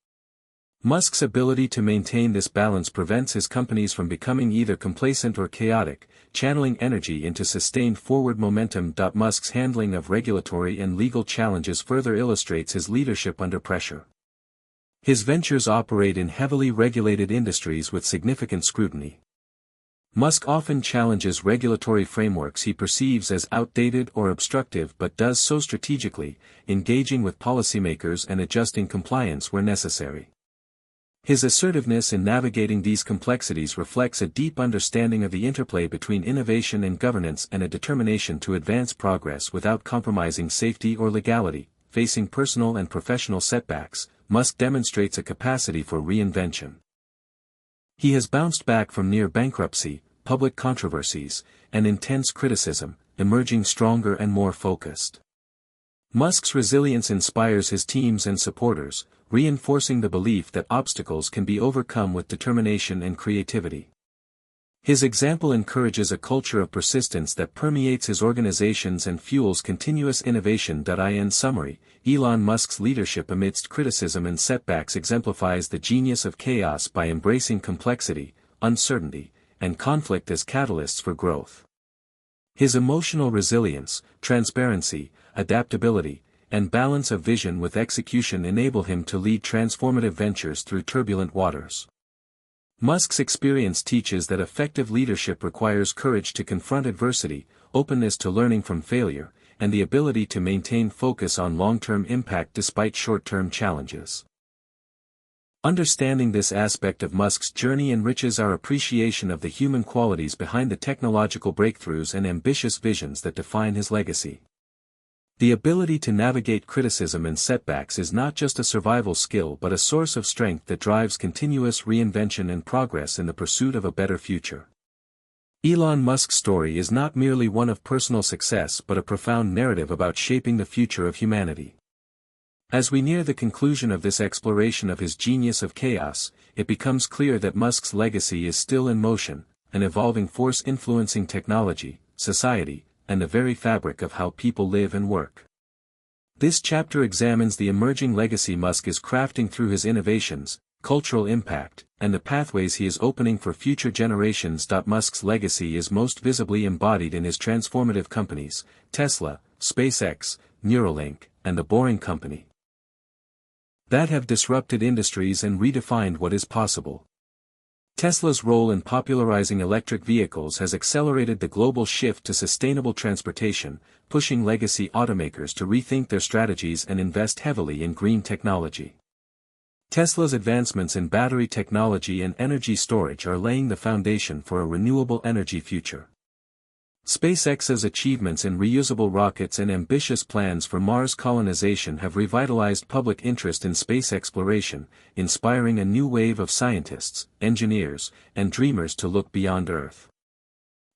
Musk's ability to maintain this balance prevents his companies from becoming either complacent or chaotic, channeling energy into sustained forward momentum. Musk's handling of regulatory and legal challenges further illustrates his leadership under pressure. His ventures operate in heavily regulated industries with significant scrutiny. Musk often challenges regulatory frameworks he perceives as outdated or obstructive but does so strategically, engaging with policymakers and adjusting compliance where necessary. His assertiveness in navigating these complexities reflects a deep understanding of the interplay between innovation and governance and a determination to advance progress without compromising safety or legality. Facing personal and professional setbacks, Musk demonstrates a capacity for reinvention. He has bounced back from near bankruptcy, public controversies, and intense criticism, emerging stronger and more focused. Musk's resilience inspires his teams and supporters, reinforcing the belief that obstacles can be overcome with determination and creativity. His example encourages a culture of persistence that permeates his organizations and fuels continuous innovation. In summary, Elon Musk's leadership amidst criticism and setbacks exemplifies the genius of chaos by embracing complexity, uncertainty, and conflict as catalysts for growth. His emotional resilience, transparency, adaptability, and balance of vision with execution enable him to lead transformative ventures through turbulent waters. Musk's experience teaches that effective leadership requires courage to confront adversity, openness to learning from failure, and the ability to maintain focus on long-term impact despite short-term challenges. Understanding this aspect of Musk's journey enriches our appreciation of the human qualities behind the technological breakthroughs and ambitious visions that define his legacy. The ability to navigate criticism and setbacks is not just a survival skill but a source of strength that drives continuous reinvention and progress in the pursuit of a better future. Elon Musk's story is not merely one of personal success but a profound narrative about shaping the future of humanity. As we near the conclusion of this exploration of his genius of chaos, it becomes clear that Musk's legacy is still in motion, an evolving force influencing technology, society, and the very fabric of how people live and work. This chapter examines the emerging legacy Musk is crafting through his innovations, cultural impact, and the pathways he is opening for future generations. Musk's legacy is most visibly embodied in his transformative companies, Tesla, SpaceX, Neuralink, and the Boring Company, that have disrupted industries and redefined what is possible. Tesla's role in popularizing electric vehicles has accelerated the global shift to sustainable transportation, pushing legacy automakers to rethink their strategies and invest heavily in green technology. Tesla's advancements in battery technology and energy storage are laying the foundation for a renewable energy future. SpaceX's achievements in reusable rockets and ambitious plans for Mars colonization have revitalized public interest in space exploration, inspiring a new wave of scientists, engineers, and dreamers to look beyond Earth.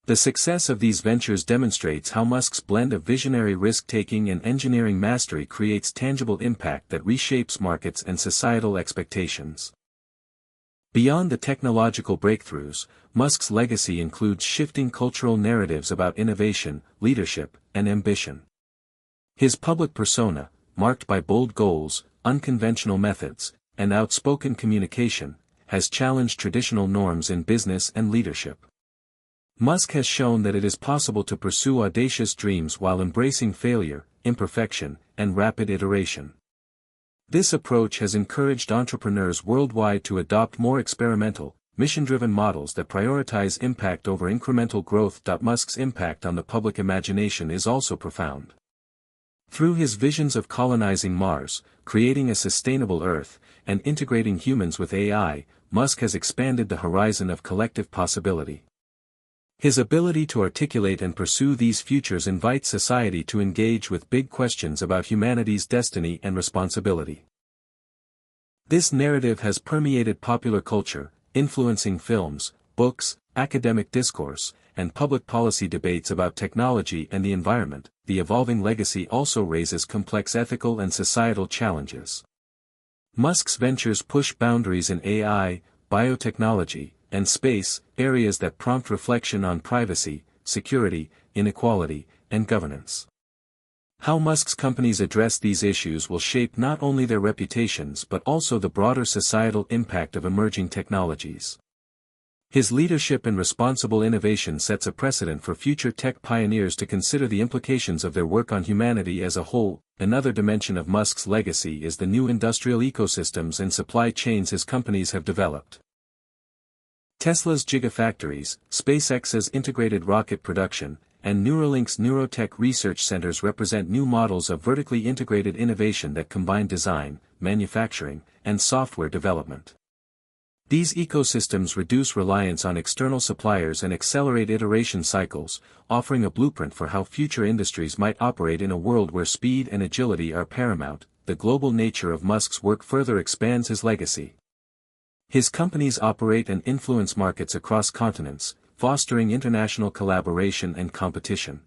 The success of these ventures demonstrates how Musk's blend of visionary risk-taking and engineering mastery creates tangible impact that reshapes markets and societal expectations. Beyond the technological breakthroughs, Musk's legacy includes shifting cultural narratives about innovation, leadership, and ambition. His public persona, marked by bold goals, unconventional methods, and outspoken communication, has challenged traditional norms in business and leadership. Musk has shown that it is possible to pursue audacious dreams while embracing failure, imperfection, and rapid iteration. This approach has encouraged entrepreneurs worldwide to adopt more experimental, mission-driven models that prioritize impact over incremental growth. Musk's impact on the public imagination is also profound. Through his visions of colonizing Mars, creating a sustainable Earth, and integrating humans with AI, Musk has expanded the horizon of collective possibility. His ability to articulate and pursue these futures invites society to engage with big questions about humanity's destiny and responsibility. This narrative has permeated popular culture, influencing films, books, academic discourse, and public policy debates about technology and the environment. The evolving legacy also raises complex ethical and societal challenges. Musk's ventures push boundaries in AI, biotechnology, and space, areas that prompt reflection on privacy, security, inequality, and governance. How Musk's companies address these issues will shape not only their reputations but also the broader societal impact of emerging technologies. His leadership and responsible innovation sets a precedent for future tech pioneers to consider the implications of their work on humanity as a whole. Another dimension of Musk's legacy is the new industrial ecosystems and supply chains his companies have developed. Tesla's gigafactories, SpaceX's integrated rocket production, and Neuralink's neurotech research centers represent new models of vertically integrated innovation that combine design, manufacturing, and software development. These ecosystems reduce reliance on external suppliers and accelerate iteration cycles, offering a blueprint for how future industries might operate in a world where speed and agility are paramount. The global nature of Musk's work further expands his legacy. His companies operate and influence markets across continents, fostering international collaboration and competition.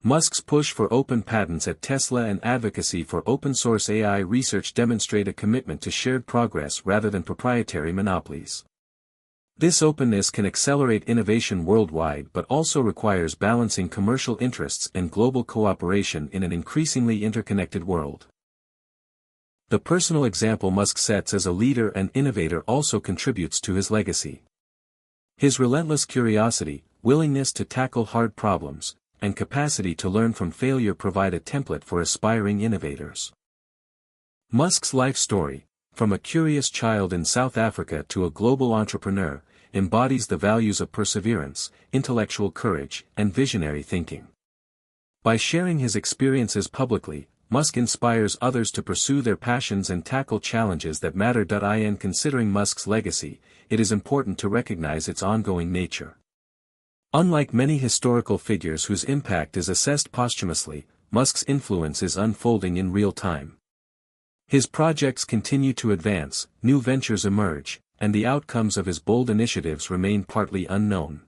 Musk's push for open patents at Tesla and advocacy for open-source AI research demonstrate a commitment to shared progress rather than proprietary monopolies. This openness can accelerate innovation worldwide but also requires balancing commercial interests and global cooperation in an increasingly interconnected world. The personal example Musk sets as a leader and innovator also contributes to his legacy. His relentless curiosity, willingness to tackle hard problems, and capacity to learn from failure provide a template for aspiring innovators. Musk's life story, from a curious child in South Africa to a global entrepreneur, embodies the values of perseverance, intellectual courage, and visionary thinking. By sharing his experiences publicly, Musk inspires others to pursue their passions and tackle challenges that matter. In considering Musk's legacy, it is important to recognize its ongoing nature. Unlike many historical figures whose impact is assessed posthumously, Musk's influence is unfolding in real time. His projects continue to advance, new ventures emerge, and the outcomes of his bold initiatives remain partly unknown.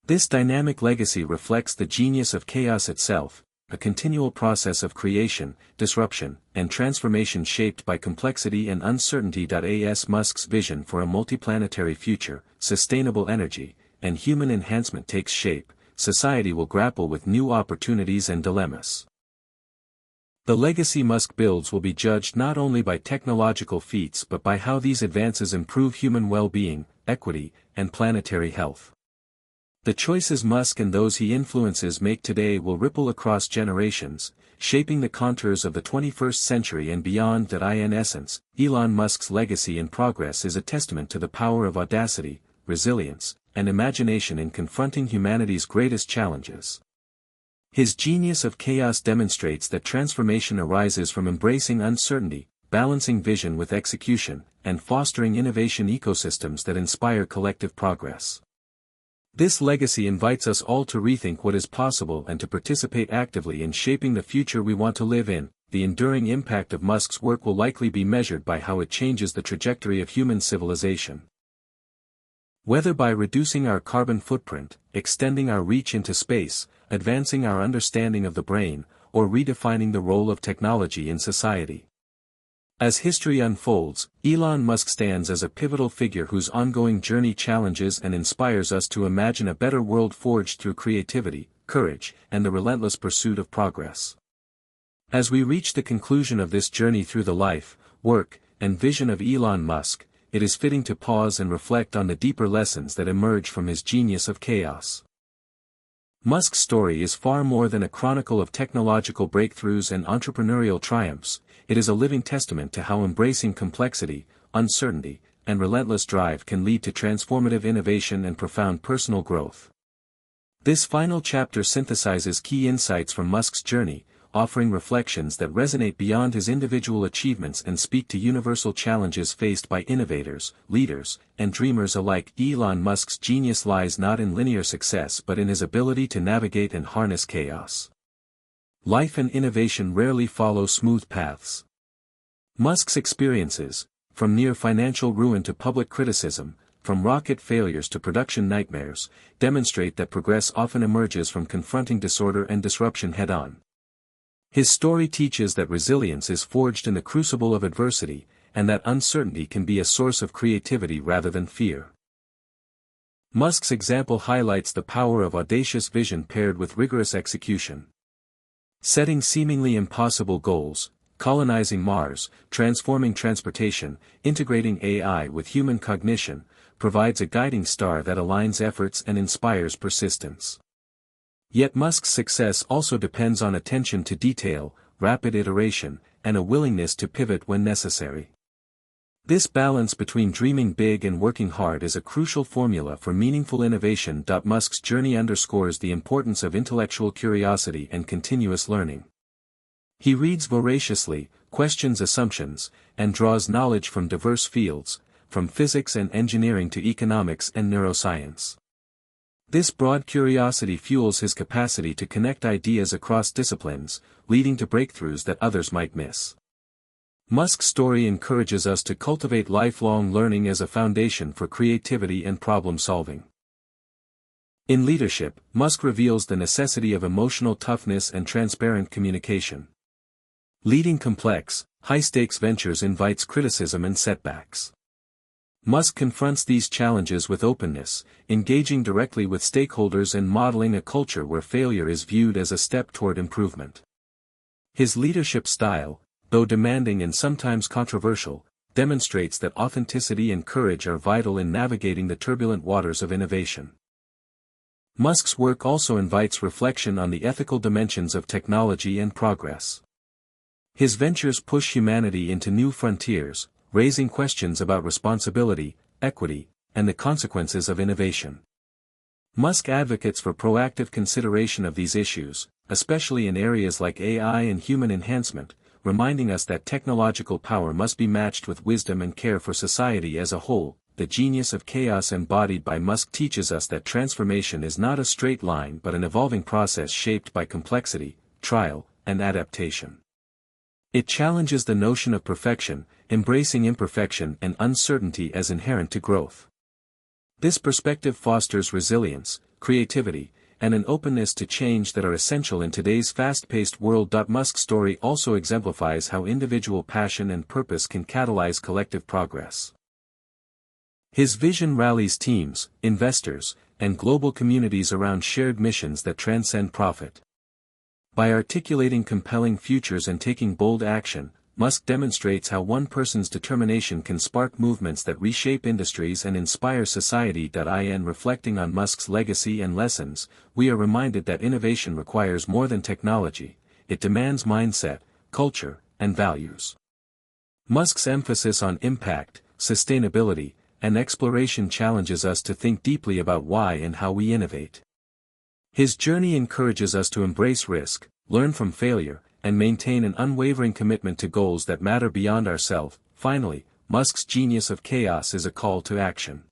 This dynamic legacy reflects the genius of chaos itself, a continual process of creation, disruption, and transformation shaped by complexity and uncertainty. As Musk's vision for a multiplanetary future, sustainable energy, and human enhancement takes shape, society will grapple with new opportunities and dilemmas. The legacy Musk builds will be judged not only by technological feats but by how these advances improve human well-being, equity, and planetary health. The choices Musk and those he influences make today will ripple across generations, shaping the contours of the 21st century and beyond. In essence, Elon Musk's legacy and progress is a testament to the power of audacity, resilience, and imagination in confronting humanity's greatest challenges. His genius of chaos demonstrates that transformation arises from embracing uncertainty, balancing vision with execution, and fostering innovation ecosystems that inspire collective progress. This legacy invites us all to rethink what is possible and to participate actively in shaping the future we want to live in. The enduring impact of Musk's work will likely be measured by how it changes the trajectory of human civilization. Whether by reducing our carbon footprint, extending our reach into space, advancing our understanding of the brain, or redefining the role of technology in society. As history unfolds, Elon Musk stands as a pivotal figure whose ongoing journey challenges and inspires us to imagine a better world forged through creativity, courage, and the relentless pursuit of progress. As we reach the conclusion of this journey through the life, work, and vision of Elon Musk, it is fitting to pause and reflect on the deeper lessons that emerge from his genius of chaos. Musk's story is far more than a chronicle of technological breakthroughs and entrepreneurial triumphs. It is a living testament to how embracing complexity, uncertainty, and relentless drive can lead to transformative innovation and profound personal growth. This final chapter synthesizes key insights from Musk's journey, offering reflections that resonate beyond his individual achievements and speak to universal challenges faced by innovators, leaders, and dreamers alike. Elon Musk's genius lies not in linear success but in his ability to navigate and harness chaos. Life and innovation rarely follow smooth paths. Musk's experiences, from near financial ruin to public criticism, from rocket failures to production nightmares, demonstrate that progress often emerges from confronting disorder and disruption head-on. His story teaches that resilience is forged in the crucible of adversity, and that uncertainty can be a source of creativity rather than fear. Musk's example highlights the power of audacious vision paired with rigorous execution. Setting seemingly impossible goals, colonizing Mars, transforming transportation, integrating AI with human cognition, provides a guiding star that aligns efforts and inspires persistence. Yet Musk's success also depends on attention to detail, rapid iteration, and a willingness to pivot when necessary. This balance between dreaming big and working hard is a crucial formula for meaningful innovation. Musk's journey underscores the importance of intellectual curiosity and continuous learning. He reads voraciously, questions assumptions, and draws knowledge from diverse fields, from physics and engineering to economics and neuroscience. This broad curiosity fuels his capacity to connect ideas across disciplines, leading to breakthroughs that others might miss. Musk's story encourages us to cultivate lifelong learning as a foundation for creativity and problem-solving. In leadership, Musk reveals the necessity of emotional toughness and transparent communication. Leading complex, high-stakes ventures invites criticism and setbacks. Musk confronts these challenges with openness, engaging directly with stakeholders and modeling a culture where failure is viewed as a step toward improvement. His leadership style, though demanding and sometimes controversial, demonstrates that authenticity and courage are vital in navigating the turbulent waters of innovation. Musk's work also invites reflection on the ethical dimensions of technology and progress. His ventures push humanity into new frontiers, raising questions about responsibility, equity, and the consequences of innovation. Musk advocates for proactive consideration of these issues, especially in areas like AI and human enhancement, reminding us that technological power must be matched with wisdom and care for society as a whole. The genius of chaos embodied by Musk teaches us that transformation is not a straight line but an evolving process shaped by complexity, trial, and adaptation. It challenges the notion of perfection, embracing imperfection and uncertainty as inherent to growth. This perspective fosters resilience, creativity, and an openness to change that are essential in today's fast-paced world. Musk's story also exemplifies how individual passion and purpose can catalyze collective progress. His vision rallies teams, investors, and global communities around shared missions that transcend profit. By articulating compelling futures and taking bold action, Musk demonstrates how one person's determination can spark movements that reshape industries and inspire society. In reflecting on Musk's legacy and lessons, we are reminded that innovation requires more than technology, it demands mindset, culture, and values. Musk's emphasis on impact, sustainability, and exploration challenges us to think deeply about why and how we innovate. His journey encourages us to embrace risk, learn from failure, and maintain an unwavering commitment to goals that matter beyond ourselves. Finally, Musk's genius of chaos is a call to action.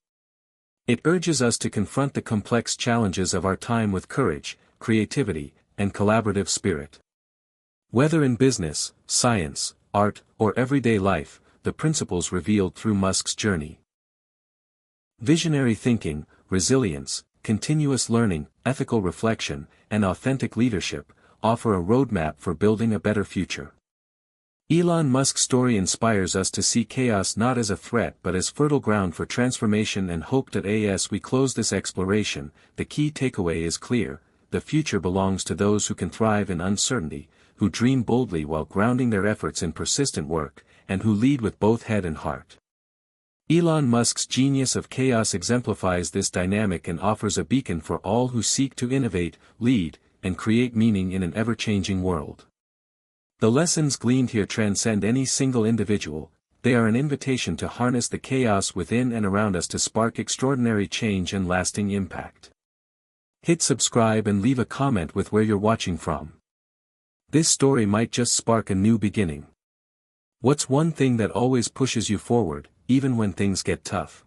It urges us to confront the complex challenges of our time with courage, creativity, and collaborative spirit. Whether in business, science, art, or everyday life, the principles revealed through Musk's journey Visionary thinking, resilience, continuous learning, ethical reflection, and authentic leadership offer a roadmap for building a better future. Elon Musk's story inspires us to see chaos not as a threat but as fertile ground for transformation and hope. As we close this exploration, the key takeaway is clear: the future belongs to those who can thrive in uncertainty, who dream boldly while grounding their efforts in persistent work, and who lead with both head and heart. Elon Musk's genius of chaos exemplifies this dynamic and offers a beacon for all who seek to innovate, lead, and create meaning in an ever-changing world. The lessons gleaned here transcend any single individual. They are an invitation to harness the chaos within and around us to spark extraordinary change and lasting impact. Hit subscribe and leave a comment with where you're watching from. This story might just spark a new beginning. What's one thing that always pushes you forward, even when things get tough?